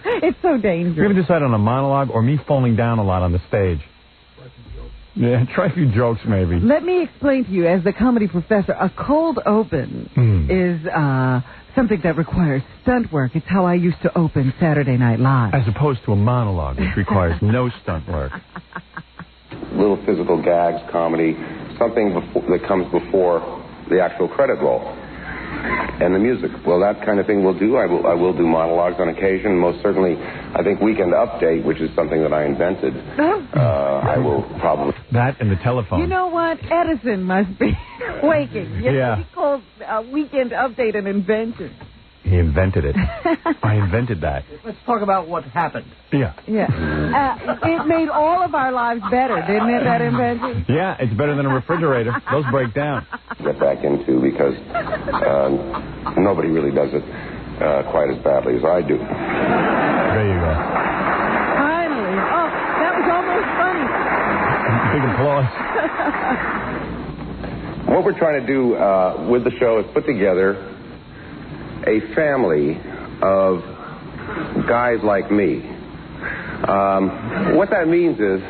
It's so dangerous. We haven't decided on a monologue or me falling down a lot on the stage. Yeah, try a few jokes maybe. Let me explain to you, as the comedy professor, a cold open is something that requires stunt work. It's how I used to open Saturday Night Live. As opposed to a monologue, which requires no stunt work. Little physical gags, comedy, something that comes before the actual credit roll. And the music. Well, that kind of thing we'll do. I will do monologues on occasion. Most certainly, I think Weekend Update, which is something that I invented, I will probably... That and the telephone. You know what? Edison must be waking. Yeah. He called Weekend Update an invention. He invented it. I invented that. Let's talk about what happened. Yeah. Yeah. It made all of our lives better, didn't it, that invention? Yeah, it's better than a refrigerator. Those break down. Get back into because nobody really does it quite as badly as I do. There you go. Finally. Oh, that was almost funny. Big applause. What we're trying to do with the show is put together a family of guys like me. What that means is...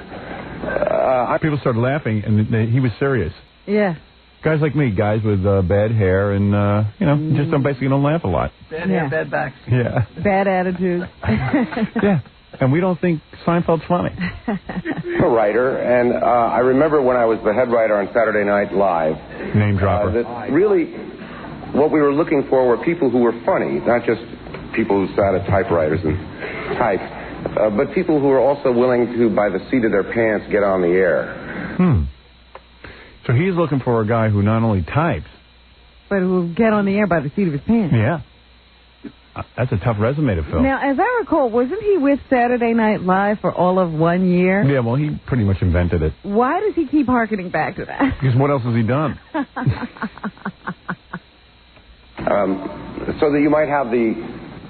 people started laughing, and he was serious. Yeah. Guys like me, guys with bad hair and, just basically don't laugh a lot. Bad hair, bad backs. Yeah. Bad attitude. Yeah. And we don't think Seinfeld's funny. I'm a writer, and I remember when I was the head writer on Saturday Night Live... Name dropper. That really... What we were looking for were people who were funny, not just people who sat at typewriters and typed. but people who are also willing to, by the seat of their pants, get on the air. So he's looking for a guy who not only types, but who will get on the air by the seat of his pants. Yeah. That's a tough resume to fill. Now, as I recall, wasn't he with Saturday Night Live for all of 1 year? Yeah, well, he pretty much invented it. Why does he keep hearkening back to that? Because what else has he done? So that you might have the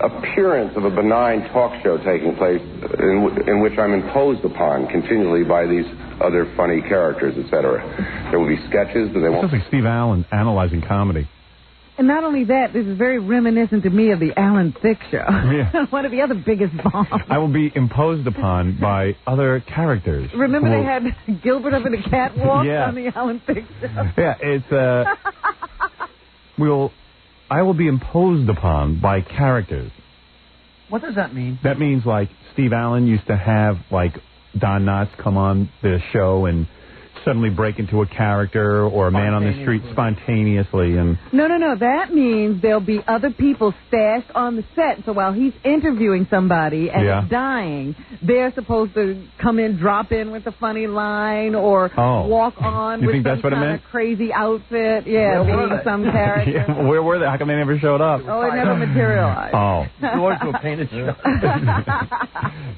appearance of a benign talk show taking place in which I'm imposed upon continually by these other funny characters, etc. There will be sketches, but they won't... Sounds like Steve Allen analyzing comedy. And not only that, this is very reminiscent to me of the Alan Thicke Show. Yeah. One of the other biggest bombs. I will be imposed upon by other characters. Remember they had Gilbert up in a catwalk Yeah. on the Alan Thicke Show? Yeah, it's... I will be imposed upon by characters. What does that mean? That means, like, Steve Allen used to have, like, Don Knotts come on the show and suddenly break into a character or a man on the street spontaneously. And No. That means there'll be other people stashed on the set. So while he's interviewing somebody and Yeah. it's dying, they're supposed to come in, drop in with a funny line or walk on You with think some that's what it kind meant? of crazy outfit. Yeah, being some character. Yeah, where were they? How come they never showed up? Oh, it never materialized. Oh. Going to a painted show.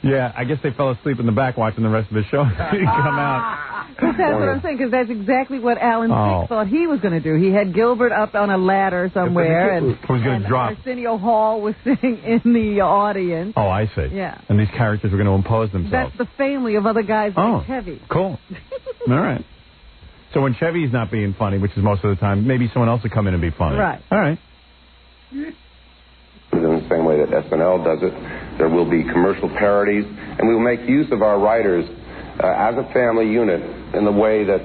Yeah, I guess they fell asleep in the back watching the rest of the show. They didn't come out. That's what I'm saying, because that's exactly what Alan Oh. Thicke thought he was going to do. He had Gilbert up on a ladder somewhere, and Who's going to drop? Arsenio Hall was sitting in the audience. Oh, I see. Yeah. And these characters were going to impose themselves. That's the family of other guys like Chevy. Cool. All right. So when Chevy's not being funny, which is most of the time, maybe someone else will come in and be funny. Right. All right. In the same way that SNL does it, there will be commercial parodies, and we will make use of our writers as a family unit in the way that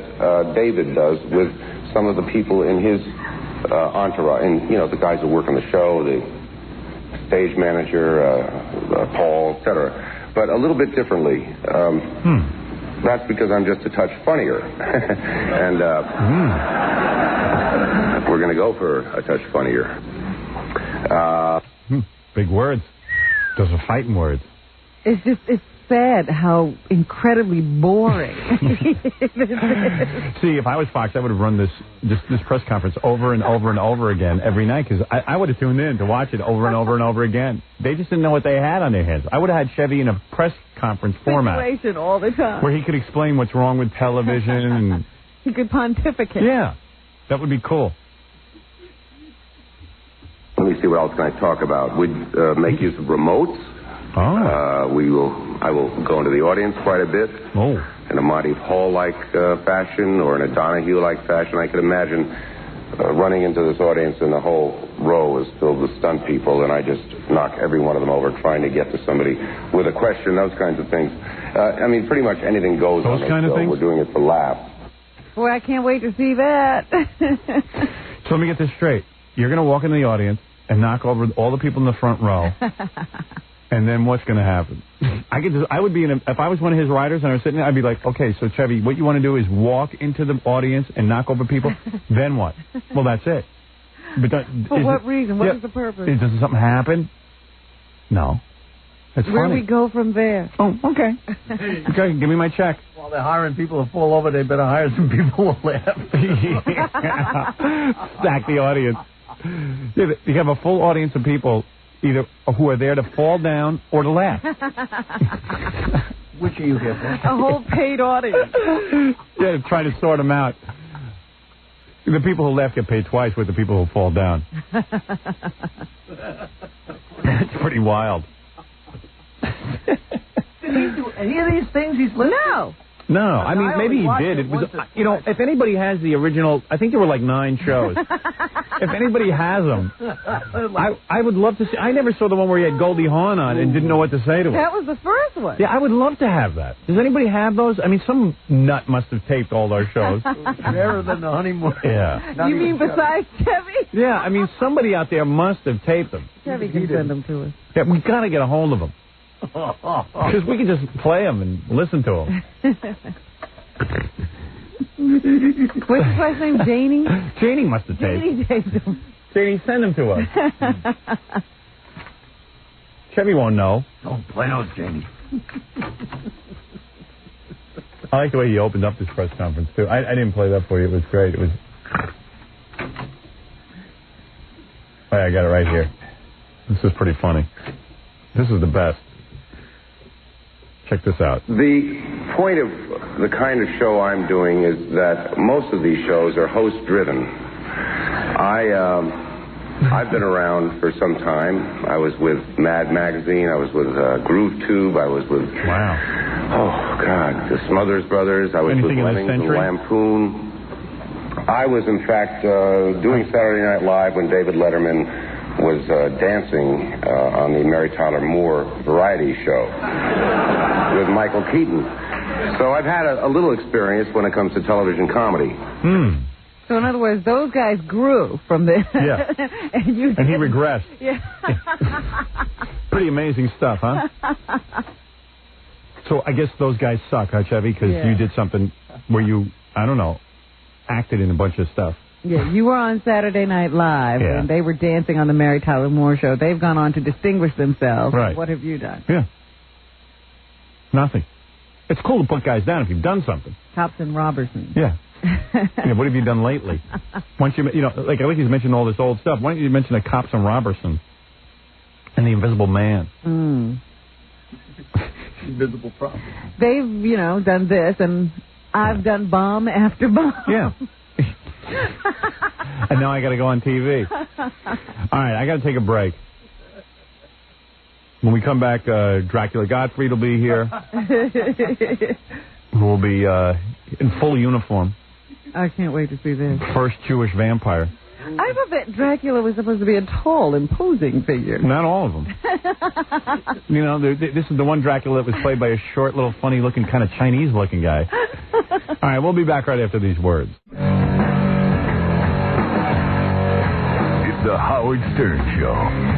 David does with some of the people in his entourage, and the guys who work on the show, the stage manager, Paul, etc. But a little bit differently. That's because I'm just a touch funnier, and we're going to go for a touch funnier. Big words. Those are fighting words. It's sad how incredibly boring. See, if I was Fox, I would have run this press conference over and over and over again every night, because I would have tuned in to watch it over and over and over again. They just didn't know what they had on their hands. I would have had Chevy in a press conference format Situation all the time. where he could explain what's wrong with television. And He could pontificate. yeah, that would be cool. Let me see, what else can I talk about? We'd make use of remotes. I will go into the audience quite a bit. In a Monty Hall-like fashion or in a Donahue-like fashion. I could imagine running into this audience and the whole row is filled with stunt people, and I just knock every one of them over trying to get to somebody with a question, those kinds of things. I mean, pretty much anything goes on this show. We're doing it for laughs. Boy, I can't wait to see that. So let me get this straight. You're going to walk into the audience and knock over all the people in the front row. And then what's going to happen? I would be if I was one of his writers and I was sitting there, I'd be like, okay, so Chevy, what you want to do is walk into the audience and knock over people. Then what? Well, that's it. But for what reason? What is the purpose? Does something happen? No. It's Where funny. we go from there? Oh, okay. Okay, give me my check. While they're hiring people to fall over, they better hire some people who will laugh. Stack the audience. Yeah, you have a full audience of people either who are there to fall down or to laugh. Which are you here for? A whole paid audience. Yeah, trying to sort them out. The people who laugh get paid twice with the people who fall down. It's pretty wild. Did he do any of these things he's listed? No. No, I mean, maybe he did. It was, if anybody has the original, I think there were like 9 shows. If anybody has them, I would love to see. I never saw the one where he had Goldie Hawn on and didn't know what to say to her. That was the first one. Yeah, I would love to have that. Does anybody have those? I mean, some nut must have taped all our shows. Rarer than the honeymoon. Yeah. You mean besides Chevy? Yeah, I mean, somebody out there must have taped them. Chevy can send them to us. Yeah, we got to get a hold of them. Because we can just play them and listen to them. What's his last name? Janie? Janie must have taped. Janie taped them. Janie, send them to us. Chevy won't know. Oh, play out, Jamie. I like the way he opened up this press conference, too. I didn't play that for you. It was great. It was... Oh, yeah, I got it right here. This is pretty funny. This is the best. Check this out. The point of the kind of show I'm doing is that most of these shows are host-driven. I've been around for some time. I was with Mad Magazine. I was with Groove Tube. I was with... Wow. Oh, God. The Smothers Brothers. I was Anything with in this Lemmings and century? Lampoon. I was, in fact, doing Saturday Night Live when David Letterman was dancing on the Mary Tyler Moore variety show with Michael Keaton. So I've had a little experience when it comes to television comedy. So in other words, those guys grew from this. Yeah. and he regressed. Yeah. Pretty amazing stuff, huh? So I guess those guys suck, huh, Chevy? Because you did something where you, I don't know, acted in a bunch of stuff. Yeah, you were on Saturday Night Live, and they were dancing on the Mary Tyler Moore Show. They've gone on to distinguish themselves. Right. What have you done? Yeah. Nothing. It's cool to put guys down if you've done something. Cops and Robertson. Yeah. What have you done lately? Why don't you, like I think he's mentioned all this old stuff. Why don't you mention the Cops and Robertson and the Invisible Man? Invisible problem. They've, done this, and I've done bomb after bomb. Yeah. And now I got to go on TV. All right, I got to take a break. When we come back, Dracula Gottfried will be here. We'll be in full uniform. I can't wait to see this. First Jewish vampire. I thought that Dracula was supposed to be a tall, imposing figure. Not all of them. This is the one Dracula that was played by a short, little, funny-looking, kind of Chinese-looking guy. All right, we'll be back right after these words. The Howard Stern Show.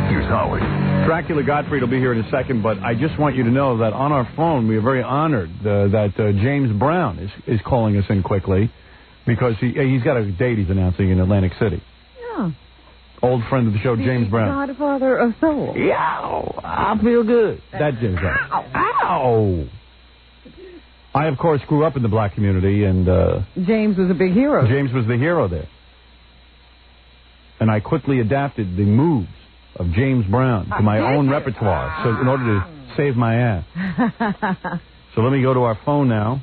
Here's Howard. Dracula Gottfried will be here in a second, but I just want you to know that on our phone we are very honored that James Brown is calling us in quickly because he's got a date he's announcing in Atlantic City. Yeah. Old friend of the show, James Brown. Godfather of soul. Yow, I feel good. That James Brown. Ow. I, of course, grew up in the black community, and James was a big hero. James was the hero there. And I quickly adapted the moves of James Brown to my own repertoire, so in order to save my ass. So let me go to our phone now.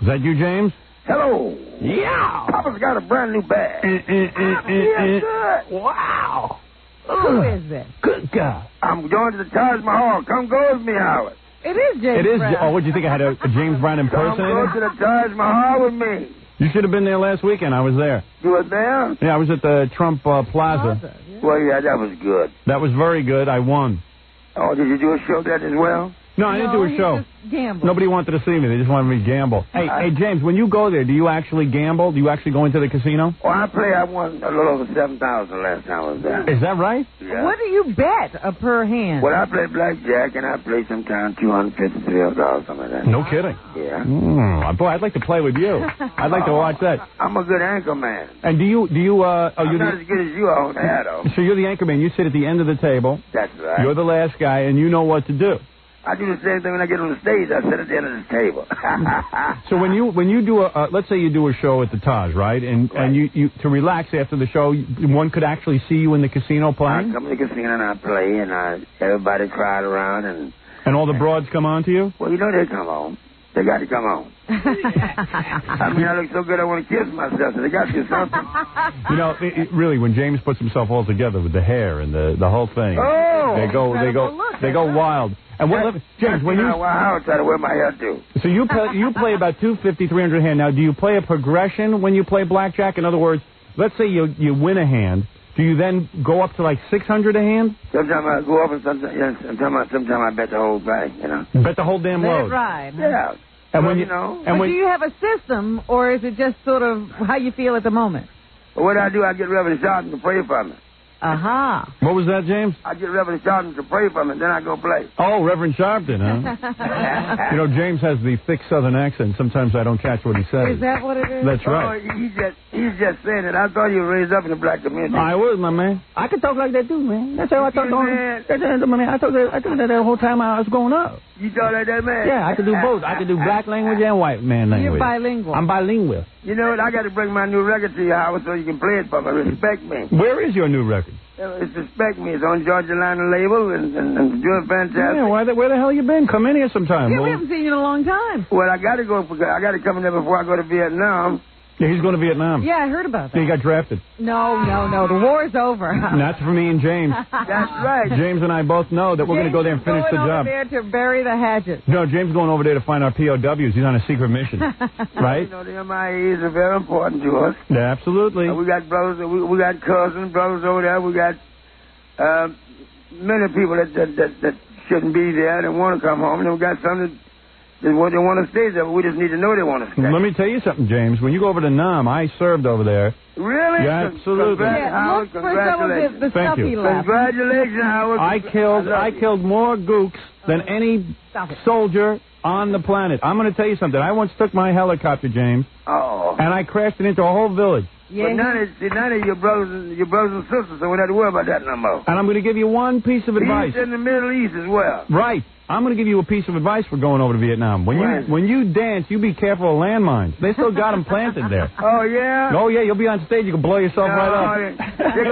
Is that you, James? Hello. Yeah. Papa's got a brand new bag. Good. Wow. Who is this? Good God. I'm going to the Taj Mahal. Come go with me, Howard. It is James Brown. Oh, what do you think? I had a James Brown impersonator? Come go to the Taj Mahal with me. You should have been there last weekend. I was there. You were there? Yeah, I was at the Trump Plaza. Yeah. Well, yeah, that was good. That was very good. I won. Oh, did you do a show there as well? No, I didn't do a show. Just gambled. Nobody wanted to see me. They just wanted me to gamble. Hey, James, when you go there, do you actually gamble? Do you actually go into the casino? Oh, I won a little over 7,000 last time I was there. Is that right? Yeah. What do you bet per hand? Well, I play blackjack, and I play sometimes $250, $300, something like that. No kidding. Yeah. Boy, I'd like to play with you. I'd like to watch that. I'm a good anchor man. And I'm not as good as you are on the hat, though. So you're the anchor man. You sit at the end of the table. That's right. You're the last guy, and you know what to do. I do the same thing when I get on the stage. I sit at the end of the table. So when you do let's say you do a show at the Taj, right? And you to relax after the show, one could actually see you in the casino playing. I come to the casino and I play, and everybody crowd around, and all the broads come on to you. Well, they come on. They got to come on. I mean, I look so good I want to kiss myself, so they got to do something. Really, when James puts himself all together with the hair and the whole thing, they go wild. And James, when you I try to wear my hair too. So you play about $250, $300 a hand. Now, do you play a progression when you play blackjack? In other words, let's say you win a hand. Do you then go up to like $600 a hand? Sometimes I go up, and sometimes I bet the whole bag. Bet the whole damn load. That's right. Yeah. And well, when do you have a system, or is it just sort of how you feel at the moment? Well, what I do, I get Reverend Sharpton to pray for me. Aha. What was that, James? I get Reverend Sharpton to pray for me, and then I go play. Oh, Reverend Sharpton, huh? You know, James has the thick Southern accent. Sometimes I don't catch what he says. Is that what it is? That's right. Oh, he's just saying it. I thought you were raised up in the black community. I was, my man. I could talk like that too, man. That's how I thought. I thought that the whole time I was growing up. You talk like that, man? Yeah, I could do both. I could do black language and white man language. You're bilingual. I'm bilingual. You know what? I got to bring my new record to your house so you can play it for me. Respect me. Where is your new record? It's Respect Me. It's on Georgia Line label and doing fantastic. Yeah, where the hell you been? Come in here sometime. Yeah, we haven't seen you in a long time. Well, I got to come in there before I go to Vietnam. Yeah, he's going to Vietnam. Yeah, I heard about that. He got drafted. No. The war's over. That's for me and James. That's right. James and I both know that we're going to go there and finish the job. James is going over there to bury the hatchet. No, James is going over there to find our POWs. He's on a secret mission. Right? You know, the MIAs are very important to us. Yeah, absolutely. We got brothers, we got cousins, brothers over there. We got many people that shouldn't be there and want to come home. And we got some that want to stay there, but we just need to know they want to stay. Let me tell you something, James. When you go over to Nam, I served over there. Really? Yeah, absolutely. Look for some of the stuff he left. Congratulations, Howard. I killed more gooks than any soldier on the planet. I'm going to tell you something. I once took my helicopter, James, and I crashed it into a whole village. Yeah. But none of your brothers and sisters, so we don't have to worry about that no more. And I'm going to give you one piece of advice. He's in the Middle East as well. Right. I'm going to give you a piece of advice for going over to Vietnam. When you dance, you be careful of landmines. They still got them planted there. Oh, yeah? Oh, yeah. You'll be on stage. You can blow yourself right up. They're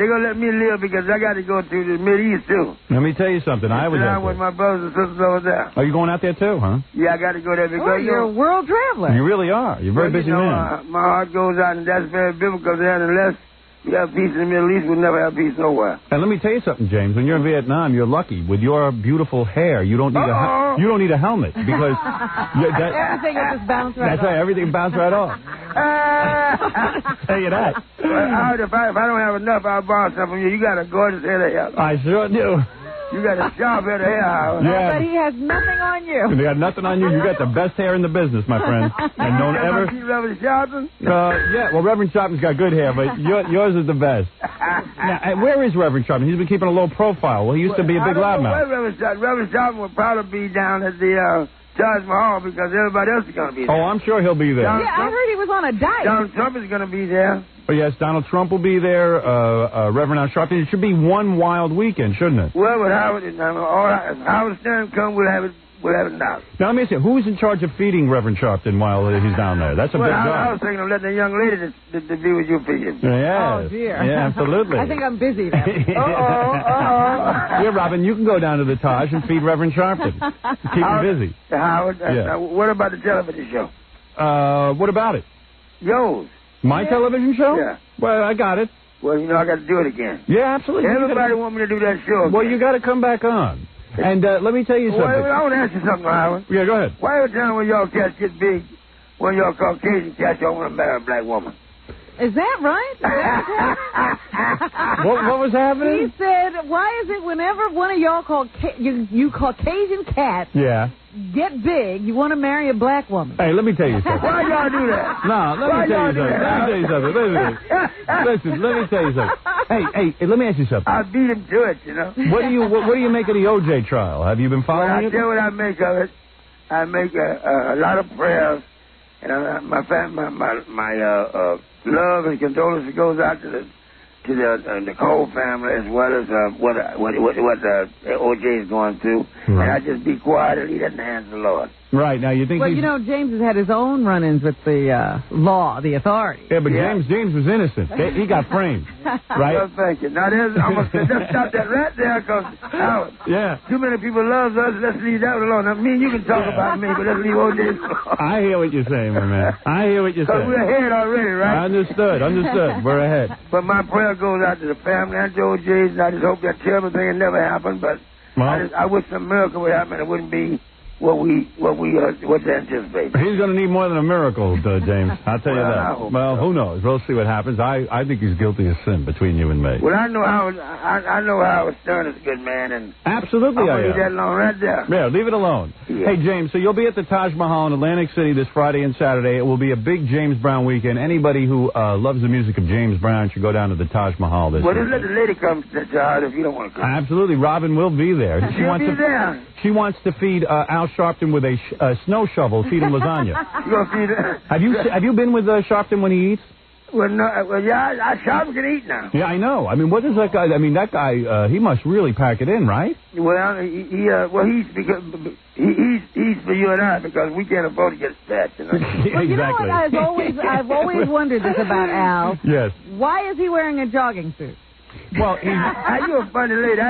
gonna let me live because I got to go to the Middle East, too. Let me tell you something. I was out there. With my brothers and sisters over there. Are you going out there, too, huh? Yeah, I got to go there because... you're a world traveler. You really are. You're a very busy man. My heart goes out, and that's very biblical there, unless... we have peace in the Middle East, we'll never have peace nowhere. And let me tell you something, James. When you're in Vietnam, you're lucky. With your beautiful hair, you don't need a helmet because everything will just bounce right off. That's right. Everything bounces right off. Tell you that. Well, if I don't have enough, I'll borrow some from you. You got a gorgeous head of hair. I sure do. You got a sharp head of hair, Howard. Yeah. But he has nothing on you. They got nothing on you. You got the best hair in the business, my friend. And don't ever... Reverend Sharpton? Yeah, well, Reverend Sharpton's got good hair, but yours is the best. Now, where is Reverend Sharpton? He's been keeping a low profile. Well, he used to be a big loudmouth. Reverend Sharpton will probably be down at the Taj Mahal because everybody else is going to be there. Oh, I'm sure he'll be there. Yeah, I heard he was on a diet. Donald Trump is going to be there. Oh, yes, Donald Trump will be there. Reverend Al Sharpton. It should be one wild weekend, shouldn't it? Well, with Howard, if Howard Stern come, we'll have it now. Now, let me ask you, who's in charge of feeding Reverend Sharpton while he's down there? That's a big job. I was thinking of letting the young lady to be with you feeding. Yeah. Oh, dear. Yeah, absolutely. I think I'm busy now. Yeah, Robin, you can go down to the Taj and feed Reverend Sharpton. Keep him busy. Howard, what about the television show? What about it? Yours. My television show? Yeah. Well, I got it. Well, I got to do it again. Yeah, absolutely. Everybody want me to do that show again. Well, you got to come back on. And let me tell you something. I want to ask you something, Howard. Yeah, go ahead. Why every time when y'all cats get big, when y'all Caucasian cats, y'all want to marry a black woman? Is that right? What was happening? He said, why is it whenever one of y'all you Caucasian cats get big, you want to marry a black woman? Hey, let me tell you something. Why y'all do that? No, let me tell you something. Listen, let me tell you something. Hey, let me ask you something. I beat him to it, you know. What do you make of the O.J. trial? Have you been following it? I tell you what I make of it. I make a lot of prayers, and my love and condolences goes out to the Nicole family as well as what O.J. is going through. Right. And I just be quiet and leave that in the hands of the Lord. Right. Now, you think Well, James has had his own run-ins with the law, the authority. Yeah, but James was innocent. He got framed, right? Well, thank you. Now, I'm going to just stop that right there because, Howard, too many people love us. Let's leave that alone. Now, me and you can talk about me, but let's leave O.J. alone. I hear what you're saying, my man. I hear what you're saying. We're ahead already, right? Understood. We're ahead. But my prayer goes out to the family and to O.J.'s, and I just hope that terrible thing never happened, but I wish some miracle would happen. It wouldn't be what's anticipated. He's going to need more than a miracle, James. I'll tell you that. Well, who knows? We'll see what happens. I think he's guilty of sin between you and me. Well, I know Howard Stern is a good man, and absolutely, I'm gonna leave that alone right there. Yeah, leave it alone. Yeah. Hey, James, so you'll be at the Taj Mahal in Atlantic City this Friday and Saturday. It will be a big James Brown weekend. Anybody who loves the music of James Brown should go down to the Taj Mahal this weekend. Well, just let the lady come to Taj if you don't want to come. Absolutely, Robin will be there. She'll be there. She wants to feed Al Sharpton with a snow shovel, feed him lasagna. You gonna feed her? Have you been with Sharpton when he eats? Well, no, Sharpton can eat now. Yeah, I know. I mean, what is that guy? I mean, that guy, he must really pack it in, right? Well, he's for you and I because we can't afford to get fat, you know. Well, you know what? I've always wondered this about Al. Yes. Why is he wearing a jogging suit? Well, you a funny lady.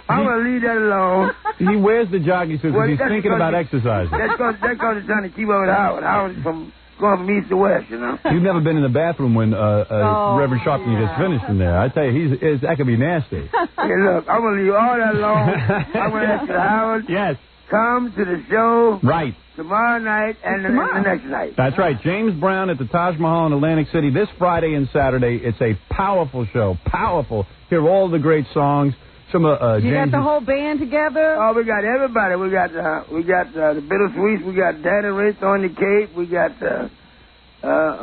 I'm going to leave that alone. He wears the jogging suit because he's thinking about exercising. That's because he's trying to keep up with Howard. Howard's going from east to west, you know. You've never been in the bathroom when Reverend Sharpton just finished in there. I tell you, that could be nasty. Hey, look, I'm going to leave all that alone. I'm going to ask you, Howard. Yes. Come to the show. Right. Tomorrow night and the next night. That's right. James Brown at the Taj Mahal in Atlantic City this Friday and Saturday. It's a powerful show. Powerful. Hear all the great songs. Some you got the whole band together? Oh, we got everybody. We got the Bittersweets. We got Danny Ritz on the Cape. We got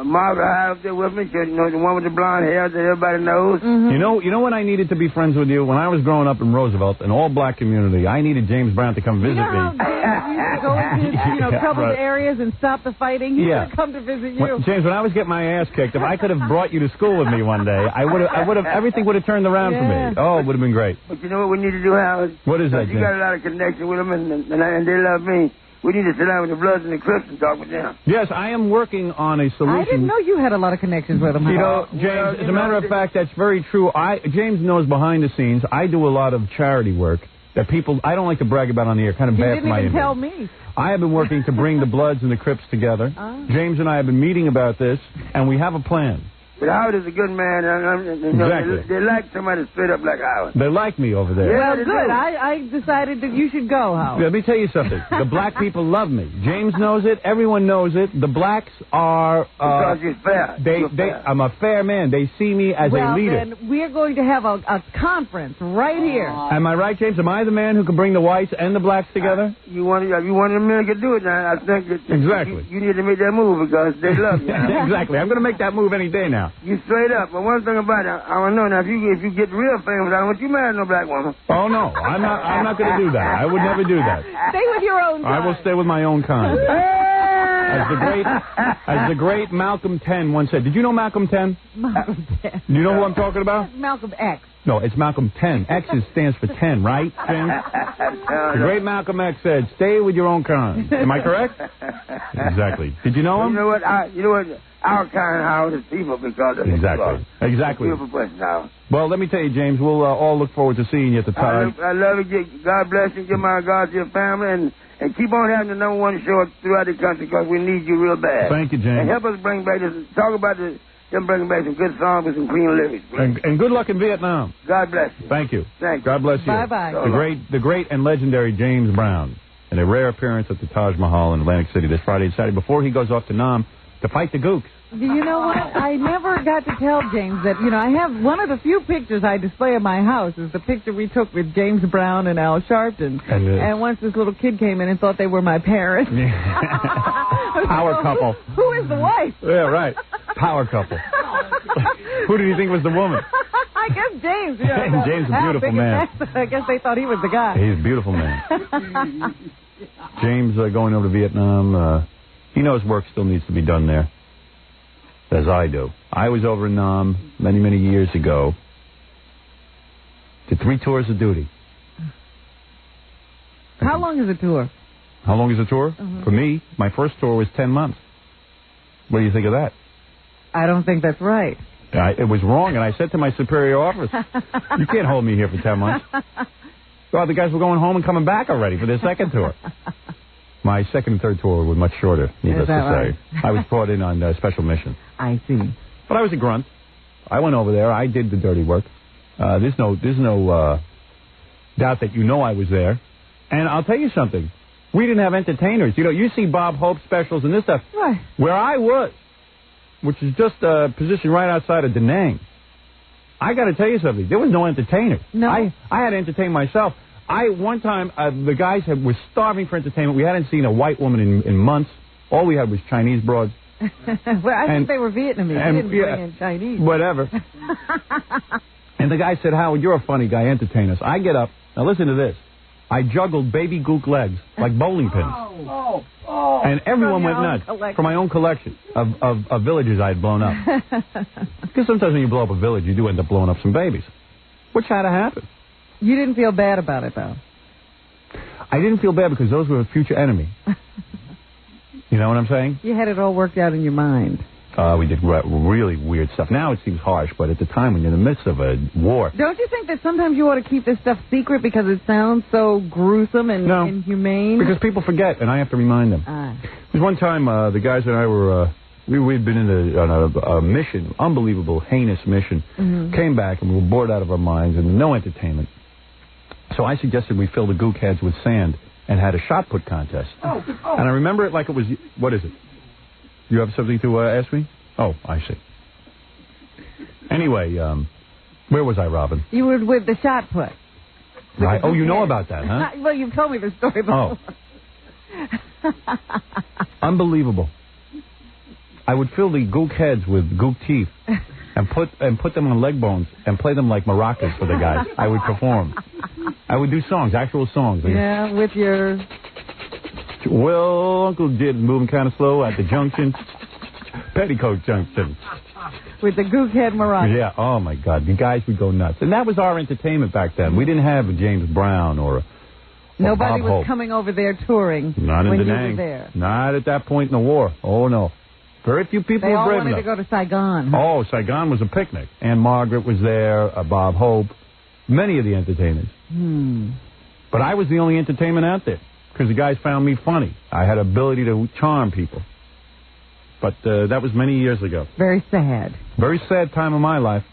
Margaret High up there with me. You know, the one with the blonde hair that everybody knows. Mm-hmm. You know when I needed to be friends with you? When I was growing up in Roosevelt, an all-black community, I needed James Brown to come visit me. How James used to go into troubled areas and stop the fighting? He would have come to visit you. James, when I was getting my ass kicked, if I could have brought you to school with me one day, I would have everything would have turned around for me. Oh, it would have been great. But you know what we need to do, Howard? What is that, James? You got a lot of connection with them, and they love me. We need to sit down with the Bloods and the Crips and talk with them. Yes, I am working on a solution. I didn't know you had a lot of connections with them. You know, James, as a matter of fact, that's very true. James knows behind the scenes. I do a lot of charity work that I don't like to brag about on the air. Kind of bad for my image. You didn't even tell me. I have been working to bring the Bloods and the Crips together. James and I have been meeting about this, and we have a plan. But Howard is a good man. Exactly. They like somebody straight up like Howard. They like me over there. Well, good. I decided that you should go, Howard. Let me tell you something. The black people love me. James knows it. Everyone knows it. The blacks are... because you're fair. I'm a fair man. They see me as a leader. Well, then we're going to have a conference right here. Am I right, James? Am I the man who can bring the whites and the blacks together? You one of the men can do it now. I think that exactly. You need to make that move because they love you. Exactly. I'm going to make that move any day now. You straight up. But one thing about it, I don't know now. If you get real famous, I don't want you married no black woman. Oh no, I'm not going to do that. I would never do that. Stay with your own kind. I will stay with my own kind. As the great Malcolm Ten once said. Did you know Malcolm Ten? Malcolm 10. Do you know who I'm talking about? Malcolm X. No, it's Malcolm 10. X stands for 10, right, James? The great Malcolm X said, "Stay with your own kind." Am I correct? Exactly. Did you know him? You know what? Our kind, Howard, is people because of exactly. Exactly. Beautiful person, Howard. Well, let me tell you, James, we'll all look forward to seeing you at the Taj. I love you. God bless you. Give my regards to your family and keep on having the #1 show throughout the country because we need you real bad. Thank you, James. And help us bring back this. Talk about them bringing back some good songs with some clean lyrics. And good luck in Vietnam. God bless you. Thank you. Thank you. God bless you. Bye-bye. The great and legendary James Brown, in a rare appearance at the Taj Mahal in Atlantic City this Friday and Saturday before he goes off to Nam to fight the Gooks. Do you know what? I never got to tell James that, I have one of the few pictures I display in my house is the picture we took with James Brown and Al Sharpton. And once this little kid came in and thought they were my parents. Power couple. Who is the wife? Yeah, right. Power couple. Who did you think was the woman? I guess James. James is a beautiful man. I guess they thought he was the guy. He's a beautiful man. James going over to Vietnam. He knows work still needs to be done there. As I do. I was over in Nam many, many years ago. Did 3 tours of duty. How long is a tour? How long is a tour? For me, my first tour was 10 months. What do you think of that? I don't think that's right. It was wrong, and I said to my superior office, you can't hold me here for 10 months. Well, the guys were going home and coming back already for their second tour. My second and third tour were much shorter, needless to say. Right? I was brought in on special mission. I see. But I was a grunt. I went over there. I did the dirty work. There's no doubt that I was there. And I'll tell you something. We didn't have entertainers. You know, you see Bob Hope specials and this stuff. Right. Where I was, which is just a position right outside of Da Nang, I got to tell you something. There was no entertainer. No. I had to entertain myself. One time, the guys were starving for entertainment. We hadn't seen a white woman in months. All we had was Chinese broads. Well, I think they were Vietnamese. They didn't bring in Chinese. Whatever. And the guy said, Howard, you're a funny guy. Entertain us. I get up. Now, listen to this. I juggled baby gook legs like bowling pins. And everyone went nuts for my own collection of villages I had blown up. Because sometimes when you blow up a village, you do end up blowing up some babies. Which had to happen. You didn't feel bad about it, though. I didn't feel bad because those were a future enemy. You know what I'm saying? You had it all worked out in your mind. We did really weird stuff. Now it seems harsh, but at the time when you're in the midst of a war... Don't you think that sometimes you ought to keep this stuff secret because it sounds so gruesome and inhumane? Because people forget, and I have to remind them. There's one time the guys and I were... We'd been on a mission, unbelievable, heinous mission. Came back, and we were bored out of our minds, and no entertainment. So I suggested we fill the gook heads with sand and had a shot put contest. And I remember it like it was... What is it? You have something to ask me? Oh, I see. Anyway, where was I, Robin? You were with the shot put. Right. Oh, you know about that, huh? Well, you've told me the story before. Oh. Unbelievable. I would fill the gook heads with gook teeth and put them on leg bones and play them like maracas for the guys. I would perform. I would do songs, actual songs. Yeah, with your... Well, Uncle Jid moving kind of slow at the junction. Petticoat Junction. With the gook head maraca. Yeah, oh my God, the guys would go nuts. And that was our entertainment back then. We didn't have a James Brown or Nobody Bob was Hope. coming over there touring Not in when Da you Nang. were there. Not at that point in the war. Oh, no. Very few people They were all brave wanted enough. to go to Saigon. Oh, Saigon was a picnic. Anne Margaret was there, Bob Hope, many of the entertainers. But I was the only entertainment out there because the guys found me funny. I had ability to charm people. But that was many years ago. Very sad. Very sad time of my life.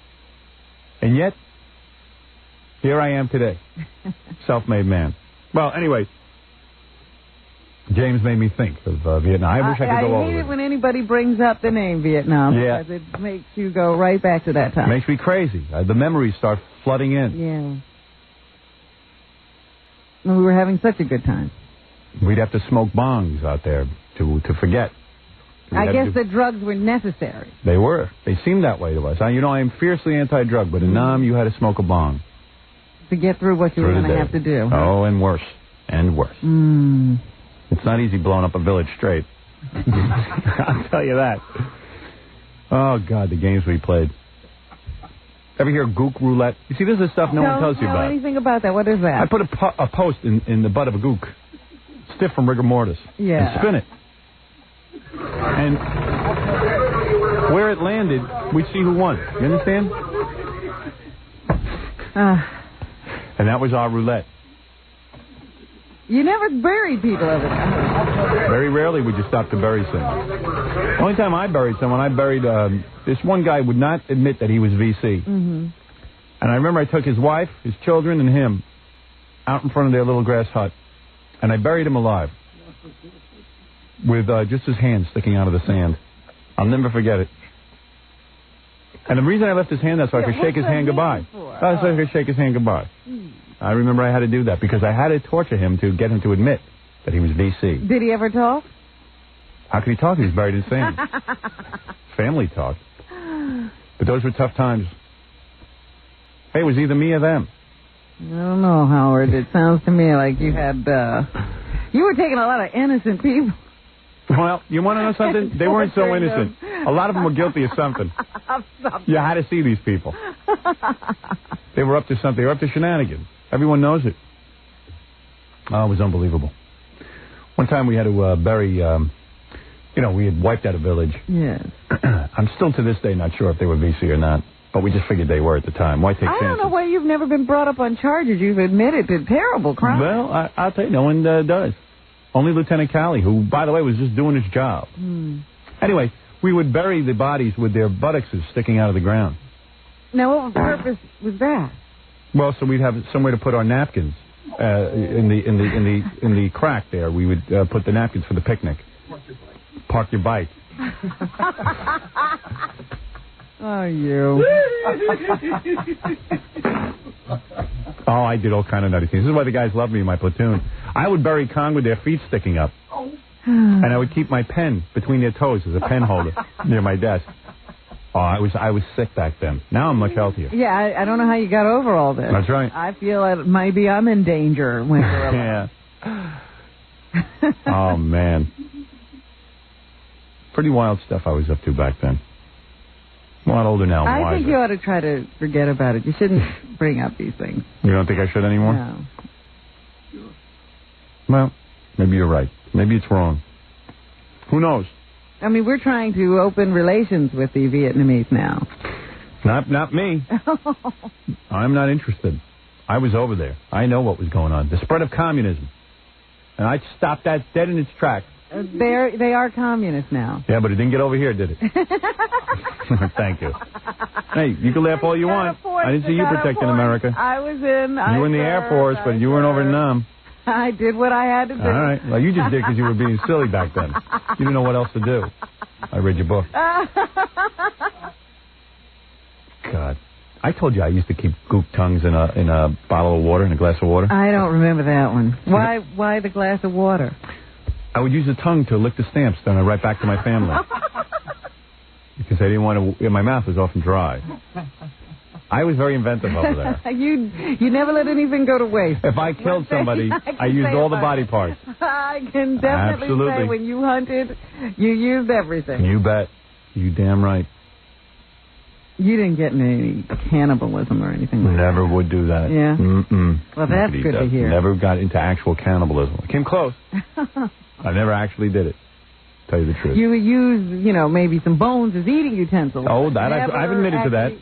And yet, here I am today. Self-made man. Well, anyway, James made me think of Vietnam. I wish I could go over I hate it. it when anybody brings up the name Vietnam. Yeah. Because it makes you go right back to that time. Makes me crazy. The memories start flooding in. Yeah. And we were having such a good time. We'd have to smoke bongs out there to forget. I guess the drugs were necessary. They were. They seemed that way to us. I am fiercely anti-drug, but in Nam you had to smoke a bong. To get through what you were going to have to do. Oh, and worse. And worse. It's not easy blowing up a village straight. I'll tell you that. Oh, God, the games we played. Ever hear gook roulette? You see, this is stuff no one tells you about. Don't know anything about that. What is that? I put a post in the butt of a gook, stiff from rigor mortis, yeah, and spin it. And where it landed, we'd see who won. You understand? And that was our roulette. You never buried people over there. Very rarely would you stop to bury someone. The only time I buried someone, I buried this one guy would not admit that he was VC. And I remember I took his wife, his children, and him out in front of their little grass hut. And I buried him alive with just his hand sticking out of the sand. I'll never forget it. And the reason I left his hand, that's so I could shake his hand goodbye. So I could shake his hand goodbye. I remember I had to do that because I had to torture him to get him to admit that he was VC. Did he ever talk? How could he talk? He was buried in sand. Family talk. But those were tough times. Hey, it was either me or them. I don't know, Howard. It sounds to me like you had, you were taking a lot of innocent people. Well, you want to know something? They weren't so innocent. A lot of them were guilty of something. You had to see these people. They were up to something. They were up to shenanigans. Everyone knows it. Oh, it was unbelievable. One time we had to bury, we had wiped out a village. Yes. I'm still to this day not sure if they were VC or not, but we just figured they were at the time. Why take chances? I don't know why you've never been brought up on charges. You've admitted to terrible crimes. Well, I'll tell you, no one does. Only Lieutenant Calley, who, by the way, was just doing his job. Anyway, we would bury the bodies with their buttocks sticking out of the ground. Now, what purpose was that? Well, so we'd have somewhere to put our napkins in the crack there. We would put the napkins for the picnic. Park your bike. Oh, you. Oh, I did all kind of nutty things. This is why the guys love me in my platoon. I would bury Kong with their feet sticking up. And I would keep my pen between their toes as a pen holder near my desk. Oh, I was sick back then. Now I'm much healthier. Yeah, I don't know how you got over all this. That's right. I feel like maybe I'm in danger when you're alive. Yeah. Oh, man. Pretty wild stuff I was up to back then. I'm a lot older now. I think you ought to try to forget about it. You shouldn't bring up these things. You don't think I should anymore? No. Well, maybe you're right. Maybe it's wrong. Who knows? I mean, we're trying to open relations with the Vietnamese now. Not me. I'm not interested. I was over there. I know what was going on. The spread of communism. And I stopped that dead in its tracks. They are communists now. Yeah, but it didn't get over here, did it? Thank you. Hey, you can laugh all you want. I didn't see you protecting America. I was in. You were in the Air Force, but you weren't over in Nam. I did what I had to do. All right. Well, you just did because you were being silly back then. You didn't know what else to do. I read your book. God. I told you I used to keep goop tongues in a bottle of water, in a glass of water. I don't remember that one. Why the glass of water? I would use the tongue to lick the stamps, then I write back to my family. Because I didn't want to... My mouth was often dry. I was very inventive over there. You never let anything go to waste. If I killed somebody, I used all the body parts. I can definitely say when you hunted, you used everything. You bet. You damn right. You didn't get into any cannibalism or anything like that. Never would do that. Yeah? Mm-mm. Well, that's good to hear. Never got into actual cannibalism. I came close. I never actually did it. Tell you the truth. You use, maybe some bones as eating utensils. Oh, that I've admitted to that.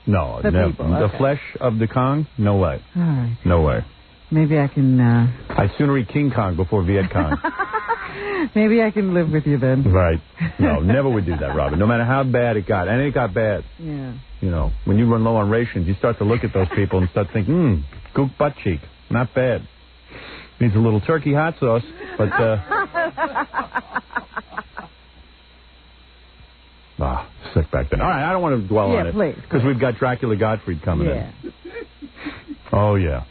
No, never. The flesh of the Kong? No way. All right. No way. Maybe I can... I'd sooner eat King Kong before Viet Cong. Maybe I can live with you then. Right. No, never would do that, Robin. No matter how bad it got. And it got bad. Yeah. When you run low on rations, you start to look at those people and start thinking, gook butt cheek. Not bad. Needs a little turkey hot sauce, but... sick back then. All right, I don't want to dwell on it. Please. Because we've got Dracula Gottfried coming in. Oh, yeah.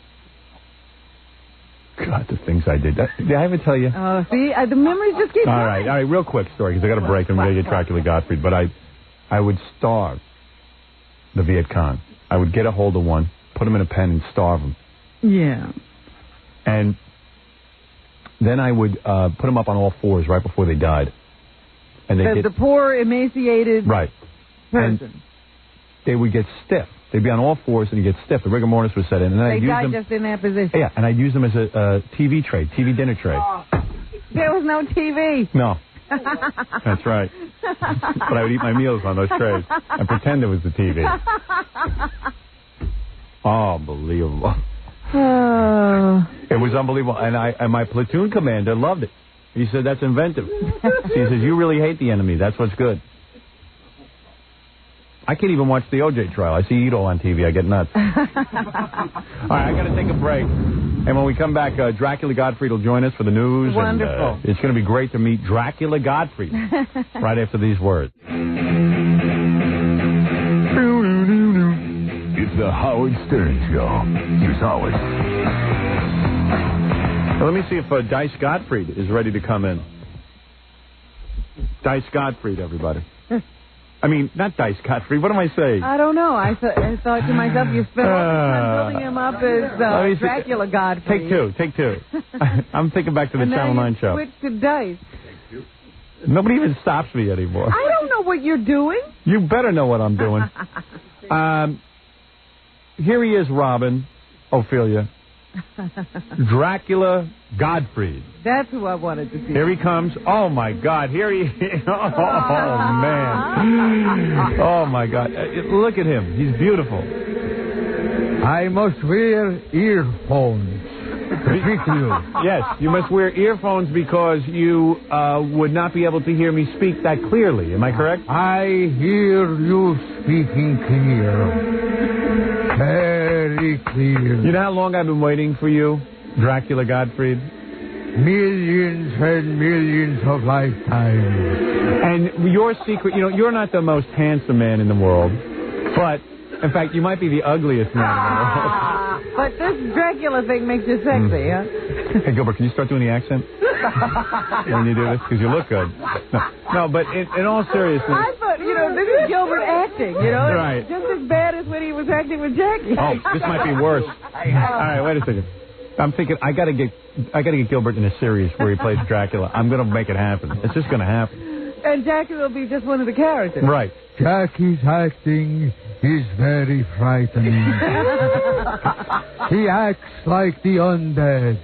God, the things I did. Did I ever tell you? Oh, see, the memories just keep going. All right, real quick story, because I got a break and we're going to get Dracula Gottfried. But I would starve the Viet Cong. I would get a hold of one, put him in a pen, and starve him. Yeah. And then I would put them up on all fours right before they died. And the poor, emaciated person. And they would get stiff. They'd be on all fours and you get stiff. The rigor mortis was set in. And then they died just in that position. Yeah, and I'd use them as a TV tray, TV dinner tray. Oh, there was no TV. No. That's right. But I would eat my meals on those trays and pretend it was the TV. Unbelievable. It was unbelievable. And my platoon commander loved it. He said, that's inventive. He says, you really hate the enemy. That's what's good. I can't even watch the O.J. trial. I see Ito on TV. I get nuts. All right, I got to take a break. And when we come back, Dracula Gottfried will join us for the news. Wonderful. And, it's going to be great to meet Dracula Gottfried right after these words. It's the Howard Stern Show. Here's Howard. Well, let me see if Dice Gottfried is ready to come in. Dice Gottfried, everybody. I mean, not Dice Gottfried. What am I saying? I don't know. I thought to myself, you spent all the time building him up as Dracula Gottfried. Take two. I'm thinking back to the Channel 9 show. Switch to Dice. Nobody even stops me anymore. I don't know what you're doing. You better know what I'm doing. Here he is, Robin, Ophelia. Dracula Gottfried. That's who I wanted to see. Here he comes. Oh, my God. Here he is. Oh, man. Oh, my God. Look at him. He's beautiful. I must wear earphones. Yes, you must wear earphones because you would not be able to hear me speak that clearly. Am I correct? I hear you speaking clear. Very clear. You know how long I've been waiting for you Dracula Gottfried? Millions and millions of lifetimes. And your secret, you're not the most handsome man in the world, but, in fact, you might be the ugliest man in the world. But this Dracula thing makes you sexy, huh? Hey, Gilbert, can you start doing the accent when you do this? Because you look good. No, but in all seriousness... I thought, this is Gilbert acting, Right. It's just as bad as when he was acting with Jackie. Oh, this might be worse. All right, wait a second. I'm thinking I gotta get Gilbert in a series where he plays Dracula. I'm gonna make it happen. It's just gonna happen. And Jackie will be just one of the characters. Right. Jackie's acting is very frightening. He acts like the undead.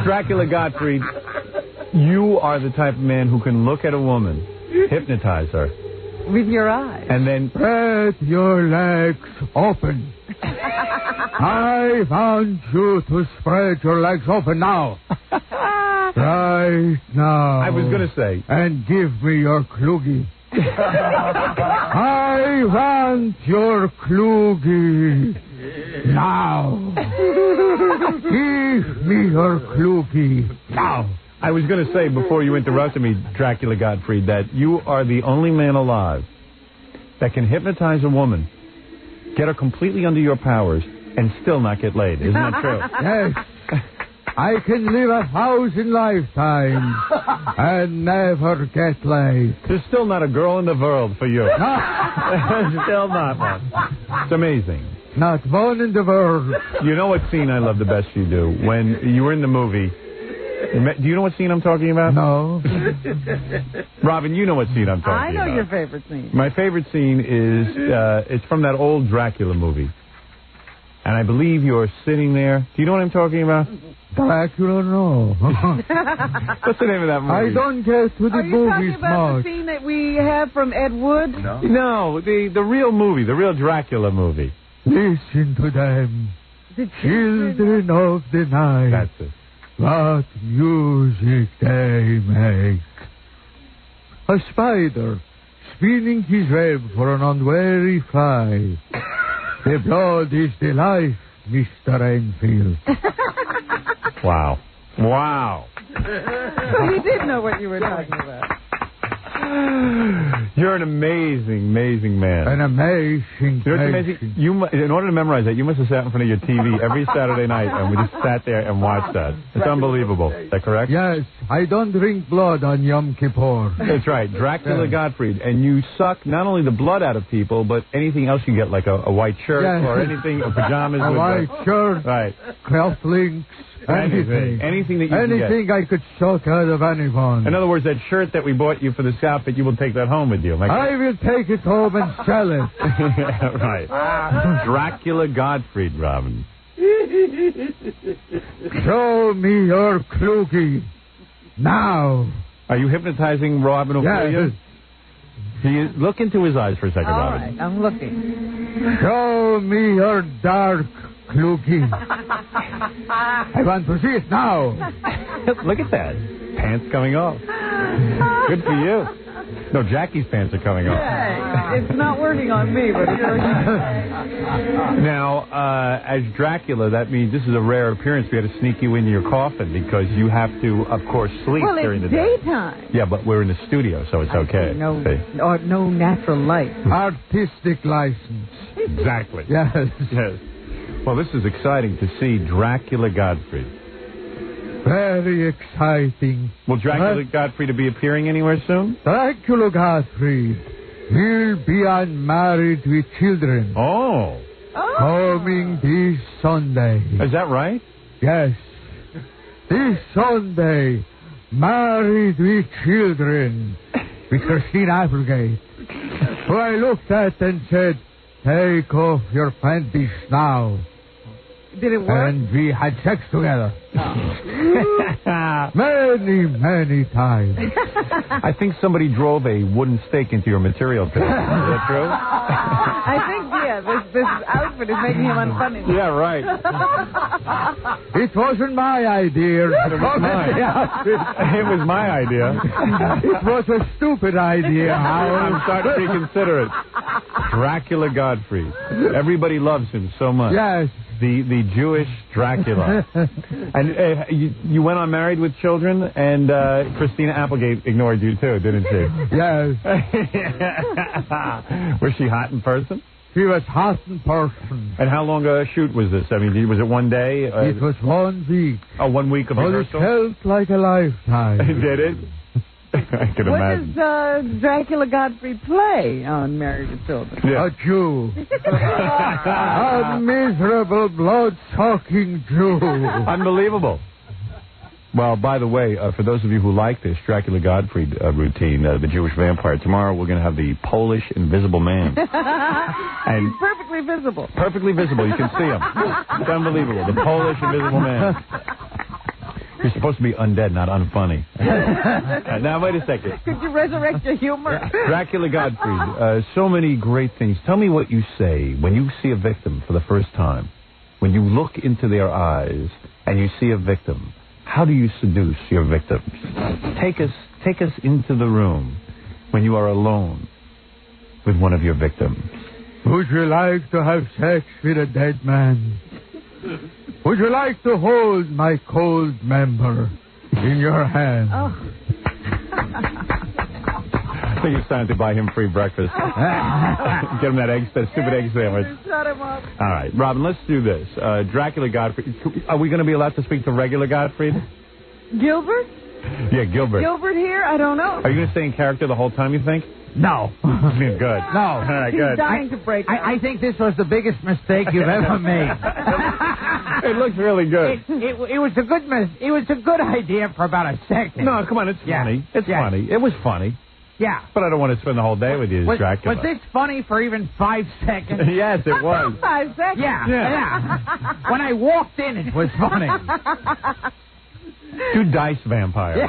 Dracula Gottfried, you are the type of man who can look at a woman, hypnotize her. With your eyes. And then... Spread your legs open. I want you to spread your legs open now. Right now. I was going to say. And give me your kloogie. I want your kloogie now. Give me your kloogie now. I was going to say, before you interrupted me, Dracula Gottfried, that you are the only man alive that can hypnotize a woman, get her completely under your powers, and still not get laid. Isn't that true? Yes. I can live 1,000 lifetimes and never get laid. There's still not a girl in the world for you. Still not one. It's amazing. Not one in the world. You know what scene I love the best you do? When you were in the movie... Do you know what scene I'm talking about? No. Robin, you know what scene I'm talking about. I know your favorite scene. My favorite scene is, it's from that old Dracula movie. And I believe you're sitting there. Do you know what I'm talking about? Dracula, no. What's the name of that movie? I don't get to the movies much. Are you talking about the scene that we have from Ed Wood? No, the real movie, the real Dracula movie. Listen to them. The children of the night. That's it. What music they make. A spider spinning his web for an unwary fly. The blood is the life, Mr. Enfield. Wow. So you did know what you were talking about. You're an amazing, amazing man. An amazing. In order to memorize that, you must have sat in front of your TV every Saturday night, and we just sat there and watched that. It's unbelievable. Is that correct? Yes, I don't drink blood on Yom Kippur. That's right, Dracula Gottfried. And you suck not only the blood out of people, but anything else you get, like a white shirt or anything, or pajamas. A white shirt, right? Cufflinks. Anything that you can get. I could suck out of anyone. In other words, that shirt that we bought you for the outfit, you will take that home with you. I will take it home and sell it. Right. Dracula Gottfried, Robin. Show me your kloogie. Now. Are you hypnotizing Robin Ophelia? Yes. Look into his eyes for a second, Robin. All right, I'm looking. Show me your dark kloogie. I want to see it now. Look at that. Pants coming off. Good for you. No, Jackie's pants are coming off. Yeah, it's not working on me, but it's working on Now, as Dracula, that means this is a rare appearance. We had to sneak you into your coffin because you have to, of course, sleep during the day. Well, it's daytime. Yeah, but we're in the studio, so it's okay. No natural light. Artistic license. Exactly. Yes. Well, this is exciting to see Dracula Gottfried. Very exciting. Will Dracula Gottfried be appearing anywhere soon? Dracula Gottfried will be unmarried with children. Oh. Coming this Sunday. Is that right? Yes. This Sunday, married with children with Christine Applegate, who I looked at and said, take off your panties now. Did it work? And we had sex together. Many times. I think somebody drove a wooden stake into your material today. Is that true? I think, this outfit is making him unfunny. Yeah, right. It wasn't my idea. It was mine. It was my idea. It was a stupid idea. I'm starting to reconsider it. Dracula Gottfried. Everybody loves him so much. Yes. the Jewish Dracula. And you went on Married with Children, and Christina Applegate ignored you, too, didn't she? Yes. Was she hot in person? She was hot in person. And how long a shoot was this? I mean, was it one day? It was 1 week. Oh, 1 week of rehearsal? But it felt like a lifetime. Did it? I can imagine. What does Dracula Godfrey play on Married with Children? Yeah. A Jew. A miserable, blood-sucking Jew. Unbelievable. Well, by the way, for those of you who like this Dracula Godfrey routine, the Jewish vampire, tomorrow we're going to have the Polish Invisible Man. And he's perfectly visible. Perfectly visible. You can see him. It's unbelievable. The Polish Invisible Man. You're supposed to be undead, not unfunny. Now, wait a second. Could you resurrect your humor? Dracula Godfrey, so many great things. Tell me what you say when you see a victim for the first time. When you look into their eyes and you see a victim, how do you seduce your victims? Take us into the room when you are alone with one of your victims. Would you like to have sex with a dead man? Would you like to hold my cold member in your hand? Oh. I think it's time to buy him free breakfast. Get him that stupid egg sandwich. Shut him up. All right, Robin, let's do this. Dracula Godfrey. Are we going to be allowed to speak to regular Godfrey? Gilbert? Yeah, Gilbert. Gilbert here? I don't know. Are you going to stay in character the whole time, you think? No. Good. No. All right, He's good. dying to break out. I think this was the biggest mistake you've ever made. It looks really good. It was a good idea for about a second. No, come on, it's funny. It's funny. It was funny. Yeah. But I don't want to spend the whole day with you as Dracula. Was this funny for even 5 seconds? Yes, it was. 5 seconds? Yeah. When I walked in, it was funny. Do dice vampire.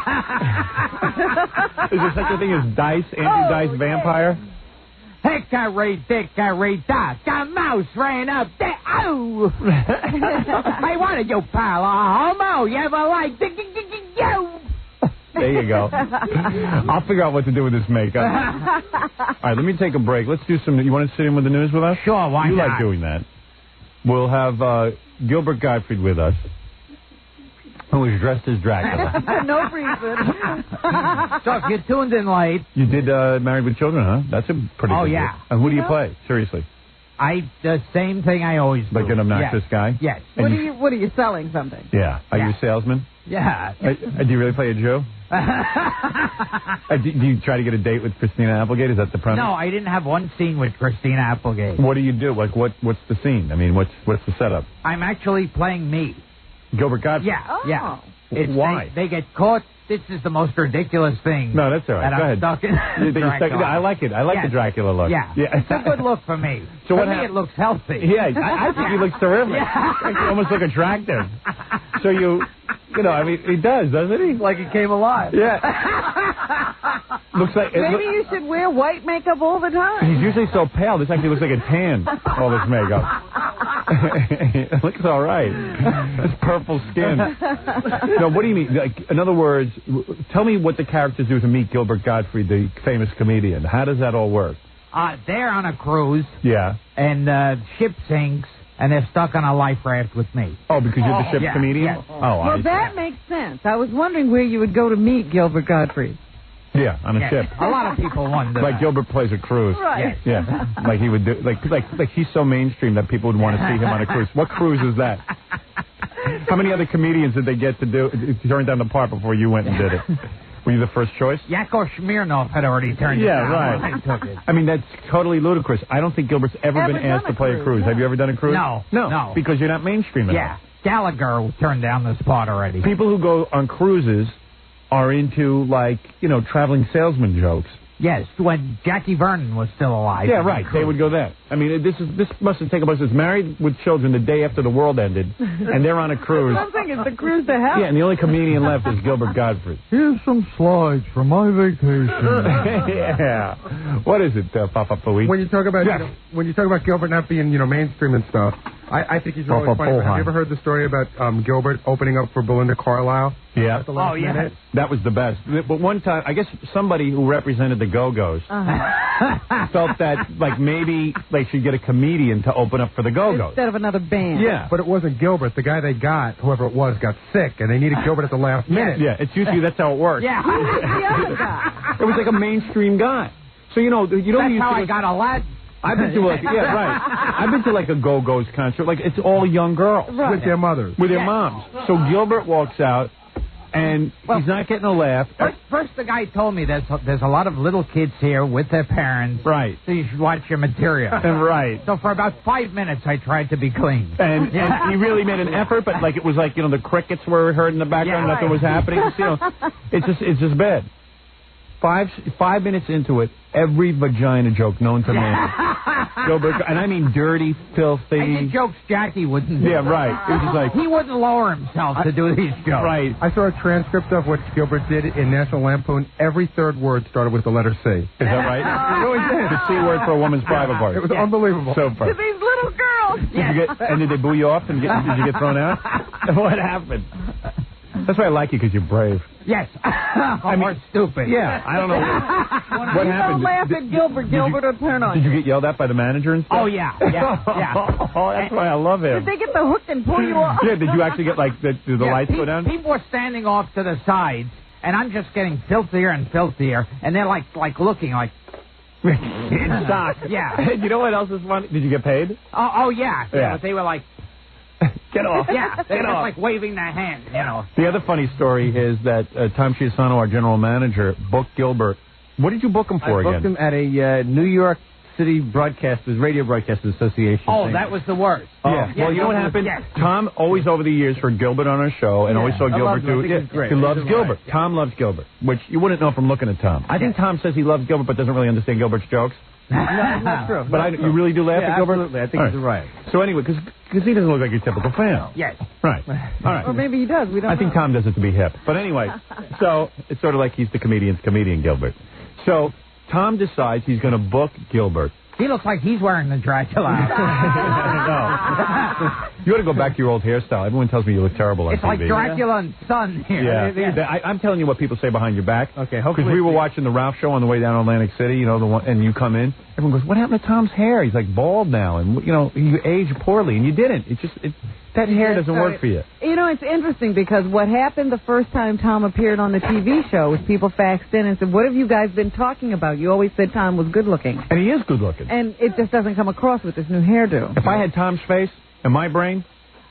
Is there such a thing as dice, anti-dice vampire? Hickory dickory dock, a mouse ran up there. Oh! I wanted you, pal. A homo. You ever like you? There you go. I'll figure out what to do with this makeup. All right, let me take a break. Let's do some... You want to sit in with the news with us? Sure, why not? You like doing that. We'll have Gilbert Gottfried with us, who is dressed as Dracula. No reason. So, you tuned in late. You did Married with Children, huh? That's a pretty good yeah. deal. And who do you play? Seriously. The same thing I always do. Like an obnoxious guy? Yes. What are you selling something? Yeah. Are you a salesman? Yeah. Do you really play a Jew? Do you try to get a date with Christina Applegate? Is that the premise? No, I didn't have one scene with Christina Applegate. What do you do? Like, what's the scene? I mean, what's the setup? I'm actually playing me. Gilbert Gottfried? Yeah. Oh. Yeah. Why? They get caught. This is the most ridiculous thing. No, that's all right. Go ahead. Stuck in I like it. I like the Dracula look. Yeah. It's a good look for me. So for me, it looks healthy. Yeah, I think he looks terrific. Yeah. You almost look attractive. So you know, I mean, he does, doesn't he? Like he came alive. Yeah. Looks like maybe you should wear white makeup all the time. He's usually so pale. This actually looks like a tan. All this makeup. It looks all right. This purple skin. No, what do you mean? Like, in other words, tell me what the characters do to meet Gilbert Gottfried, the famous comedian. How does that all work? They're on a cruise. Yeah. And the ship sinks, and they're stuck on a life raft with me. Oh, because you're the ship's comedian? Yes. Oh, well, that makes sense. I was wondering where you would go to meet Gilbert Gottfried. Yeah, on a ship. A lot of people wonder. Like Gilbert plays a cruise. Right. Yes. Yeah. Like he would do. Like he's so mainstream that people would want to see him on a cruise. What cruise is that? How many other comedians did they get to turn down the part before you went and did it? Were you the first choice? Yakov Smirnoff had already turned it down. Right. I took it. I mean, that's totally ludicrous. I don't think Gilbert's ever been asked to play a cruise. Have you ever done a cruise? No. Because you're not mainstream enough. Yeah. Gallagher turned down the spot already. People who go on cruises are into, like, traveling salesman jokes. Yes, when Jackie Vernon was still alive. Yeah, right. They would go there. I mean, this must have taken place. It's Married with Children the day after the world ended, and they're on a cruise. I'm thinking it's a cruise to hell. Yeah, and the only comedian left is Gilbert Gottfried. Here's some slides from my vacation. Yeah. What is it, Papa Pooey? When you talk about Gilbert not being mainstream and stuff, I think he's really funny. Have you ever heard the story about Gilbert opening up for Belinda Carlisle? Yeah. Oh, yeah. That was the best. But one time, I guess somebody who represented the Go-Go's felt that, like, maybe they should get a comedian to open up for the Go-Go's. Instead of another band. Yeah. But it wasn't Gilbert. The guy they got, whoever it was, got sick, and they needed Gilbert at the last minute. Yeah, it's usually that's how it works. Yeah. Who was the other guy? It was like a mainstream guy. So, you know That's how I got a lad. I've been to I've been to like a Go-Go's concert. Like, it's all young girls. Right. With their mothers. With their moms. So Gilbert walks out, and he's not getting a laugh. First, the guy told me there's a lot of little kids here with their parents. Right. So you should watch your material. Right. So for about 5 minutes, I tried to be clean. And he really made an effort, but like it was like, you know, the crickets were heard in the background, nothing was happening. You know, it's just bad. 5 minutes into it, every vagina joke known to man. Gilbert, and I mean dirty, filthy. I did jokes Jackie wouldn't do. Yeah, right. It was just like he wouldn't lower himself to do these jokes. Right. I saw a transcript of what Gilbert did in National Lampoon. Every third word started with the letter C. Is that right? Really did. The C word for a woman's private part. It was unbelievable. Super. To these little girls. Did they boo you off and did you get thrown out? What happened? That's why I like you, because you're brave. Yes. Or stupid. Yeah, I don't know. What happened? Don't laugh at Gilbert. Gilbert will turn on you. Did you get yelled at by the manager and stuff? Oh, yeah. Oh, that's why I love him. Did they get the hook and pull you off? Yeah, did you actually get, like, the lights go down? People were standing off to the sides, and I'm just getting filthier and filthier, and they're, like looking like... in shock. Yeah. You know what else is funny? Did you get paid? Oh yeah. Yeah. But they were like... Get off. Yeah, they Get were off. like waving their hand, you know. The other funny story is that Tom Chiusano, our general manager, booked Gilbert. What did you book him for again? I booked him at a New York City Radio Broadcasters Association. Oh, that was the worst. Yeah. Well, you know what happened? Yes. Tom always over the years heard Gilbert on our show and always saw Gilbert do it. He loves Gilbert. Yeah. Tom loves Gilbert, which you wouldn't know from looking at Tom. I think Tom says he loves Gilbert but doesn't really understand Gilbert's jokes. No, that's true. But you really do laugh at Gilbert? Absolutely. I think he's right. So anyway, because he doesn't look like your typical fan. Yes. Right. All right. Or maybe he does. We don't I think Tom does it to be hip. But anyway, so it's sort of like he's the comedian's comedian, Gilbert. So Tom decides he's going to book Gilbert. He looks like he's wearing the Dracula outfit. No. You ought to go back to your old hairstyle. Everyone tells me you look terrible on It's TV. like Dracula and Son here. Yeah. I'm telling you what people say behind your back. Okay, hopefully. Because we were watching the Ralph show on the way down to Atlantic City, you know, the one, and you come in. Everyone goes, what happened to Tom's hair? He's like bald now, and, you know, you aged poorly, and you didn't. That hair doesn't work for you. You know, it's interesting because what happened the first time Tom appeared on the TV show was people faxed in and said, what have you guys been talking about? You always said Tom was good looking. And he is good looking. And it just doesn't come across with this new hairdo. If I had Tom's face and my brain,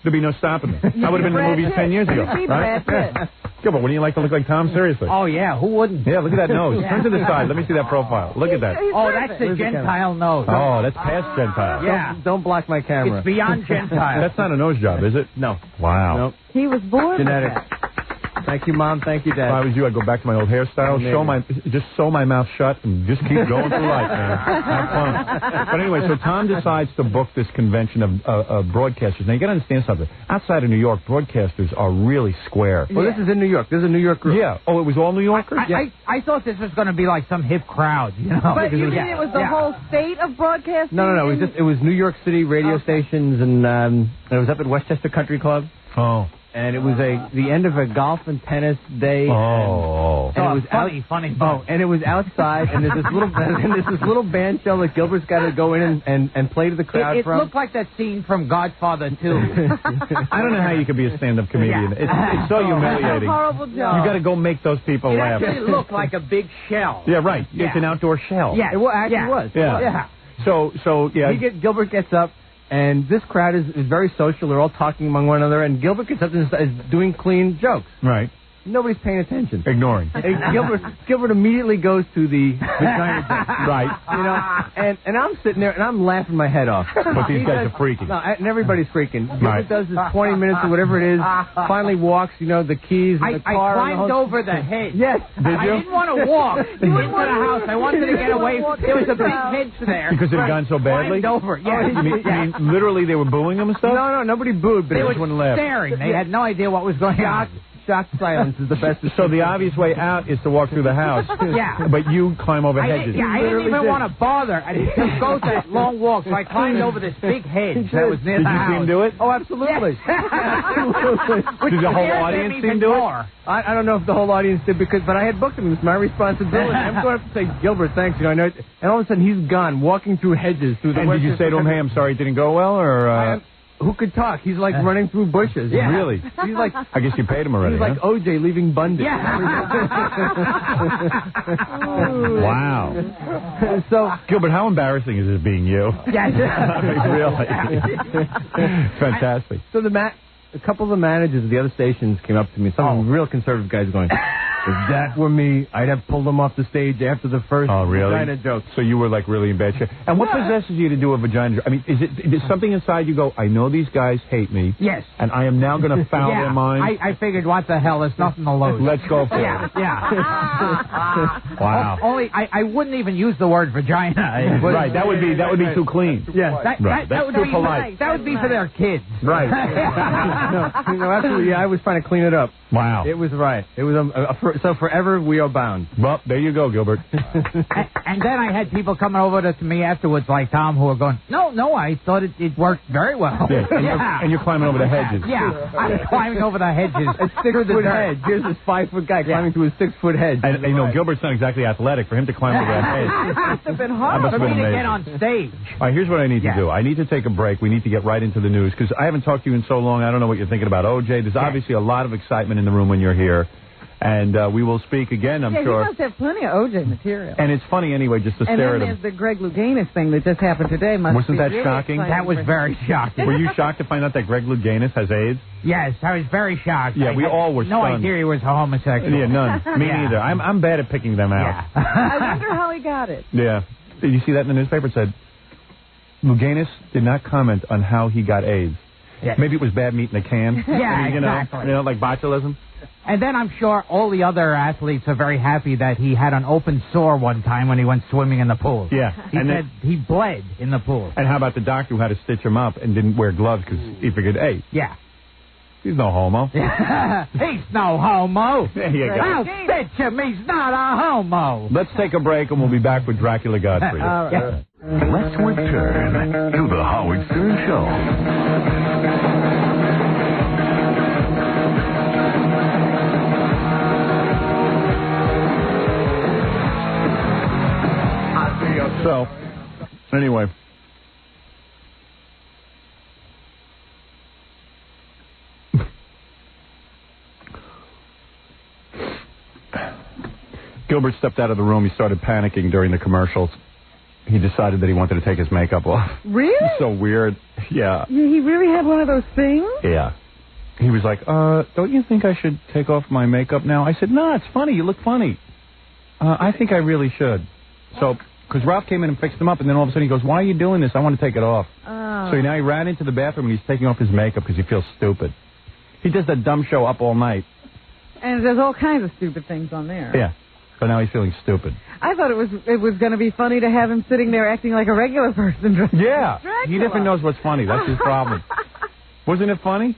there'd be no stopping me. I would have been in the movies 10 years ago. Right? Gilbert, wouldn't you like to look like Tom? Seriously. Oh, yeah. Who wouldn't? Yeah, look at that nose. Turn to the side. Let me see that profile. Look at that. Oh, that's the Gentile nose. Oh, that's past Gentile. Yeah. Don't block my camera. It's beyond Gentile. That's not a nose job, is it? No. Wow. Nope. He was born Genetics. with that. Thank you, Mom. Thank you, Dad. If I was you, I'd go back to my old hairstyle, just sew my mouth shut, and just keep going through life, man. Have fun. But anyway, so Tom decides to book this convention of broadcasters. Now, you got to understand something. Outside of New York, broadcasters are really square. Well, this is in New York. This is a New York group. Yeah. Oh, it was all New Yorkers? I thought this was going to be like some hip crowd, you know. But you mean it was the whole state of broadcasting? No. It was New York City radio stations, and it was up at Westchester Country Club. Oh. And it was the end of a golf and tennis day. Oh. And it was funny. Oh, and it was outside, and there's this little band shell that Gilbert's got to go in and play to the crowd It looked like that scene from Godfather 2. I don't know how you could be a stand-up comedian. Yeah. It's so humiliating. Horrible job. You got to go make those people It laugh. actually looked like a big shell. Yeah, right. Yeah. It's an outdoor shell. Yeah, It actually was. Yeah. So yeah. Gilbert gets up, and this crowd is very social. They're all talking among one another, and Gilbert gets up and is doing clean jokes. Right. Nobody's paying attention. Ignoring. And Gilbert immediately goes to the vagina joke. Right. You know, and I'm sitting there and I'm laughing my head off. But these guys are freaking. No, and everybody's freaking. Gilbert Right. does his 20 minutes or whatever it is. Finally walks, you know, the keys and the car. I climbed over the hedge. Yes. I didn't want to walk into the house. I wanted to get away. There was a big hedge there. Because it had gone so badly? Climbed over. Yeah. You mean literally they were booing him and stuff? No, nobody booed, but They just were wouldn't laugh. staring. They had no idea what was going on. shocked silence is the best. So the obvious way out is to walk through the house. Yeah. But you climb over hedges. I didn't even want to bother. I didn't just go that long walk, so I climbed over this big hedge that was near the house. Did you see him do it? Oh, absolutely. Did the whole audience see him do it? I don't know if the whole audience did, but I had booked him. It's my responsibility. I'm going to have to say, Gilbert, thanks. I know. And all of a sudden, he's gone, walking through hedges. Through the did you say to him, hey, I'm sorry it didn't go well, or... Who could talk? He's like running through bushes. Yeah. Really? He's like... I guess you paid him already, He's like OJ leaving Bundy. Yeah. Wow. So, Gilbert, how embarrassing is this being you? Yeah. Really? Fantastic. So a couple of the managers of the other stations came up to me, some real conservative guys going, if that were me, I'd have pulled them off the stage after the first vagina joke. So you were like really in bad shape. And what possesses you to do a vagina joke? I mean, is it something inside you go, I know these guys hate me. Yes. And I am now going to foul their minds. I figured, what the hell, there's nothing to lose. Let's go for it. Yeah. Wow. Only, I wouldn't even use the word vagina. Right, that would be too clean. Yeah. That would too be polite. That would be for their kids. Right. No, absolutely. Yeah, I was trying to clean it up. Wow. It was right. It was so forever we are bound. Well, there you go, Gilbert. And then I had people coming over to me afterwards, like Tom, who were going, no, I thought it worked very well. Yeah. And you're climbing over the hedges. Yeah, I'm climbing over the hedges. A 6-foot hedge. Here's this 5-foot guy climbing through a 6-foot hedge. And Gilbert's not exactly athletic. For him to climb over that hedge. It must have been hard for me to get on stage. All right, here's what I need to do. I need to take a break. We need to get right into the news, because I haven't talked to you in so long. I don't know what you're thinking about OJ. There's obviously a lot of excitement in the room when you're here. And we will speak again, I'm sure. He must have plenty of OJ material. And it's funny anyway, just to stare at him. And then there's the Greg Louganis thing that just happened today. Wasn't that shocking? That was very shocking. Were you shocked to find out that Greg Louganis has AIDS? Yes, I was very shocked. Yeah, we all were no stunned. idea he was a homosexual. Yeah, none. Me neither. I'm bad at picking them out. Yeah. I wonder how he got it. Yeah. Did you see that in the newspaper? It said, Louganis did not comment on how he got AIDS. Yes. Maybe it was bad meat in a can. Yeah, exactly. Like botulism. And then I'm sure all the other athletes are very happy that he had an open sore one time when he went swimming in the pool. Yeah. He said he bled in the pool. And how about the doctor who had to stitch him up and didn't wear gloves because he figured, hey. Yeah. He's no homo. He's no homo. There you go. I'll stitch him. He's not a homo. Let's take a break and we'll be back with Dracula Godfrey. All right. Let's return to the Howard Stern Show. So, anyway. Gilbert stepped out of the room. He started panicking during the commercials. He decided that he wanted to take his makeup off. Really? So weird. Yeah. He really had one of those things? Yeah. He was like, don't you think I should take off my makeup now? I said, no, it's funny. You look funny. I think I really should. So, because Ralph came in and fixed him up, and then all of a sudden he goes, why are you doing this? I want to take it off. Oh. So now he ran into the bathroom, and he's taking off his makeup because he feels stupid. He does that dumb show Up All Night. And there's all kinds of stupid things on there. Yeah. So now he's feeling stupid. I thought it was going to be funny to have him sitting there acting like a regular person. Yeah. Dracula. He never knows what's funny. That's his problem. Wasn't it funny?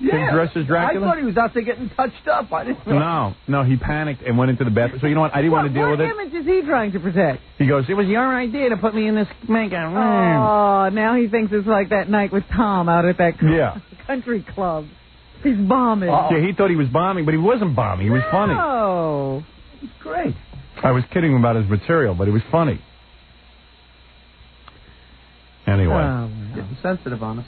Yeah. Him dressed as Dracula? I thought he was out there getting touched up. I didn't know. No, he panicked and went into the bathroom. So you know what? I didn't want to deal with it. What image is he trying to protect? He goes, it was your idea to put me in this makeup. Oh, now he thinks it's like that night with Tom out at that country club. He's bombing. Yeah, he thought he was bombing, but he wasn't bombing. He was funny. Oh. It's great. I was kidding him about his material, but it was funny. Anyway. Getting sensitive on us.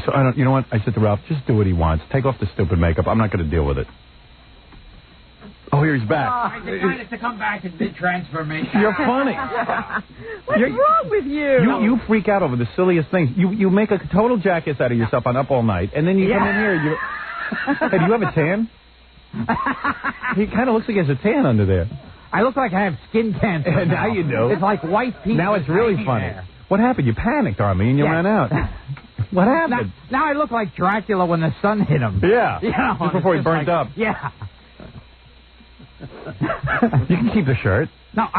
So you know what? I said to Ralph, just do what he wants. Take off the stupid makeup. I'm not going to deal with it. Oh, here he's back. I decided to come back in mid-transformation. You're funny. What's wrong with you? You freak out over the silliest things. You make a total jackass out of yourself on Up All Night, and then you come in here and you... Hey, do you have a tan? He kind of looks like he has a tan under there. I look like I have skin cancer. Now you do. It's like white people. Now it's really funny. There. What happened? You panicked, Army, and you ran out. What happened? Now I look like Dracula when the sun hit him. Yeah. You know, just before he burnt up. Yeah. You can keep the shirt. No, What?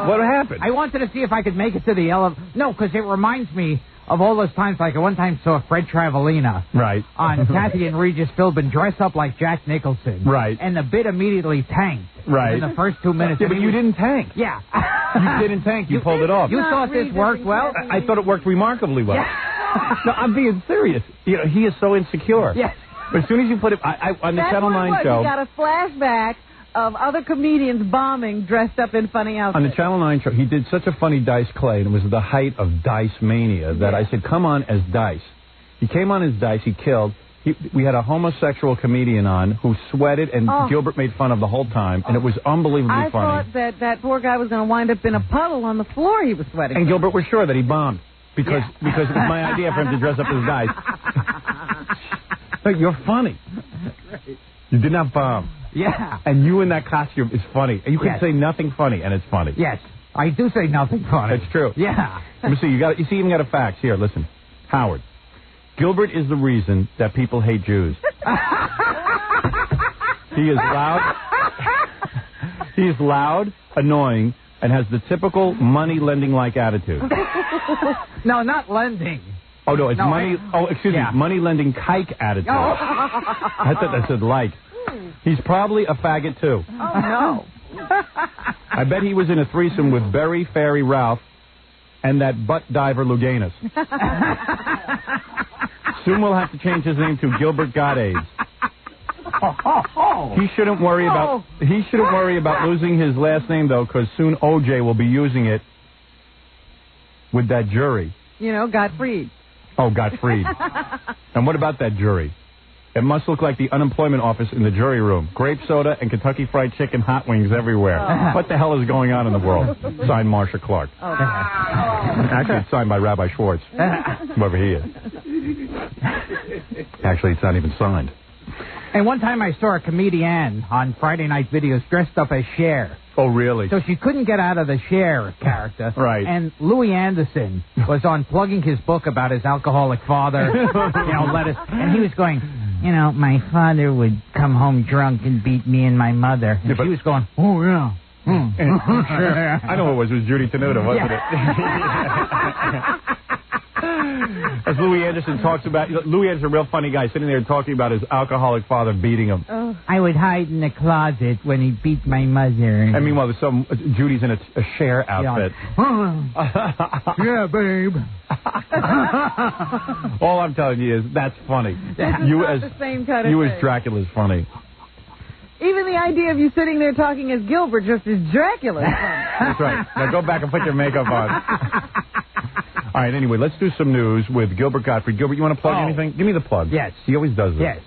What happened? I wanted to see if I could make it to the elevator. No, because it reminds me of all those times, like I one time saw Fred Travalena on Kathy and Regis Philbin dress up like Jack Nicholson. Right. And the bit immediately tanked. Right. In the first 2 minutes. Yeah, but you didn't tank. Yeah. You didn't tank. You pulled it off. You thought this worked well? I thought it worked remarkably well. No, I'm being serious. You know, he is so insecure. Yes. But as soon as you put it on the Channel 9 show. You got a flashback of other comedians bombing dressed up in funny outfits. On the Channel 9 show, he did such a funny Dice Clay, and it was the height of Dice mania, that I said, come on as Dice. He came on as Dice, he killed. We had a homosexual comedian on who sweated, and Gilbert made fun of the whole time, and it was unbelievably funny. I thought that poor guy was going to wind up in a puddle on the floor he was sweating. And Gilbert was sure that he bombed, because it was my idea for him to dress up as Dice. But you're funny. You did not bomb. Yeah. And you in that costume is funny. And you can say nothing funny, and it's funny. Yes. I do say nothing funny. That's true. Yeah. Let me see. You even got a fax. Here, listen. Howard. Gilbert is the reason that people hate Jews. He is loud. He is loud, annoying, and has the typical money-lending-like attitude. No, not lending. Oh, no, it's money... excuse me. Money-lending kike attitude. I thought that said like. He's probably a faggot, too. Oh, no. I bet he was in a threesome with Berry Fairy Ralph and that butt diver Luganis. Soon we'll have to change his name to Gilbert Got AIDS. He shouldn't worry about losing his last name, though, because soon O.J. will be using it with that jury. You know, Gottfried. Oh, Gottfried. And what about that jury? It must look like the unemployment office in the jury room. Grape soda and Kentucky Fried Chicken hot wings everywhere. Oh. What the hell is going on in the world? Signed Marsha Clark. Oh. Actually, it's signed by Rabbi Schwartz, whoever he is. Actually, it's not even signed. And one time I saw a comedian on Friday Night Videos dressed up as Cher. Oh, really? So she couldn't get out of the Cher character. Right. And Louis Anderson was on plugging his book about his alcoholic father. And he was going, you know, my father would come home drunk and beat me and my mother. And she was going, oh, yeah. I know it was Judy Tenuta, wasn't it? As Louis Anderson talks about, Louis Anderson, a real funny guy, sitting there talking about his alcoholic father beating him. Oh. I would hide in the closet when he beat my mother. And meanwhile, there's Judy's in a Cher outfit. Yeah, babe. All I'm telling you is that's funny. You as the same kind of you thing. as Dracula is funny. Even the idea of you sitting there talking as Gilbert just as Dracula. That's right. Now go back and put your makeup on. All right, anyway, let's do some news with Gilbert Gottfried. Gilbert, you want to plug anything? Give me the plug. Yes. He always does this. Yes.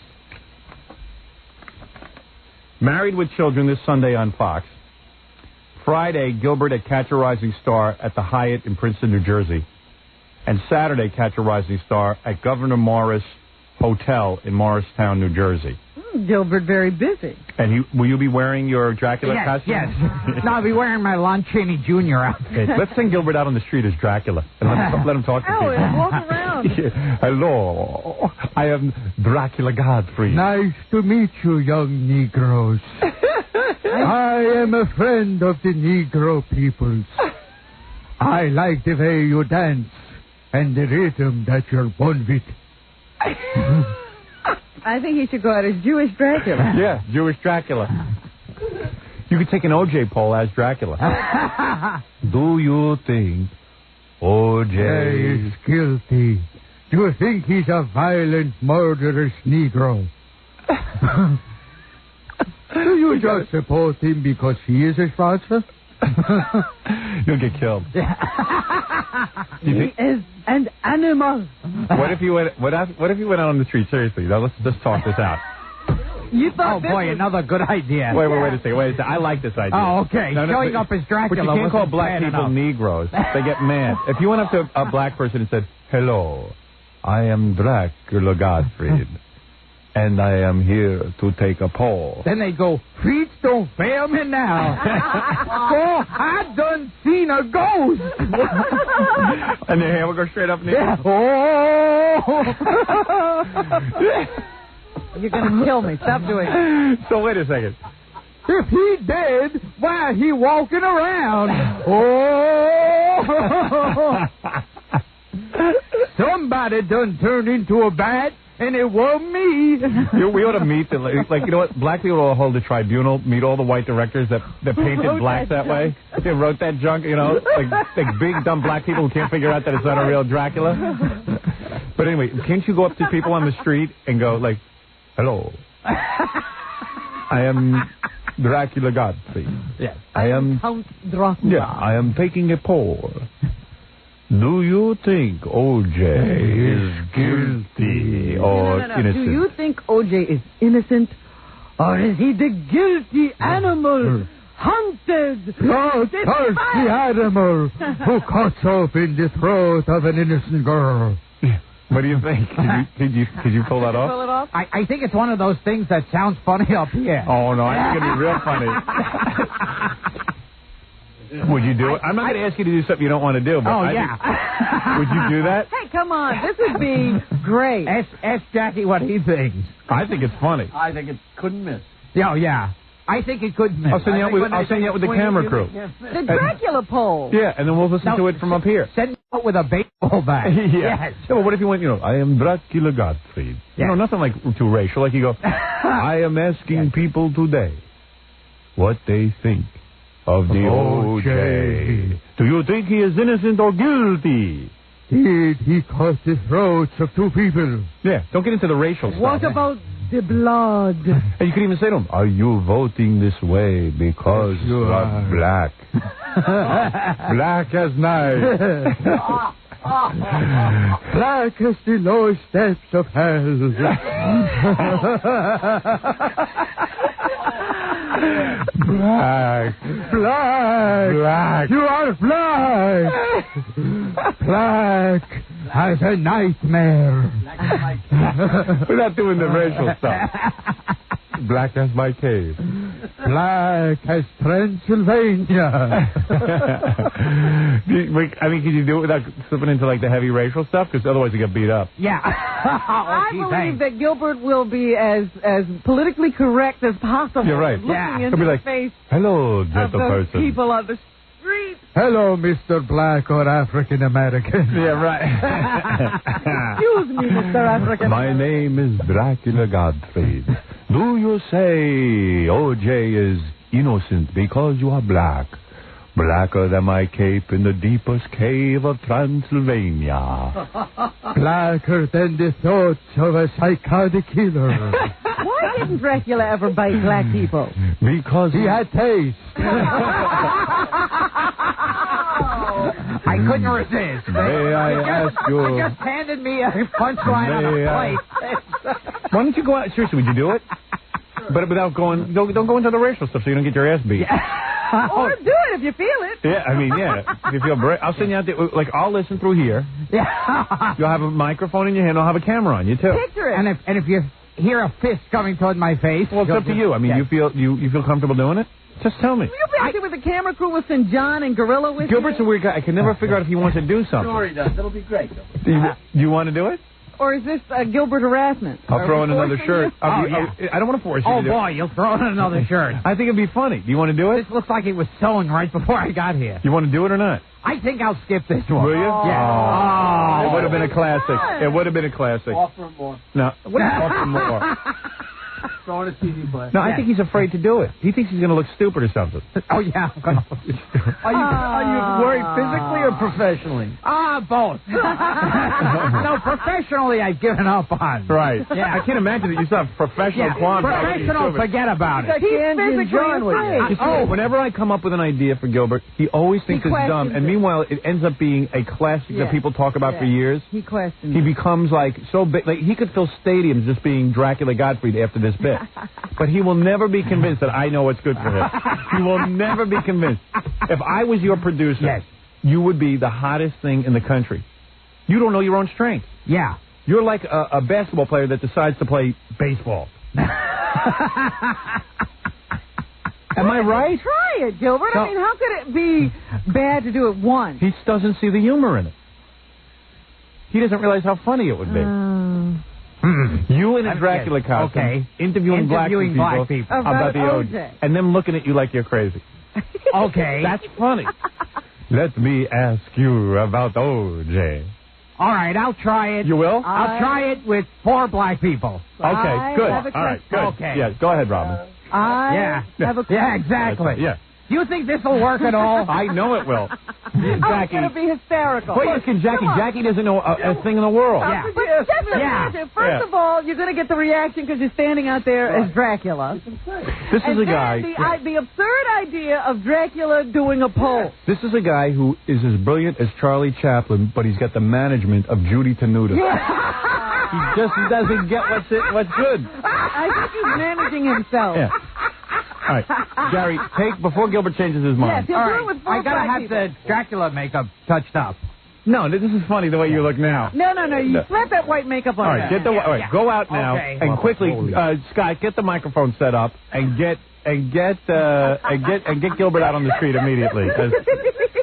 Married with Children this Sunday on Fox. Friday, Gilbert at Catch a Rising Star at the Hyatt in Princeton, New Jersey. And Saturday, Catch a Rising Star at Governor Morris Hotel in Morristown, New Jersey. Gilbert very busy. And will you be wearing your Dracula costume? Yes. No, I'll be wearing my Lon Chaney Jr. outfit. Let's send Gilbert out on the street as Dracula and let him talk to people. Walk around. Hello, I am Dracula Gottfried. Nice to meet you, young Negroes. I am a friend of the Negro peoples. I like the way you dance and the rhythm that you're born with. I think he should go out as Jewish Dracula. Yeah, Jewish Dracula. You could take an O.J. poll as Dracula. Do you think O.J. is guilty? Do you think he's a violent, murderous Negro? Do you just support him because he is a sponsor? You'll get killed. He is an animal. What if you went out on the street? Seriously, now let's just talk this out. You thought another good idea. Wait a second. I like this idea. Oh, okay. Showing up as Dracula. But you can't call black people Negroes. They get mad. If you went up to a black person and said, "Hello, I am Dracula Gottfried, and I am here to take a poll." Then they go, "Feet don't fail me now." Oh, I done seen a ghost. And their hair will go straight up in the air. You're going to kill me. Stop doing it. So wait a second. If he dead, why he walking around? Somebody done turned into a bat, and it wasn't me. We ought to meet the, like, you know what? Black people will hold a tribunal, meet all the white directors that painted blacks that way. They wrote that junk, you know, like big, dumb black people who can't figure out that it's not a real Dracula. But anyway, can't you go up to people on the street and go, like, hello, I am Dracula Godfrey. Yes. I am Count Dracula. Yeah, I am taking a poll. Do you think O.J. is guilty or innocent? Do you think O.J. is innocent, or is he the guilty animal hunted? Oh, curse the animal who cuts off in the throat of an innocent girl. What do you think? Could you pull that off? Pull it off? I think it's one of those things that sounds funny up here. Oh, no, I think it'd be real funny. Would you do it? I'm not going to ask you to do something you don't want to do. But would you do that? Hey, come on. This would be great. Ask Jackie what he thinks. I think it's funny. I think it couldn't miss. Oh, yeah. I think it could miss. I'll send you out with the camera crew. The Dracula poll. Yeah, and then we'll listen to it from up here. Send me out with a baseball bat. Yes. Yes. So what if you went, I am Dracula Godfrey. You know, nothing like too racial. Like you go, I am asking people today what they think of the O.J. Do you think he is innocent or guilty? Did he cut the throats of two people? Yeah, don't get into the racial stuff. What about the blood? And you could even say to him, are you voting this way because you are black? Black as night. Black as the lowest steps of hell. Black. You are black. Black as a nightmare. We're not doing the racial stuff. Black as my cave. Black as Transylvania. I mean, can you do it without slipping into like the heavy racial stuff? Because otherwise you get beat up. Yeah. I believe that Gilbert will be as politically correct as possible. You're right. Looking into He'll be the like, face hello, of gentle those person. people on the street. Hello, Mr. Black or African American. Yeah, right. Excuse me, Mr. African. My name is Dracula Godfrey. Do you say O.J. is innocent because you are black? Blacker than my cape in the deepest cave of Transylvania. Blacker than the thoughts of a psychotic killer. Why didn't Dracula ever bite black people? Because he had taste. I couldn't resist. May I ask you? They just handed me a punchline on a plate. Why don't you go out? Seriously, would you do it? But without going, don't go into the racial stuff so you don't get your ass beat. Yeah. Or do it if you feel it. Yeah, I mean, yeah. If you feel brave, I'll send you out there. Like, I'll listen through here. Yeah. You'll have a microphone in your hand. I'll have a camera on you too. Picture it. And if you hear a fist coming toward my face, well, it's up to you. I mean, you feel comfortable doing it? Just tell me. Will you be out there with the camera crew with St. John and Gorilla with Gilbert's a weird guy. I can never figure out if he wants to do something. Sure he does. That'll be great. Do you want to do it? Or is this Gilbert harassment? I'll throw in another shirt. I don't want to force you to do it. Oh, boy, you'll throw in another shirt. I think it'd be funny. Do you want to do it? This looks like it was sewn right before I got here. You want to do it or not? I think I'll skip this one. Will you? Yeah. Oh, it would have been a classic. It would have been a classic. Offer more. No, what is offer more? Throwing a TV play. No, I think he's afraid to do it. He thinks he's going to look stupid or something. Oh, yeah. Are you worried physically or professionally? Both. No, professionally I've given up on. Right. Yeah. I can't imagine that you still have professional qualms. Professional, forget about it. He's physically afraid. Whenever I come up with an idea for Gilbert, he always thinks it's dumb. And meanwhile, it ends up being a classic that people talk about for years. He questions. He becomes like so big. Like he could fill stadiums just being Dracula Godfrey after this bit. But he will never be convinced that I know what's good for him. He will never be convinced. If I was your producer, you would be the hottest thing in the country. You don't know your own strength. Yeah. You're like a basketball player that decides to play baseball. Am I right? Try it, Gilbert. No. I mean, how could it be bad to do it once? He doesn't see the humor in it. He doesn't realize how funny it would be. You in a Dracula costume, interviewing black people about the O.J. and them looking at you like you're crazy. Okay. That's funny. Let me ask you about O.J. All right, I'll try it. You will? I'll try it with 4 black people. Okay, good. have a All right, good. Okay. Yeah, go ahead, Robin. I have a question. Yeah, exactly. Yeah. Do you think this will work at all? I know it will. I'm Jackie. going to be hysterical. Wait, listen, Jackie. Jackie doesn't know a thing in the world. Yeah. But just imagine, first of all, you're going to get the reaction because you're standing out there as Dracula. This is a guy. The absurd idea of Dracula doing a poll. This is a guy who is as brilliant as Charlie Chaplin, but he's got the management of Judy Tenuta. He just doesn't get what's good. I think he's managing himself. Yeah. All right, Gary, before Gilbert changes his mind. Yes, All do it with 4 I gotta black have people. the Dracula makeup touched up. No, this is funny the way you look now. No. You slap that white makeup on. All right, go out now Okay. and quickly, Scott, get the microphone set up and get Gilbert out on the street immediately.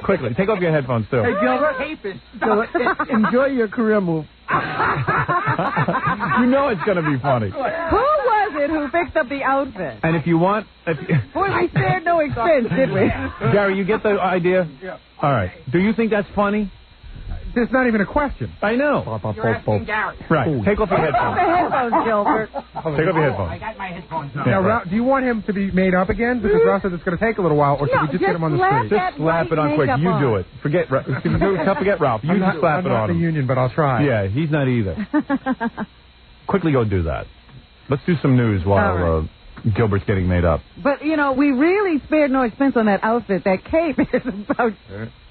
Quickly, take off your headphones too. Hey, Gilbert, enjoy your career move. You know it's going to be funny. Who was it who picked up the outfit? And if you want... Boy, we spared no expense, did we? Gary, you get the idea? Yeah. All right. Do you think that's funny? There's not even a question. I know. You're asking Gary. Right. Take off your Take off the headphones. headphones, Gilbert. Take off your headphones. I got my headphones on. Now, do you want him to be made up again? Because Ross said it's going to take a little while, or should we just get him on the street? Just slap it on quick. You do it. Forget Ralph. You just slap it on him. I'm not the union, but I'll try. Yeah, he's not either. Quickly go do that. Let's do some news while Gilbert's getting made up. But, we really spared no expense on that outfit. That cape is about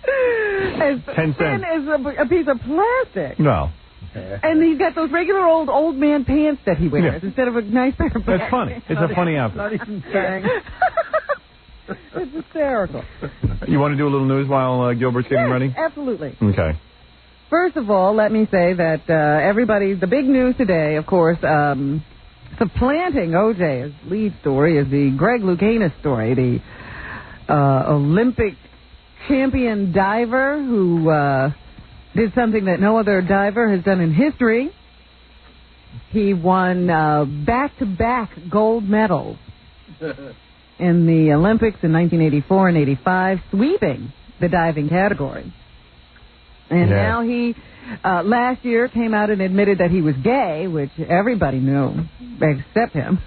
as 10 thin cents. as a piece of plastic. No. And he's got those regular old man pants that he wears instead of a nice pair of That's funny. It's a funny outfit. Not even saying. It's hysterical. You want to do a little news while Gilbert's getting ready? Absolutely. Okay. First of all, let me say that the big news today, of course, supplanting O.J.'s lead story is the Greg Louganis story, the Olympic champion diver who did something that no other diver has done in history. He won back-to-back gold medals in the Olympics in 1984 and 85, sweeping the diving category. And now he, last year, came out and admitted that he was gay, which everybody knew, except him.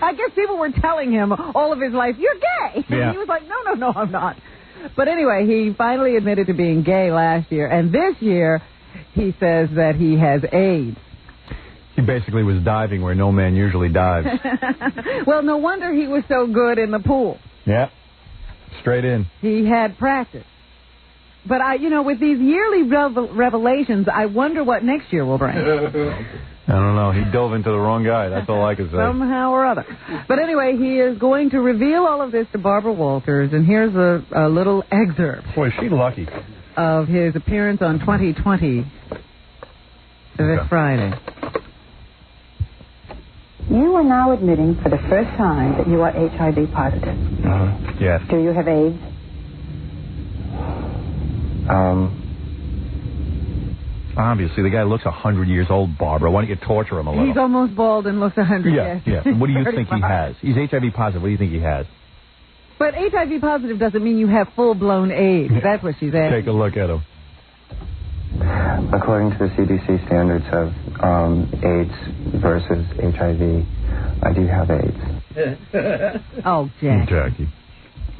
I guess people were telling him all of his life, you're gay. Yeah. And he was like, no, I'm not. But anyway, he finally admitted to being gay last year. And this year, he says that he has AIDS. He basically was diving where no man usually dives. Well, no wonder he was so good in the pool. Yeah. Straight in. He had practice. But, with these yearly revelations, I wonder what next year will bring. I don't know. He dove into the wrong guy. That's all I can say. Somehow or other. But anyway, he is going to reveal all of this to Barbara Walters, and here's a little excerpt. Boy, is she lucky. Of his appearance on 2020 this Friday. You are now admitting for the first time that you are HIV positive. Yes. Do you have AIDS? Obviously, the guy looks 100 years old, Barbara. Why don't you torture him a little? He's almost bald and looks 100. Yeah. What do you think he has? He's HIV positive. What do you think he has? But HIV positive doesn't mean you have full-blown AIDS. That's what she's asking. Take a look at him. According to the CDC standards of AIDS versus HIV, I do have AIDS. Oh, Jack. Jackie.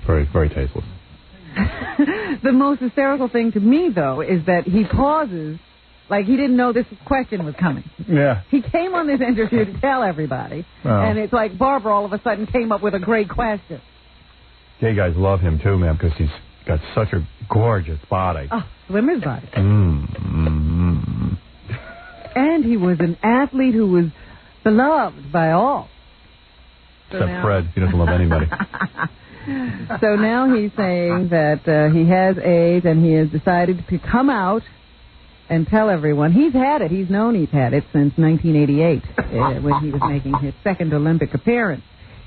Very, very tasteless. The most hysterical thing to me, though, is that he pauses like he didn't know this question was coming. Yeah. He came on this interview to tell everybody, and it's like Barbara all of a sudden came up with a great question. Gay guys love him, too, man, because he's got such a gorgeous body. Oh, swimmer's body. Mm-hmm. And he was an athlete who was beloved by all. Except Fred. He doesn't love anybody. So now he's saying that he has AIDS, and he has decided to come out and tell everyone. He's had it. He's known he's had it since 1988 when he was making his second Olympic appearance.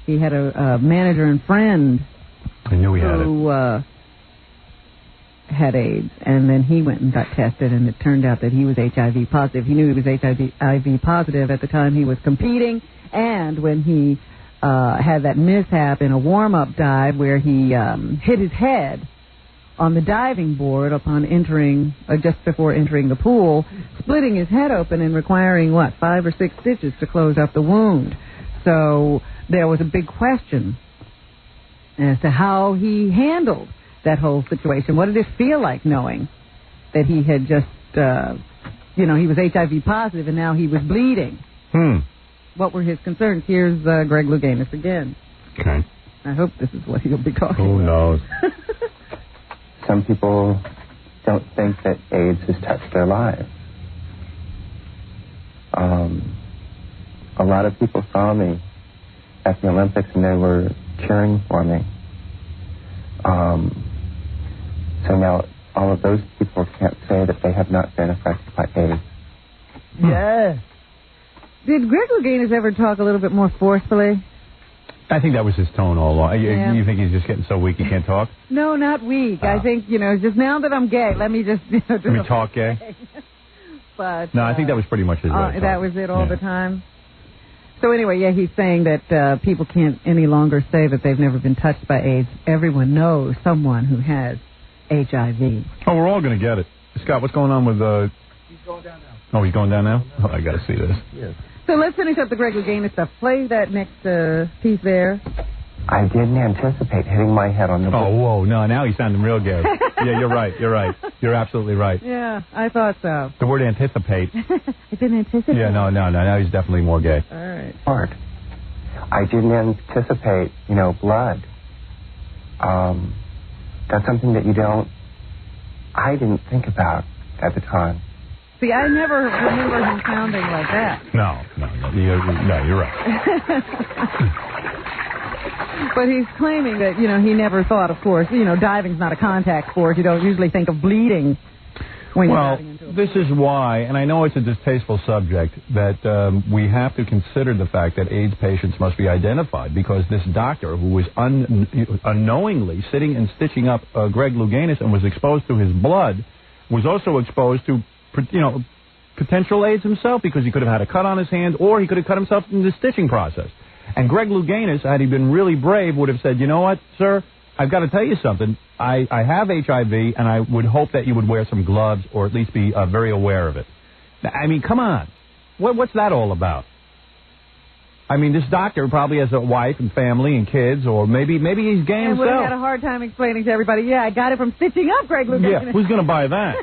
He had a manager and friend who had AIDS, and then he went and got tested, and it turned out that he was HIV positive. He knew he was HIV positive at the time he was competing, and when he had that mishap in a warm-up dive where he hit his head on the diving board upon entering, just before entering the pool, splitting his head open and requiring, 5 or 6 stitches to close up the wound. So there was a big question as to how he handled that whole situation. What did it feel like knowing that he had just, he was HIV positive and now he was bleeding? What were his concerns? Here's Greg Louganis again. Okay. I hope this is what he'll be talking Who knows? Some people don't think that AIDS has touched their lives. A lot of people saw me at the Olympics and they were cheering for me. So now all of those people can't say that they have not been affected by AIDS. Yeah. Did Greg Louganis ever talk a little bit more forcefully? I think that was his tone all along. Yeah. You think he's just getting so weak he can't talk? No, not weak. I think, just now that I'm gay, let me just... Let me talk gay? But... No, I think that was pretty much his way. That was it all the time? So anyway, he's saying that people can't any longer say that they've never been touched by AIDS. Everyone knows someone who has HIV. Oh, we're all going to get it. Scott, what's going on with... He's going down now. Oh, he's going down now? Oh, I got to see this. Yes. So let's finish up the Greg Louganis stuff. Play that next piece there. I didn't anticipate hitting my head on the board. Oh, whoa, no, now he's sounding real gay. Yeah, you're right. You're absolutely right. Yeah, I thought so. The word anticipate. I didn't anticipate. Yeah, no, now he's definitely more gay. All right. Hard. I didn't anticipate, blood. That's something that I didn't think about at the time. See, I never remember him sounding like that. No, you're right. But he's claiming that, he never thought, of course, diving's not a contact sport. You don't usually think of bleeding when you're diving into a pool. This is why, and I know it's a distasteful subject, that we have to consider the fact that AIDS patients must be identified, because this doctor who was unknowingly sitting and stitching up Greg Louganis and was exposed to his blood was also exposed to potential AIDS himself, because he could have had a cut on his hand or he could have cut himself in the stitching process. And Greg Louganis, had he been really brave, would have said, you know what, sir, I've got to tell you something. I have HIV, and I would hope that you would wear some gloves or at least be very aware of it. I mean, come on. What's that all about? I mean, this doctor probably has a wife and family and kids, or maybe he's gay himself. And would have had a hard time explaining to everybody, I got it from stitching up Greg Louganis. Yeah, who's going to buy that?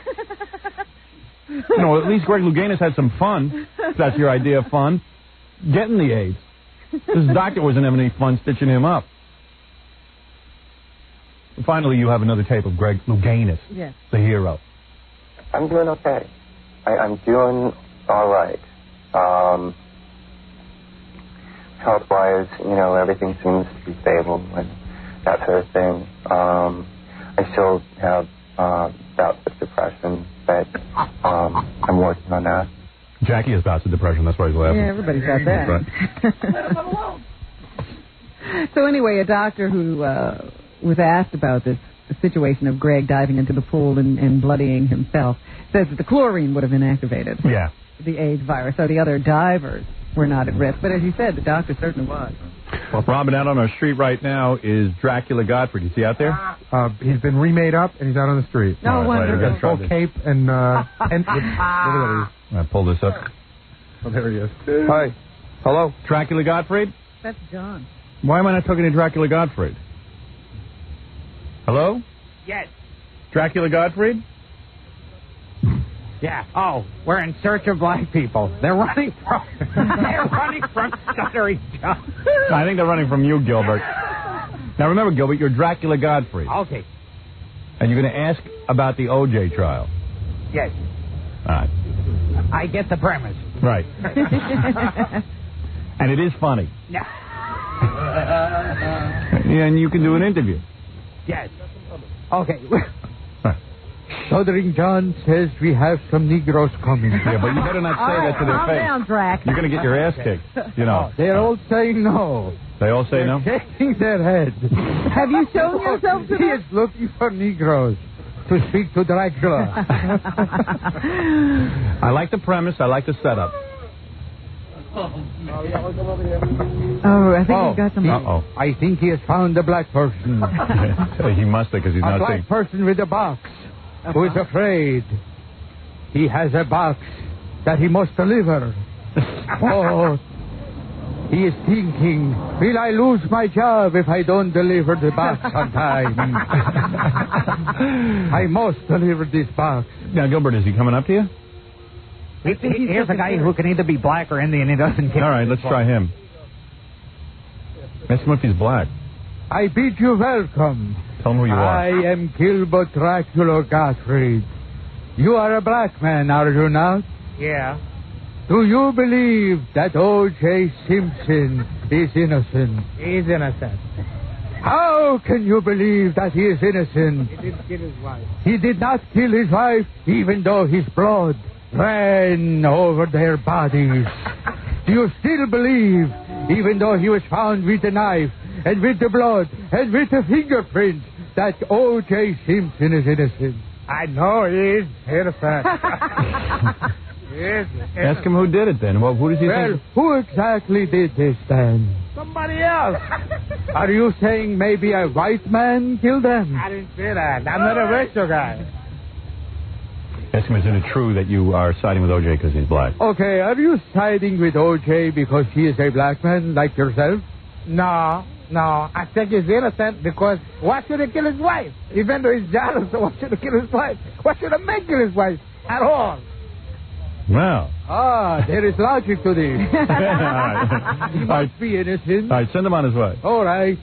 At least Greg Louganis had some fun, if that's your idea of fun, getting the AIDS. This doctor wasn't having any fun stitching him up. Finally, you have another tape of Greg Louganis, yes, the hero. I'm doing okay. I'm doing all right. Health-wise, everything seems to be stable and that sort of thing. I still have bouts of depression, but I'm working on that. Jackie has bouts of depression, that's why he's laughing. Yeah, everybody's got that. Right. So anyway, a doctor who was asked about this situation of Greg diving into the pool and bloodying himself says that the chlorine would have inactivated the AIDS virus, so the other divers were not at risk. But as you said, the doctor certainly was. Well, Robin, out on our street right now is Dracula Godfrey. Is he out there? He's been remade up, and he's out on the street. No wonder. He's got a full cape and look at that. I pull this up. Oh, there he is. Hi. Hello. Dracula Godfrey? That's John. Why am I not talking to Dracula Godfrey? Hello? Yes. Dracula Godfrey? Yeah. Oh, we're in search of black people. They're running from Stuttering John. I think they're running from you, Gilbert. Now remember, Gilbert, you're Dracula Godfrey. Okay. And you're going to ask about the O.J. trial. Yes. All right. I get the premise. Right. And it is funny. Yeah. And you can do an interview. Yes. Okay. Stuttering John says we have some Negroes coming. Yeah, but you better not say that to their face. Calm down, Drac. You're going to get your ass kicked, They're all saying no. They all say no? They're shaking their heads. Have you shown yourself to He them? is looking for Negroes to speak to Dracula. I like the premise. I like the setup. Oh, I think he's got some... Uh-oh. I think he has found a black person. He must have, because he's A not black saying... person with a box who is afraid. He has a box that he must deliver. Oh, he is thinking, will I lose my job if I don't deliver the box on time? I must deliver this box. Now, Gilbert, is he coming up to you? Here's a guy who can either be black or Indian. He doesn't care. All right, let's try him. Ask him if he's black. I bid you welcome. Tell him who you are. I am Gilbert Dracula Gottfried. You are a black man, are you not? Yeah. Do you believe that O.J. Simpson is innocent? He's innocent. How can you believe that he is innocent? He didn't kill his wife. He did not kill his wife, even though his blood ran over their bodies. Do you still believe, even though he was found with the knife and with the blood and with the fingerprints, that O.J. Simpson is innocent? I know he is innocent. Ask him who did it then. Well, who does he think? Who exactly did this then? Somebody else. Are you saying maybe a white man killed them? I didn't say that. I'm not a racial guy. Ask him, isn't it true that you are siding with O.J. because he's black? Okay, are you siding with O.J. because he is a black man like yourself? No. I think he's innocent because why should he kill his wife? Even though he's jealous, so why should he kill his wife? Why should a man kill his wife at all? Well. There is logic to this. He must be innocent. All right, send him on his way. All right.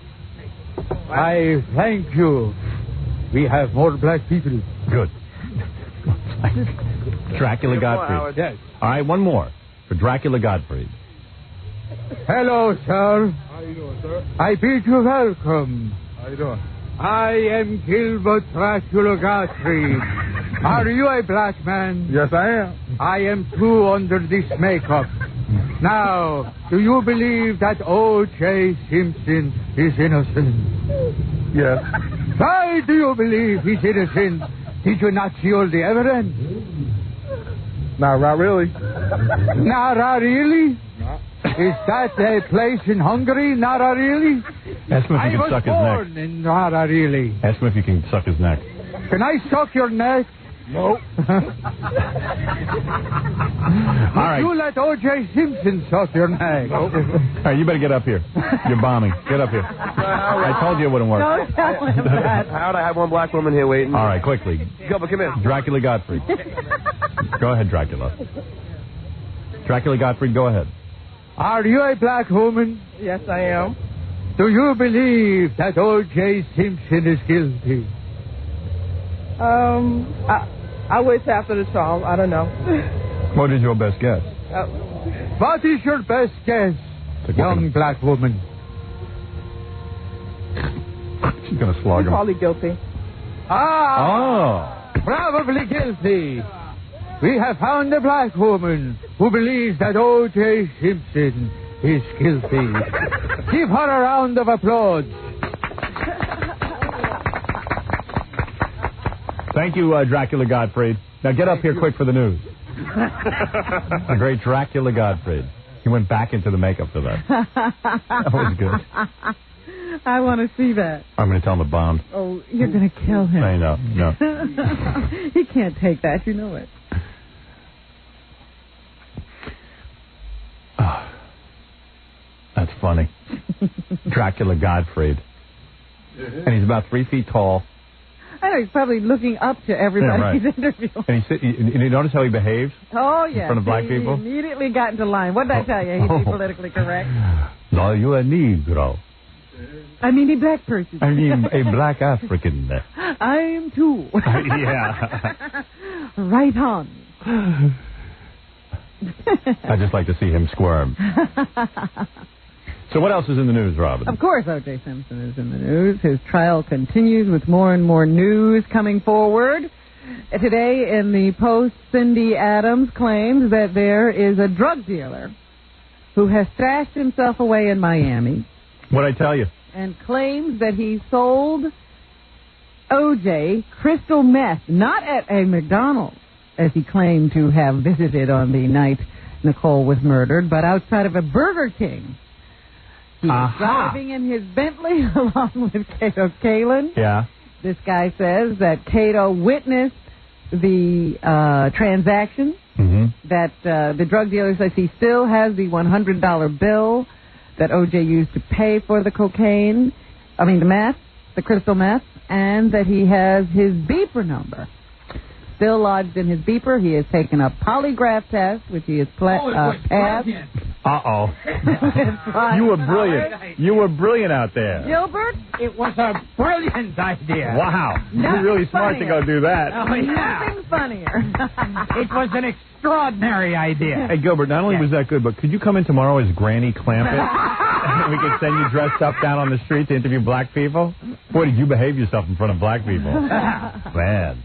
I thank you. We have more black people. Good. Dracula Gottfried. Yes. All right, one more for Dracula Gottfried. Hello, sir. How you doing, sir? I bid you welcome. How you doing? I am Gilbert Dracula Gottfried. Are you a black man? Yes, I am. I am too under this makeup. Now, do you believe that O.J. Simpson is innocent? Yes. Why do you believe he's innocent? Did you not see all the evidence? Not really. Not really? No. Is that a place in Hungary, Nara really? Ask him if he can suck his neck. I was born in Nara really. Ask him if he can suck his neck. Can I suck your neck? No. All right. You let O.J. Simpson suck your neck. All right, you better get up here. You're bombing. Get up here. I told you it wouldn't work. Don't tell him that. Howard, I have one black woman here waiting. All right, quickly. Gilbert, come in. Dracula Gottfried. Go ahead, Dracula. Dracula Gottfried, go ahead. Are you a black woman? Yes, I am. Do you believe that O.J. Simpson is guilty? I wait till after the trial. I don't know. What is your best guess? What is your best guess, young black woman? She's going to slog him. Probably guilty. Probably guilty. We have found a black woman who believes that O.J. Simpson is guilty. Give her a round of applause. Thank you, Dracula Gottfried. Now get up here quick for the news. The great Dracula Gottfried. He went back into the makeup for that. That was good. I want to see that. I'm going to tell him it bombed. Oh, you're going to kill him. I know. No. He can't take that. You know it. That's funny. Dracula Gottfried. And he's about 3 feet tall. I know, he's probably looking up to everybody he's interviewing. And you notice how he behaves? Oh, yeah. In front of black people? He immediately got into line. What did I tell you? He'd be politically correct. No, you're a Negro. I mean a black person. I mean a black African. I am too. Yeah. Right on. I just like to see him squirm. So what else is in the news, Robin? Of course, O.J. Simpson is in the news. His trial continues with more and more news coming forward. Today in the Post, Cindy Adams claims that there is a drug dealer who has stashed himself away in Miami. What'd I tell you? And claims that he sold O.J. crystal meth, not at a McDonald's, as he claimed to have visited on the night Nicole was murdered, but outside of a Burger King. He was driving in his Bentley along with Kato Kaelin. Yeah. This guy says that Kato witnessed the transaction, that the drug dealer says he still has the $100 bill that O.J. used to pay for the cocaine, the meth, the crystal meth, and that he has his beeper number still lodged in his beeper. He has taken a polygraph test, which he has passed. Uh-oh. You were brilliant. You were brilliant out there. Gilbert? It was a brilliant idea. Wow. You're really smart to go do that. Oh, yeah. Nothing funnier. It was an extraordinary idea. Hey, Gilbert, not only was that good, but could you come in tomorrow as Granny Clampett? We could send you dressed up down on the street to interview black people? Boy, did you behave yourself in front of black people. Man.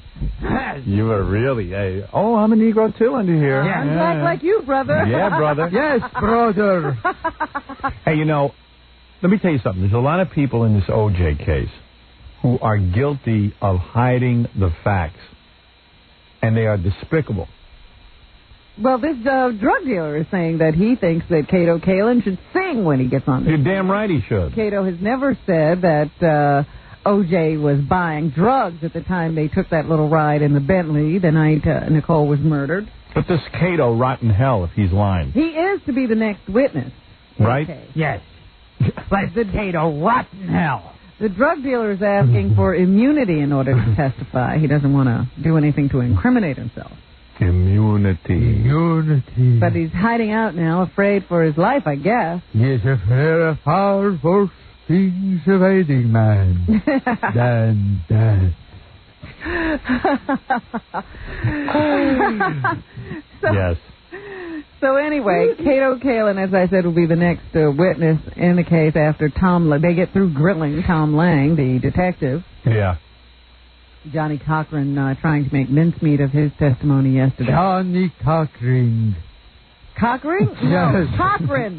You were really I'm a Negro too under here. Yeah. I'm black like you, brother. Yeah, brother. Yes, brother. Hey, let me tell you something. There's a lot of people in this O.J. case who are guilty of hiding the facts, and they are despicable. Well, this drug dealer is saying that he thinks that Kato Kaelin should sing when he gets on the You're damn right he should. Kato has never said that O.J. was buying drugs at the time they took that little ride in the Bentley the night Nicole was murdered. But this Kato rotten hell if he's lying. He is to be the next witness. Right? Okay. Yes. Let the Kato rotten hell. The drug dealer is asking for immunity in order to testify. He doesn't want to do anything to incriminate himself. Immunity. But he's hiding out now, afraid for his life, I guess. Yes, a fair far worse things evading man than death. Yes. So anyway, Kato Kaelin, as I said, will be the next witness in the case after they get through grilling Tom Lang, the detective. Yeah. Johnny Cochran trying to make mincemeat of his testimony yesterday. Johnny Cochran. Cochran? Yes. Cochran.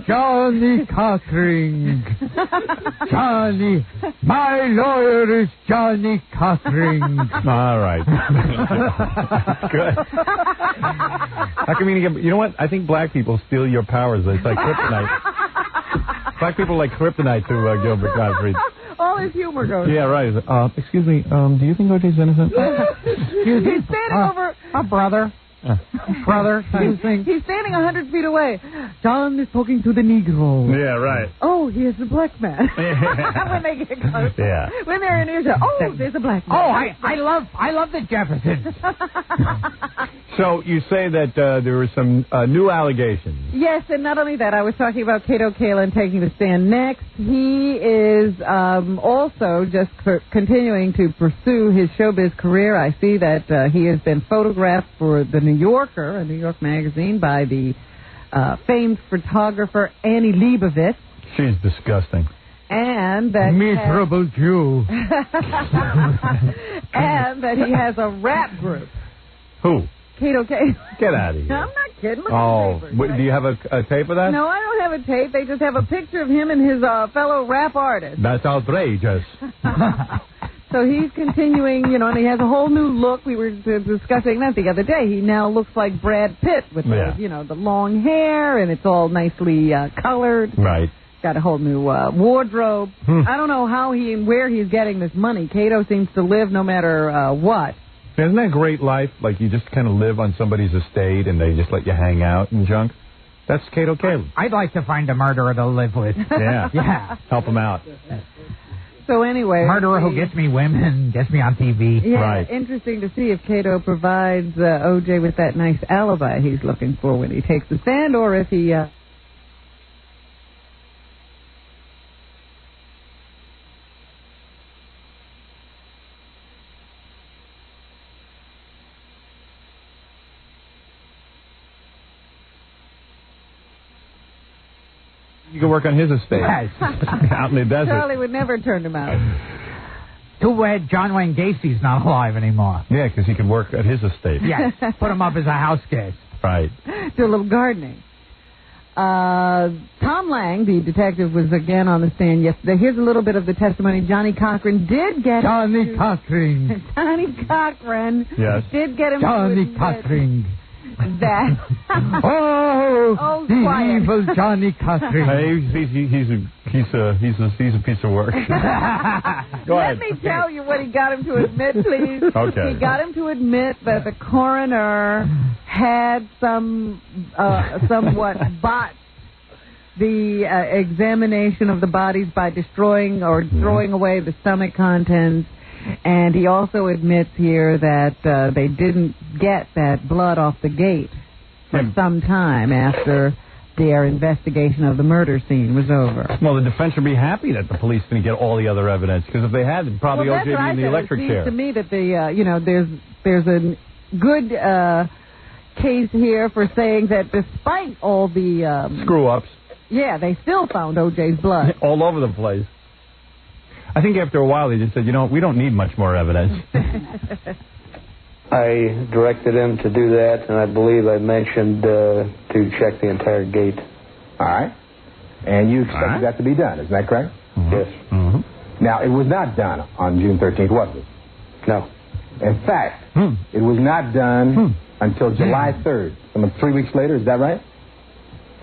Johnny Cochran. Johnny. My lawyer is Johnny Cochran. All right. Good. How come you know what? I think black people steal your powers. It's like kryptonite. Black people like kryptonite to Gilbert Gottfried. All his humor goes. Yeah, right. Excuse me, do you think O.J.'s innocent? He's standing over... brother. Brother, he's standing 100 feet away. John is talking to the Negro. Yeah, right. Oh, here's a black man. When they get close. Yeah. When they're in earshot. Oh, there's a black man. Oh, I love the Jeffersons. So you say that there were some new allegations. Yes, and not only that, I was talking about Kato Kaelin taking the stand next. He is also just continuing to pursue his showbiz career. I see that he has been photographed for the New Yorker, a New York magazine, by the famed photographer Annie Leibovitz. She's disgusting. And that miserable Jew. And that he has a rap group. Who? Kato Kaelin. Get out of here. I'm not kidding. Look oh, at the papers, do you have a tape of that? No, I don't have a tape. They just have a picture of him and his fellow rap artist. That's outrageous. So he's continuing, and he has a whole new look. We were discussing that the other day. He now looks like Brad Pitt with the long hair, and it's all nicely colored. Right. Got a whole new wardrobe. I don't know how where he's getting this money. Kato seems to live no matter what. Isn't that great life? Like you just kind of live on somebody's estate and they just let you hang out and junk. That's Kato Kaelin. I'd like to find a murderer to live with. Yeah. Yeah. Help him out. So anyway, murderer who gets me women, gets me on TV. Yeah, right. Interesting to see if Kato provides O.J. with that nice alibi he's looking for when he takes the stand, or if he. You can work on his estate. Yes. Out in the desert. Charlie would never turn him out. Too bad John Wayne Gacy's not alive anymore. Yeah, because he can work at his estate. Yes. Put him up as a house guest. Right. Do a little gardening. Tom Lang, the detective, was again on the stand yesterday. Here's a little bit of the testimony. Johnny Cochran did get Johnny Cochran. Johnny Cochran. Yes. Did get him. Johnny Cochran. that... Oh, the quiet. evil Johnny Cochran. He's a piece of work. Go ahead. Let me tell you what he got him to admit, please. Okay. He got him to admit that the coroner had somewhat botched the examination of the bodies by destroying or throwing away the stomach contents. And he also admits here that they didn't get that blood off the gate for some time after their investigation of the murder scene was over. Well, the defense would be happy that the police didn't get all the other evidence, because if they had, it'd probably OJ be in the electric chair. It seems to me that there's a good case here for saying that despite all the screw-ups, they still found OJ's blood all over the place. I think after a while they just said, we don't need much more evidence. I directed him to do that, and I believe I mentioned to check the entire gate. All right. And you expected that to be done, isn't that correct? Mm-hmm. Yes. Mm-hmm. Now, it was not done on June 13th, was it? No. In fact, it was not done until July 3rd, some 3 weeks later, is that right?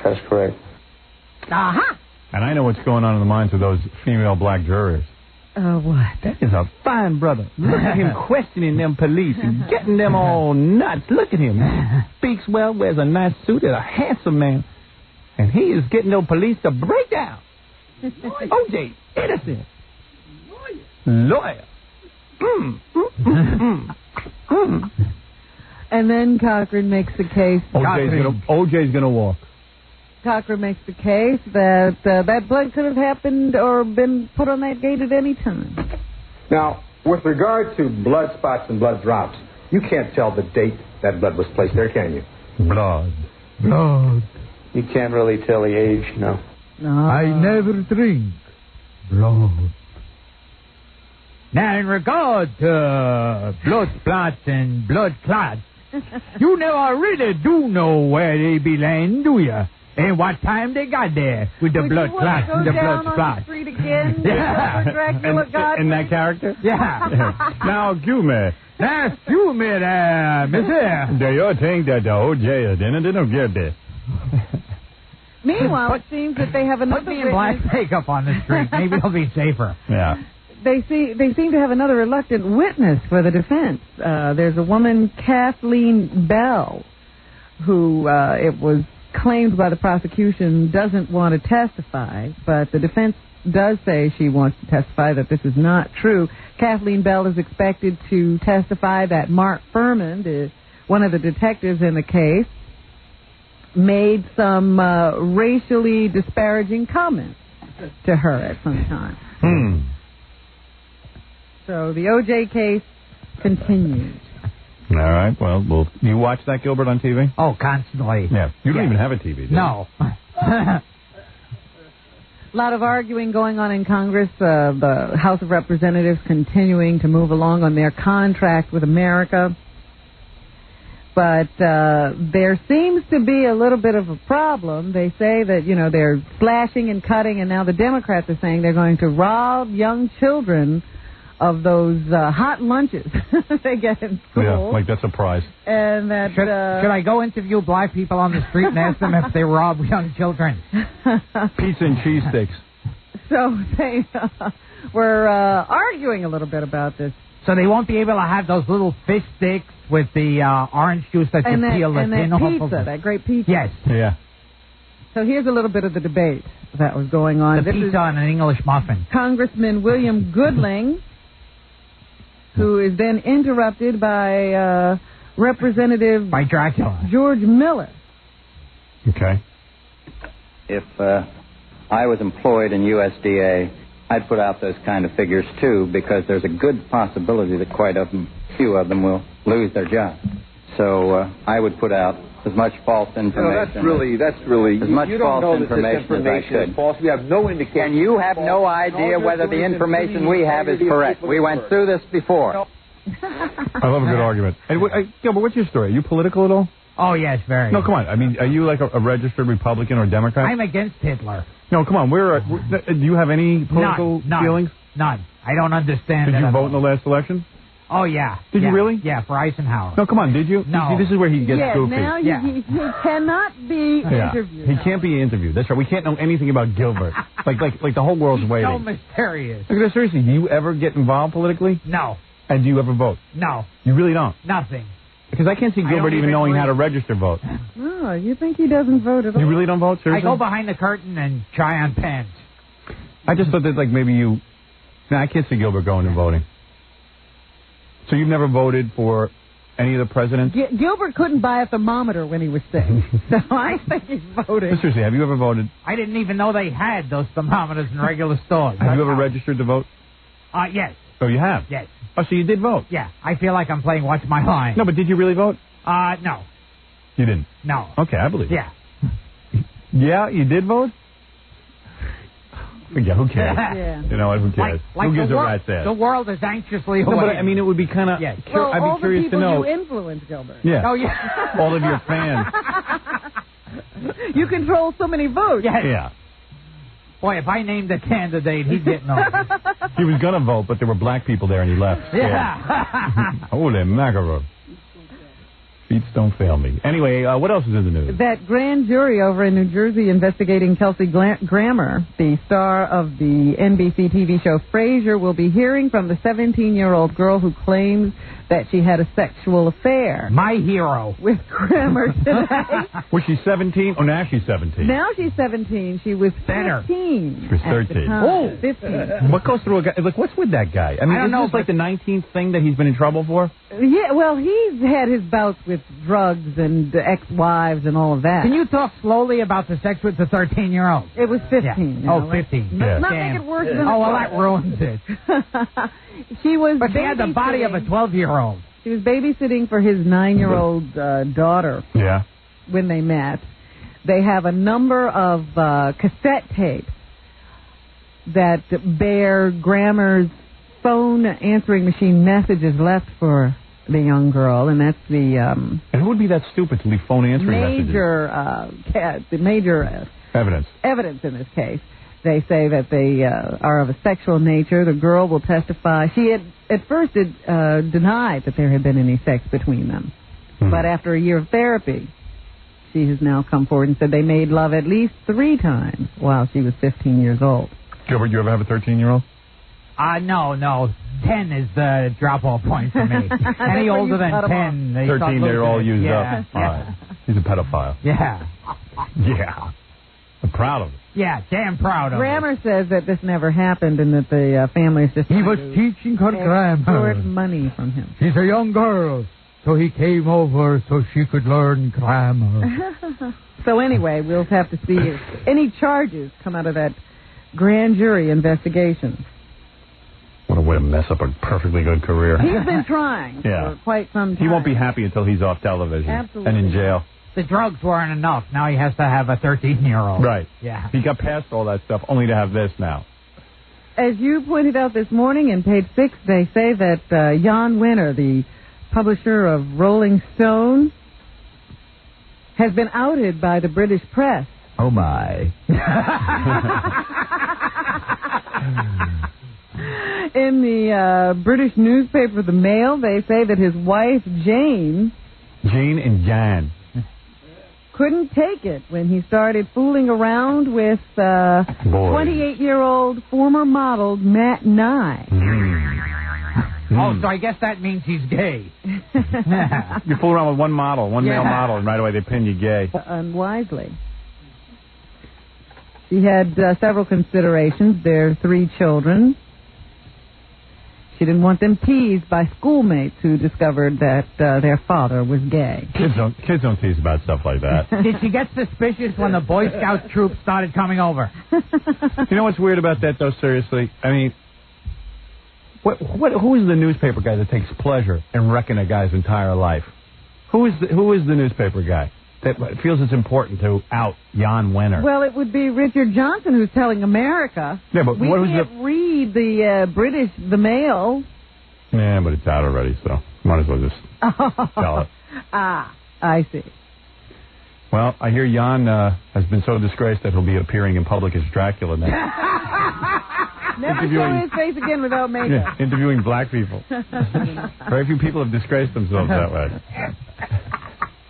That's correct. Aha! And I know what's going on in the minds of those female black jurors. What? That is a fine brother. Look at him questioning them police and getting them all nuts. Look at him. Speaks well, wears a nice suit, is a handsome man. And he is getting those police to break down. OJ, innocent. Lawyer. And then Cochran makes the case. OJ's gonna walk. Cochran makes the case that that blood could have happened or been put on that gate at any time. Now, with regard to blood spots and blood drops, you can't tell the date that blood was placed there, can you? Blood. You can't really tell the age, no. I never drink blood. Now, in regard to blood spots and blood clots, you never really do know where they be laying, do you? And what time they got there with the blood clots and the blood spots. Street again? Dracula got in that character? Yeah. Now, excuse me, there, monsieur. Do you think that the OJ didn't get this? Meanwhile, it seems that they have another Put me in black makeup on the street. Maybe it'll be safer. Yeah. They seem to have another reluctant witness for the defense. There's a woman, Kathleen Bell, who it was claimed by the prosecution doesn't want to testify, but the defense does say she wants to testify that this is not true. Kathleen Bell is expected to testify that Mark Furman, one of the detectives in the case, made some racially disparaging comments to her at some time. So the OJ case continues. All right. Well, you watch that, Gilbert, on TV? Oh, constantly. Yeah. You don't even have a TV, do you? No. A lot of arguing going on in Congress. The House of Representatives continuing to move along on their contract with America. But there seems to be a little bit of a problem. They say that, they're slashing and cutting, and now the Democrats are saying they're going to rob young children of those hot lunches they get in school. Yeah, like that's a prize. And that should I go interview black people on the street and ask them if they rob young children? Pizza and cheese sticks. So they were arguing a little bit about this. So they won't be able to have those little fish sticks with the orange juice that you peel the tin off of. That great pizza. Yes. Yeah. So here's a little bit of the debate that was going on. The pizza and an English muffin. Congressman William Goodling, who is then interrupted by Representative by Dracula George Miller. Okay. If I was employed in USDA, I'd put out those kind of figures too, because there's a good possibility that quite a few of them will lose their job. So I would put out as much false information. That's really. As much you don't false know that this information as I could. is false. We have no indication. And you have no idea whether the information we have is correct. We went through this before. I love a good argument. And Gilbert, what's your story? Are you political at all? Oh, yes, very. No, come on. I mean, are you like a registered Republican or Democrat? I'm against Hitler. No, come on. Do you have any political feelings? None. I don't understand. Did you vote in the last election? Oh, yeah. Did you really? Yeah, for Eisenhower. No, come on, did you? No. See, this is where he gets goofy. Now he cannot be interviewed. He can't be interviewed. That's right. We can't know anything about Gilbert. like the whole world's waiting. So mysterious. Look at this, seriously. Do you ever get involved politically? No. And do you ever vote? No. You really don't? Nothing. Because I can't see Gilbert even knowing how to register vote. Oh, you think he doesn't vote at all? You really don't vote, seriously? I go behind the curtain and try on pens. I just thought that, like, maybe you... No, I can't see Gilbert going and voting. So you've never voted for any of the presidents? Gilbert couldn't buy a thermometer when he was sick. So I think he's voted. Seriously, have you ever voted? I didn't even know they had those thermometers in regular stores. Have you ever registered to vote? Yes. Oh, you have? Yes. Oh, so you did vote? Yeah. I feel like I'm playing What's My Line. No, but did you really vote? No. You didn't? No. Okay, I believe it. Yeah. Yeah, you did vote? Yeah, who cares? Yeah. You know what? Who cares? Like who gives a the rat's ass? The world is anxiously No, awaiting. but I mean, it would be kind of... Yes. Well, I'd all be curious the people to know... you influence, Gilbert. Yeah. Oh, yeah. All of your fans. You control so many votes. Yes. Yeah. Boy, if I named a candidate, he'd get noticed. He was going to vote, but there were black people there, and he left. Yeah. Holy mackerel. Beats don't fail me. Anyway, what else is in the news? That grand jury over in New Jersey investigating Kelsey Grammer, the star of the NBC TV show Frasier, will be hearing from the 17-year-old girl who claims that she had a sexual affair. My hero. With Grammer today. Was she 17? Oh, now she's 17. Now she's 17. She was 15. She was 13. Oh, 15. What goes through a guy? Like, what's with that guy? I mean, I don't know, this like the 19th thing that he's been in trouble for? Yeah, well, he's had his bouts with drugs and ex-wives and all of that. Can you talk slowly about the sex with the 13-year-old? It was 15. Yeah. You know, 15. Let's not make it worse than Oh, well, that ruins it. She was But she had the body of a 12-year-old. She was babysitting for his 9-year-old daughter. Yeah. When they met. They have a number of cassette tapes that bear Grammer's phone answering machine messages left for the young girl, and that's the and who would be that stupid to leave phone answering messages? The major evidence in this case. They say that they are of a sexual nature. The girl will testify. She had at first denied that there had been any sex between them, but after a year of therapy, she has now come forward and said they made love at least 3 times while she was 15 years old. Gilbert, you ever have a 13-year-old? No. 10 is the drop-off point for me. Any older than 10, 13, they're all used up. All right. He's a pedophile. Yeah. Yeah. I'm proud of it. Yeah, damn proud of it. Grammer says that this never happened and that the family is just He was teaching her grammar. Money from him. She's a young girl, so he came over so she could learn grammar. So anyway, we'll have to see if any charges come out of that grand jury investigation. What a way to mess up a perfectly good career. He's been trying for quite some time. He won't be happy until he's off television. Absolutely. And in jail. The drugs weren't enough. Now he has to have a 13-year-old. Right. Yeah. He got past all that stuff only to have this now. As you pointed out this morning in page 6, they say that Jan Wenner, the publisher of Rolling Stone, has been outed by the British press. Oh, my. In the British newspaper, The Mail, they say that his wife, Jane and Jan, couldn't take it when he started fooling around with 28-year-old former model Matt Nye. Oh, so I guess that means he's gay. You fool around with one male model, and right away they pin you gay. Unwisely. She had several considerations. Their 3 children. She didn't want them teased by schoolmates who discovered that their father was gay. Kids don't tease about stuff like that. Did she get suspicious when the Boy Scout troop started coming over? You know what's weird about that, though, seriously? I mean, who is the newspaper guy that takes pleasure in wrecking a guy's entire life? Who is the newspaper guy that feels it's important to out Jan Wenner? Well, it would be Richard Johnson who's telling America. Yeah, but we can't read the The Mail. Yeah, but it's out already, so might as well just tell it. I see. Well, I hear Jan has been so disgraced that he'll be appearing in public as Dracula now. Never show his face again without makeup. Interviewing black people. Very few people have disgraced themselves that way.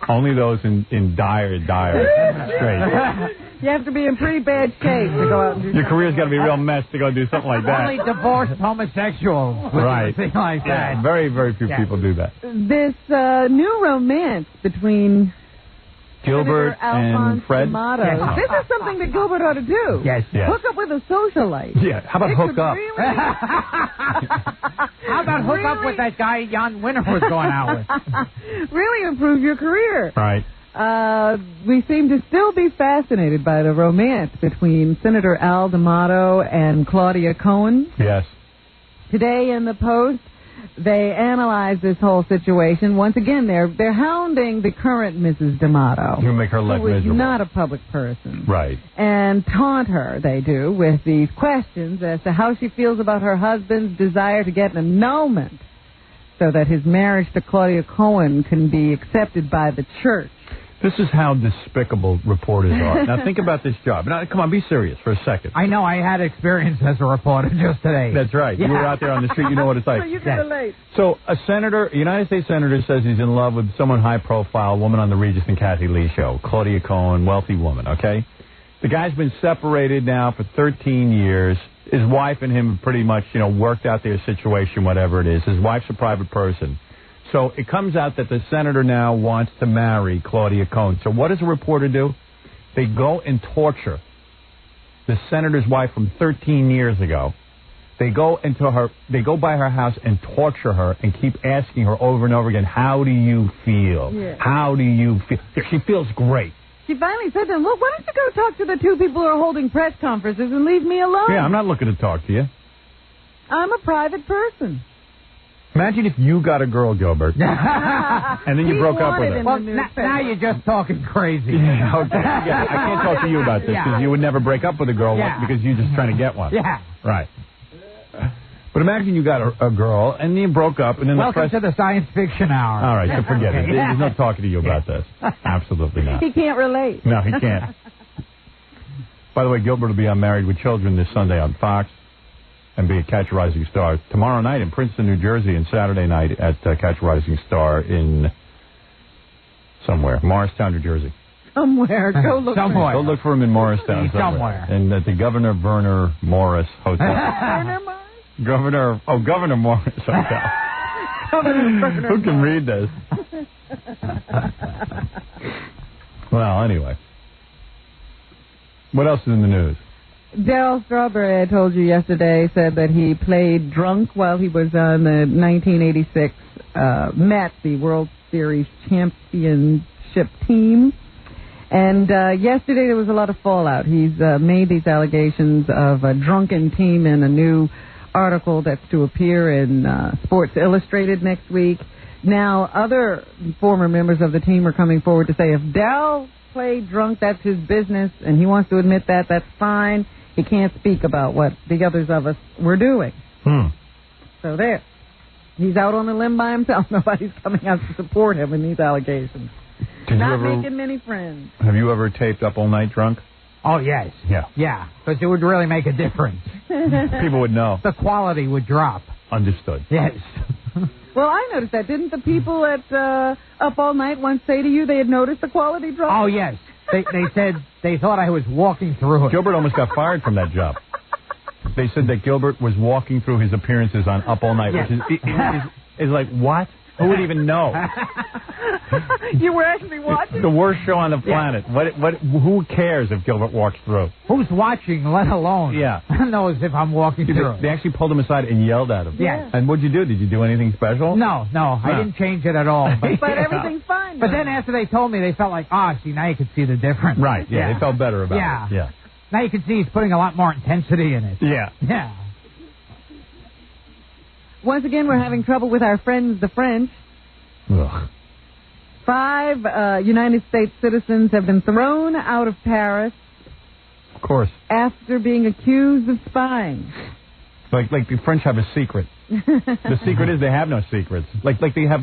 Only those in dire straits. You have to be in pretty bad shape to go out and do Your career's got to be a real mess to go do something like that. Only divorced homosexuals. Right. Thing like that. Yeah, very, very few people do that. This new romance between Gilbert and Fred. D'Amato. Yes. This is something that Gilbert ought to do. Yes. Hook up with a socialite. Yeah. How about hook up? Really... How about hook up with that guy Jan Winter was going out with? Really improve your career. Right. We seem to still be fascinated by the romance between Senator Al D'Amato and Claudia Cohen. Yes. Today in the Post, they analyze this whole situation. Once again, they're hounding the current Mrs. D'Amato. You make her life who is miserable. Not a public person. Right. And taunt her, they do, with these questions as to how she feels about her husband's desire to get an annulment so that his marriage to Claudia Cohen can be accepted by the church. This is how despicable reporters are. Now, think about this job. Now, come on, be serious for a second. I know. I had experience as a reporter just today. That's right. Yeah. You were out there on the street. You know what it's like. So you can relate. So a United States senator says he's in love with someone high-profile, a woman on the Regis and Kathy Lee show, Claudia Cohen, wealthy woman, okay? The guy's been separated now for 13 years. His wife and him have pretty much, worked out their situation, whatever it is. His wife's a private person. So it comes out that the senator now wants to marry Claudia Cohen. So what does a reporter do? They go and torture the senator's wife from 13 years ago. They go by her house and torture her and keep asking her over and over again, how do you feel? Yeah. How do you feel? She feels great. She finally said to him, look, why don't you go talk to the two people who are holding press conferences and leave me alone? Yeah, I'm not looking to talk to you. I'm a private person. Imagine if you got a girl, Gilbert, and then you broke up with her. Well, now you're just talking crazy. Yeah, okay. Yeah, I can't talk to you about this because you would never break up with a girl because you're just trying to get one. Yeah. Right. But imagine you got a girl and you broke up and then Welcome to the science fiction hour. All right, so forget it. There's no talking to you about this. Absolutely not. He can't relate. No, he can't. By the way, Gilbert will be on Married with Children this Sunday on Fox and be at Catch a Rising Star tomorrow night in Princeton, New Jersey, and Saturday night at Catch a Rising Star in somewhere, Morristown, New Jersey. Somewhere. Go look somewhere. Go look for him in Morristown. Somewhere. And at the Governor Verner Morris Hotel. Werner Morris? Governor Morris Hotel. Who can read this? Well, anyway. What else is in the news? Darryl Strawberry, I told you yesterday, said that he played drunk while he was on the 1986 Mets, the World Series championship team. And yesterday there was a lot of fallout. He's made these allegations of a drunken team in a new article that's to appear in Sports Illustrated next week. Now, other former members of the team are coming forward to say if Darryl played drunk, that's his business, and he wants to admit that, that's fine. He can't speak about what the others of us were doing. So there. He's out on a limb by himself. Nobody's coming out to support him in these allegations. Not making many friends. Have you ever taped Up All Night drunk? Oh, yes. Yeah. Yeah, because it would really make a difference. People would know. The quality would drop. Understood. Yes. Well, I noticed that. Didn't the people at Up All Night once say to you they had noticed the quality drop? Oh, yes. They said they thought I was walking through it. Gilbert almost got fired from that job. They said that Gilbert was walking through his appearances on Up All Night, which is like, what? Who would even know? You were actually watching? It's the worst show on the planet. Yeah. Who cares if Gilbert walks through? Who's watching, let alone knows if I'm walking through? They actually pulled him aside and yelled at him. Yes. And what'd you do? Did you do anything special? No, I didn't change it at all. But everything's fine. But then after they told me, they felt like, see, now you can see the difference. Right, yeah. They felt better about it. Yeah. Now you can see he's putting a lot more intensity in it. Yeah. Yeah. Once again, we're having trouble with our friends, the French. Ugh. 5 United States citizens have been thrown out of Paris. Of course. After being accused of spying. Like the French have a secret. The secret is they have no secrets. Like they have,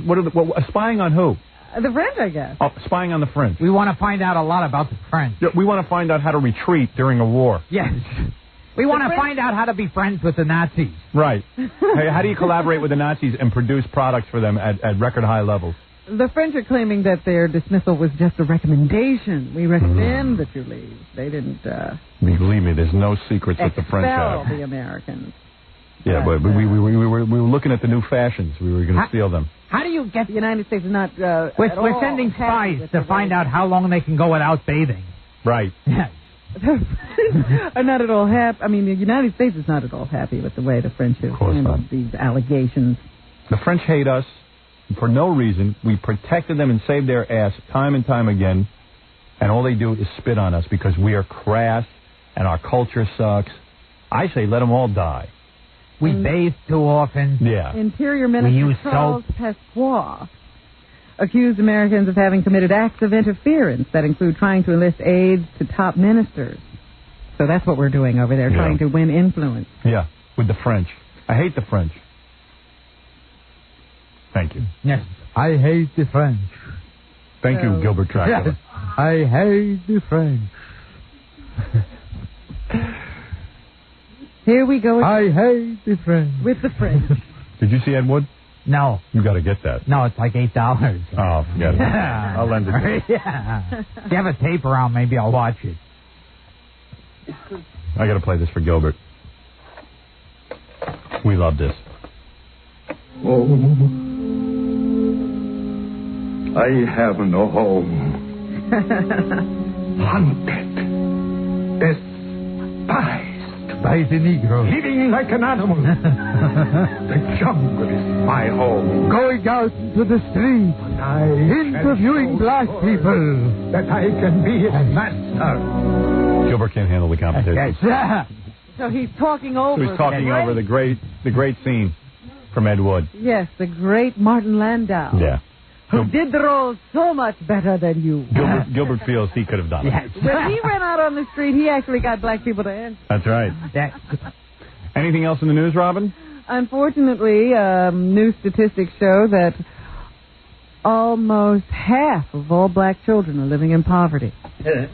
spying on who? The French, I guess. Oh, spying on the French. We want to find out a lot about the French. Yeah, we want to find out how to retreat during a war. Yes. We want to find out how to be friends with the Nazis. Right. Hey, how do you collaborate with the Nazis and produce products for them at record high levels? The French are claiming that their dismissal was just a recommendation. We recommend that you leave. They didn't Believe me, there's no secrets that the French expel have. the Americans. Yeah, but we were looking at the new fashions. We were going to steal them. How do you get... The United States is not We're sending spies to find out how long they can go without bathing. Right. are not at all happy. I mean, the United States is not at all happy with the way the French have handled these allegations. The French hate us for no reason. We protected them and saved their ass time and time again, and all they do is spit on us because we are crass and our culture sucks. I say let them all die. We bathe too often. Yeah. Interior Minister Charles Pasqua accused Americans of having committed acts of interference that include trying to enlist aides to top ministers. So that's what we're doing over there, trying to win influence. Yeah, with the French. I hate the French. Thank you. Yes. I hate the French. Thank you, Gilbert Dracula. Yes. I hate the French. Here we go. I hate the French. With the French. Did you see Ed Wood? No. You got to get that. No, it's like $8. Oh, forget it. I'll lend it to you. Yeah. If you have a tape around, maybe I'll watch it. I got to play this for Gilbert. We love this. Oh, I have no home. Hunted. Despised. By the Negro. Living like an animal. The jungle is my home. Going out into the street. Interviewing black people. That I can be a master. Gilbert can't handle the competition. So he's talking over. So he's talking over the great scene from Ed Wood. Yes, the great Martin Landau. Yeah. Who did the role so much better than you. Gilbert feels he could have done it. When he ran out on the street, he actually got black people to answer. That's right. Anything else in the news, Robin? Unfortunately, new statistics show that almost half of all black children are living in poverty. Really?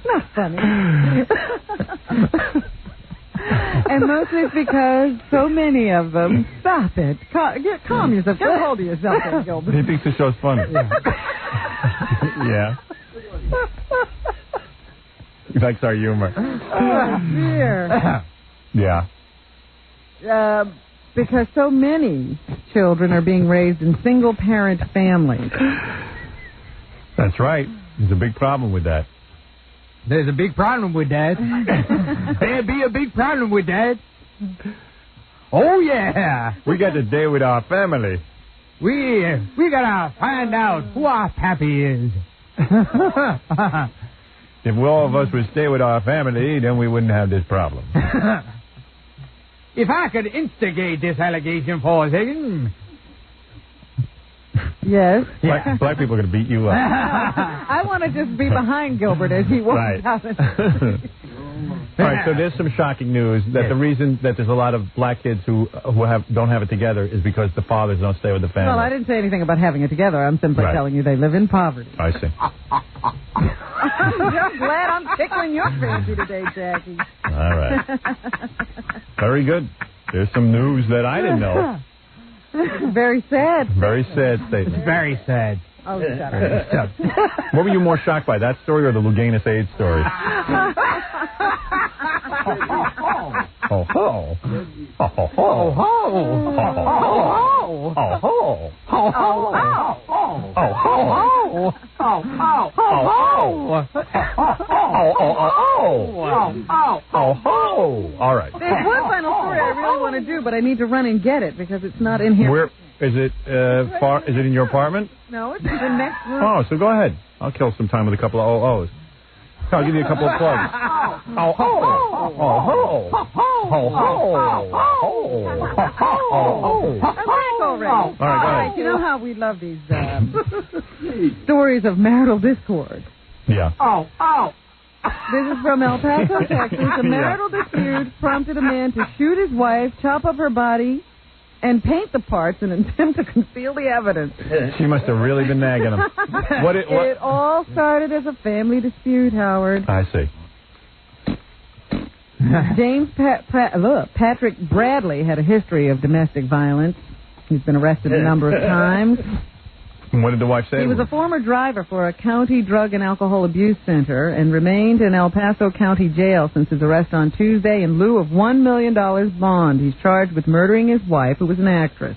Not funny. And mostly it's because so many of them... Stop it. Calm yourself. Get hold of yourself, Gilbert. He thinks the show's funny. Yeah. He likes our humor. Oh, dear. Yeah. Because so many children are being raised in single-parent families. That's right. There's a big problem with that. There's a big problem with that. There'll be a big problem with that. Oh, yeah. We got to stay with our family. We got to find out who our pappy is. If all of us would stay with our family, then we wouldn't have this problem. If I could instigate this allegation for a second... Yes. Black people are going to beat you up. I want to just be behind Gilbert as he walks out. All right, so there's some shocking news that the reason that there's a lot of black kids who don't have it together is because the fathers don't stay with the family. Well, I didn't say anything about having it together. I'm simply telling you they live in poverty. I see. I'm glad I'm tickling your fancy today, Jackie. All right. Very good. There's some news that I didn't know. Very sad. Very sad statement. Very sad. Oh, shut up. What were you more shocked by, that story or the Luganis AIDS story? Oh ho! Oh ho! Oh ho! Oh ho! Oh ho! All right. There's one final story I really want to do, but I need to run and get it because it's not in here. Where is it? Far? Is it in your apartment? No, it's in the next room. Oh, so go ahead. I'll kill some time with a couple of oh-ohs. I'll give you a couple of plugs. Oh ho! Oh ho! Oh ho! I'm back already. All right, go ahead. You know how we love these stories of marital discord. Yeah. This is from El Paso, Texas. A marital dispute prompted a man to shoot his wife, chop up her body, and paint the parts in an attempt to conceal the evidence. She must have really been nagging him. It all started as a family dispute, Howard. I see. James Patrick Bradley had a history of domestic violence. He's been arrested a number of times. And what did the wife say? He was a former driver for a county drug and alcohol abuse center and remained in El Paso County Jail since his arrest on Tuesday in lieu of $1 million bond. He's charged with murdering his wife, who was an actress.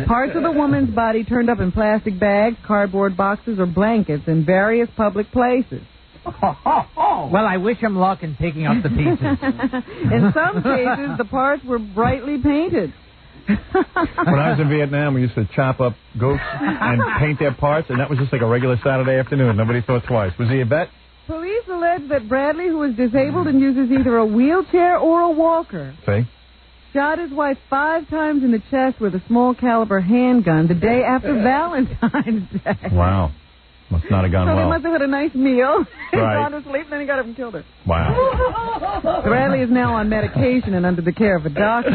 Parts of the woman's body turned up in plastic bags, cardboard boxes, or blankets in various public places. Well, I wish him luck in picking up the pieces. In some cases, the parts were brightly painted. When I was in Vietnam, we used to chop up goats and paint their parts, and that was just like a regular Saturday afternoon. Nobody thought twice. Was he a vet? Police allege that Bradley, who is disabled and uses either a wheelchair or a walker, shot his wife 5 times in the chest with a small caliber handgun the day after Valentine's Day. Wow. Must not have gone So well. they must have had a nice meal, Right. gone to sleep, and then he got up and killed her. Wow. Bradley is now on medication and under the care of a doctor.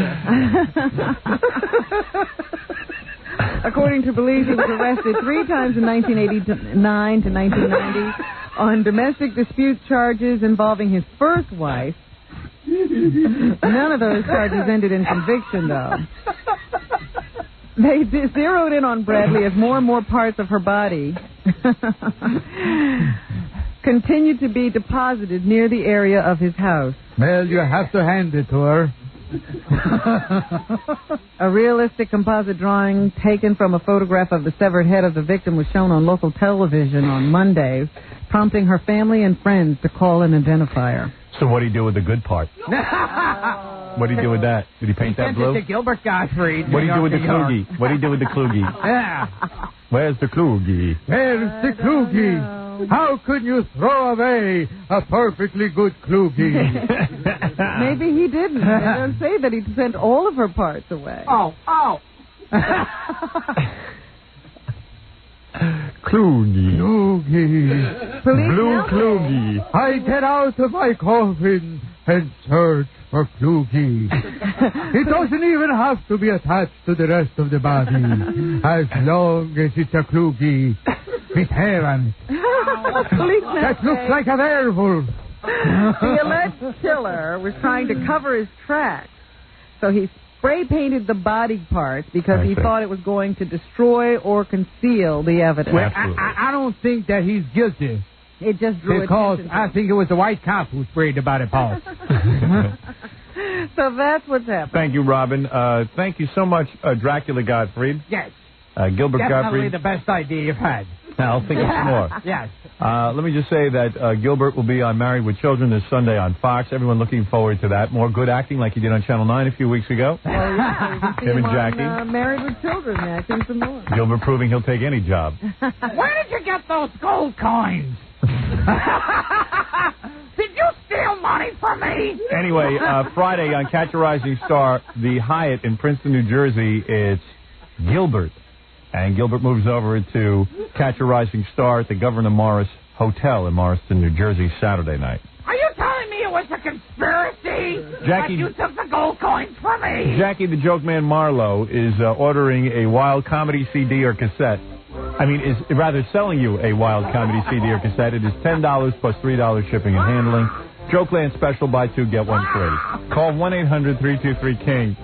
According to police, he was arrested 3 times in 1989 to 1990 on domestic dispute charges involving his first wife. None of those charges ended in conviction, though. They zeroed in on Bradley as more and more parts of her body continued to be deposited near the area of his house. Well, you have to hand it to her. A realistic composite drawing taken from a photograph of the severed head of the victim was shown on local television on Monday, prompting her family and friends to call and identify her. So what did he do with the good part? What did he do with that? Did he paint that blue? Sent it to Gilbert Gottfried. What did he do with the Kluge? What did he do with the Kluge? Yeah. Where's the Kluge? Where's the Kluge? How could you throw away a perfectly good Kluge? Maybe he didn't. They don't say that he sent all of her parts away. Oh. Kluge. Blue Kluge. I get out of my coffin and search for Kluge. It doesn't even have to be attached to the rest of the body, as long as it's a Kluge with hair on it. That looks like a werewolf. The alleged killer was trying to cover his tracks, so he spray painted the body parts because he thought it was going to destroy or conceal the evidence. Well, I don't think that he's guilty. It just drew because attention. I think it was the white cop who sprayed the body parts. So that's what's happening. Thank you, Robin. Thank you so much, Dracula Gottfried. Yes. Gilbert Definitely Gottfried. the best idea you've had. I'll think of some more. Yes. Let me just say that Gilbert will be on Married with Children this Sunday on Fox. Everyone looking forward to that. More good acting like he did on Channel 9 a few weeks ago. Oh, yeah. You can see Him and on, Jackie. Married with Children, acting some more. Gilbert proving he'll take any job. Where did you get those gold coins? Did you steal money from me? Anyway, Friday on Catch a Rising Star, the Hyatt in Princeton, New Jersey, it's Gilbert. And Gilbert moves over to Catch a Rising Star at the Governor Morris Hotel in Morriston, New Jersey, Saturday night. Are you telling me it was a conspiracy? Jackie- That you took the gold coins from me? Jackie the Joke Man Marlowe is ordering a Wild Comedy CD or cassette. Is rather selling you a Wild Comedy CD or cassette. It is $10 plus $3 shipping and handling. Jokeland special, buy 2, get 1 free. Call 1-800-323-KING.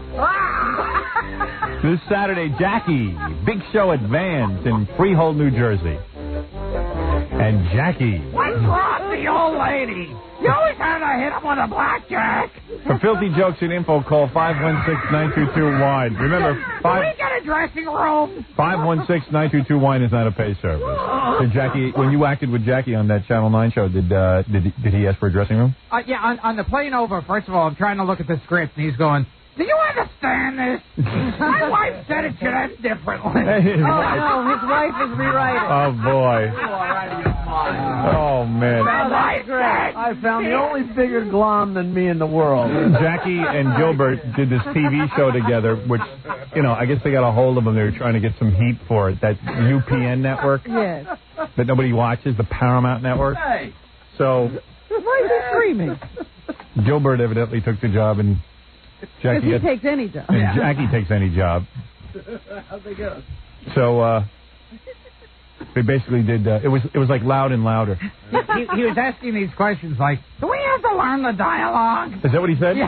This Saturday, Jackie, big show at Vans in Freehold, New Jersey. And Jackie. What's wrong with the old lady? You always have to hit him with a blackjack. For filthy jokes and info, call 516-922-WINE. Remember, Can we get a dressing room? 516-922-WINE is not a pay service. So Jackie, when you acted with Jackie on that Channel 9 show, did he ask for a dressing room? Yeah, on the plane over, first of all, I'm trying to look at the script, and he's going, do you understand this? My wife said it should end differently. No, his wife is rewriting. Oh, boy. Oh, man. That's great. I found the only bigger glom than me in the world. Jackie and Gilbert did this TV show together, which, I guess they got a hold of them. They were trying to get some heat for it. That UPN network Yes. that nobody watches, the Paramount network. Hey. So Why is he screaming? Gilbert evidently took the job and Because he takes any job. And Jackie takes any job. How'd they go? So they basically did. It was like Loud and Louder. He was asking these questions like, do we have to learn the dialogue? Is that what he said? Did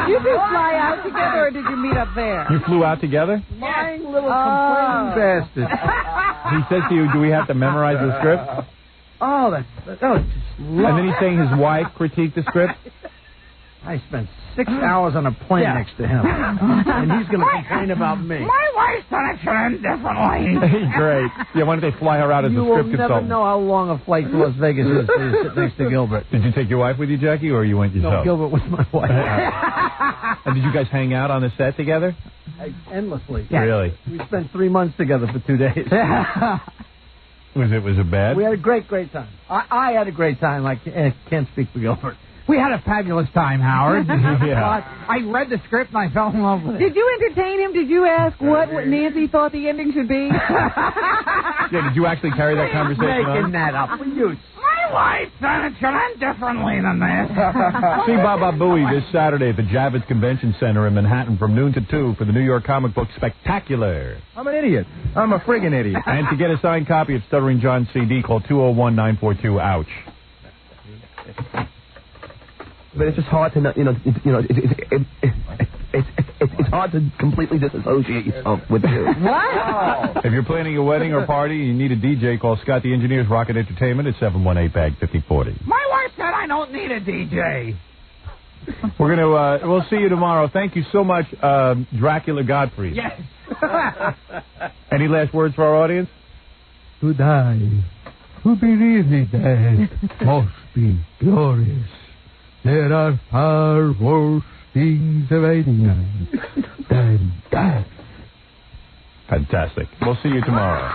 you two fly out together or did you meet up there? You flew out together? Lying little complaining bastard. He says to you, do we have to memorize the script? Oh, that was just And then he's saying his wife critiqued the script? I spent 6 hours on a plane next to him. And he's going to complain about me. My wife's done it differently. Great. Yeah, why don't they fly her out as a script You will never know how long a flight to Las Vegas is till you sit next to Gilbert. Did you take your wife with you, Jackie, or you went yourself? No, Gilbert was my wife. And did you guys hang out on the set together? Endlessly. Yeah. Really? We spent 3 months together for 2 days. Was it bad? We had a great time. I had a great time. I can't speak for Gilbert. We had a fabulous time, Howard. Yeah. I read the script and I fell in love with it. Did you entertain him? Did you ask what Nancy thought the ending should be? Yeah, did you actually carry that conversation on? Making that up. My wife's done it differently than this. See Baba Booey this Saturday at the Javits Convention Center in Manhattan from noon to 2 for the New York Comic Book Spectacular. I'm an idiot. I'm a friggin' idiot. And to get a signed copy of Stuttering John's CD, call 201-942-OUCH. But it's just hard to, it's hard to completely disassociate yourself with it. What? If you're planning a wedding or party and you need a DJ, call Scott the Engineer's Rocket Entertainment at 718-BAG-5040. My wife said I don't need a DJ. We're going to, we'll see you tomorrow. Thank you so much, Dracula Godfrey. Yes. Any last words for our audience? To die, to be really dead, must be glorious. There are far worse things awaiting us than death. Fantastic. We'll see you tomorrow.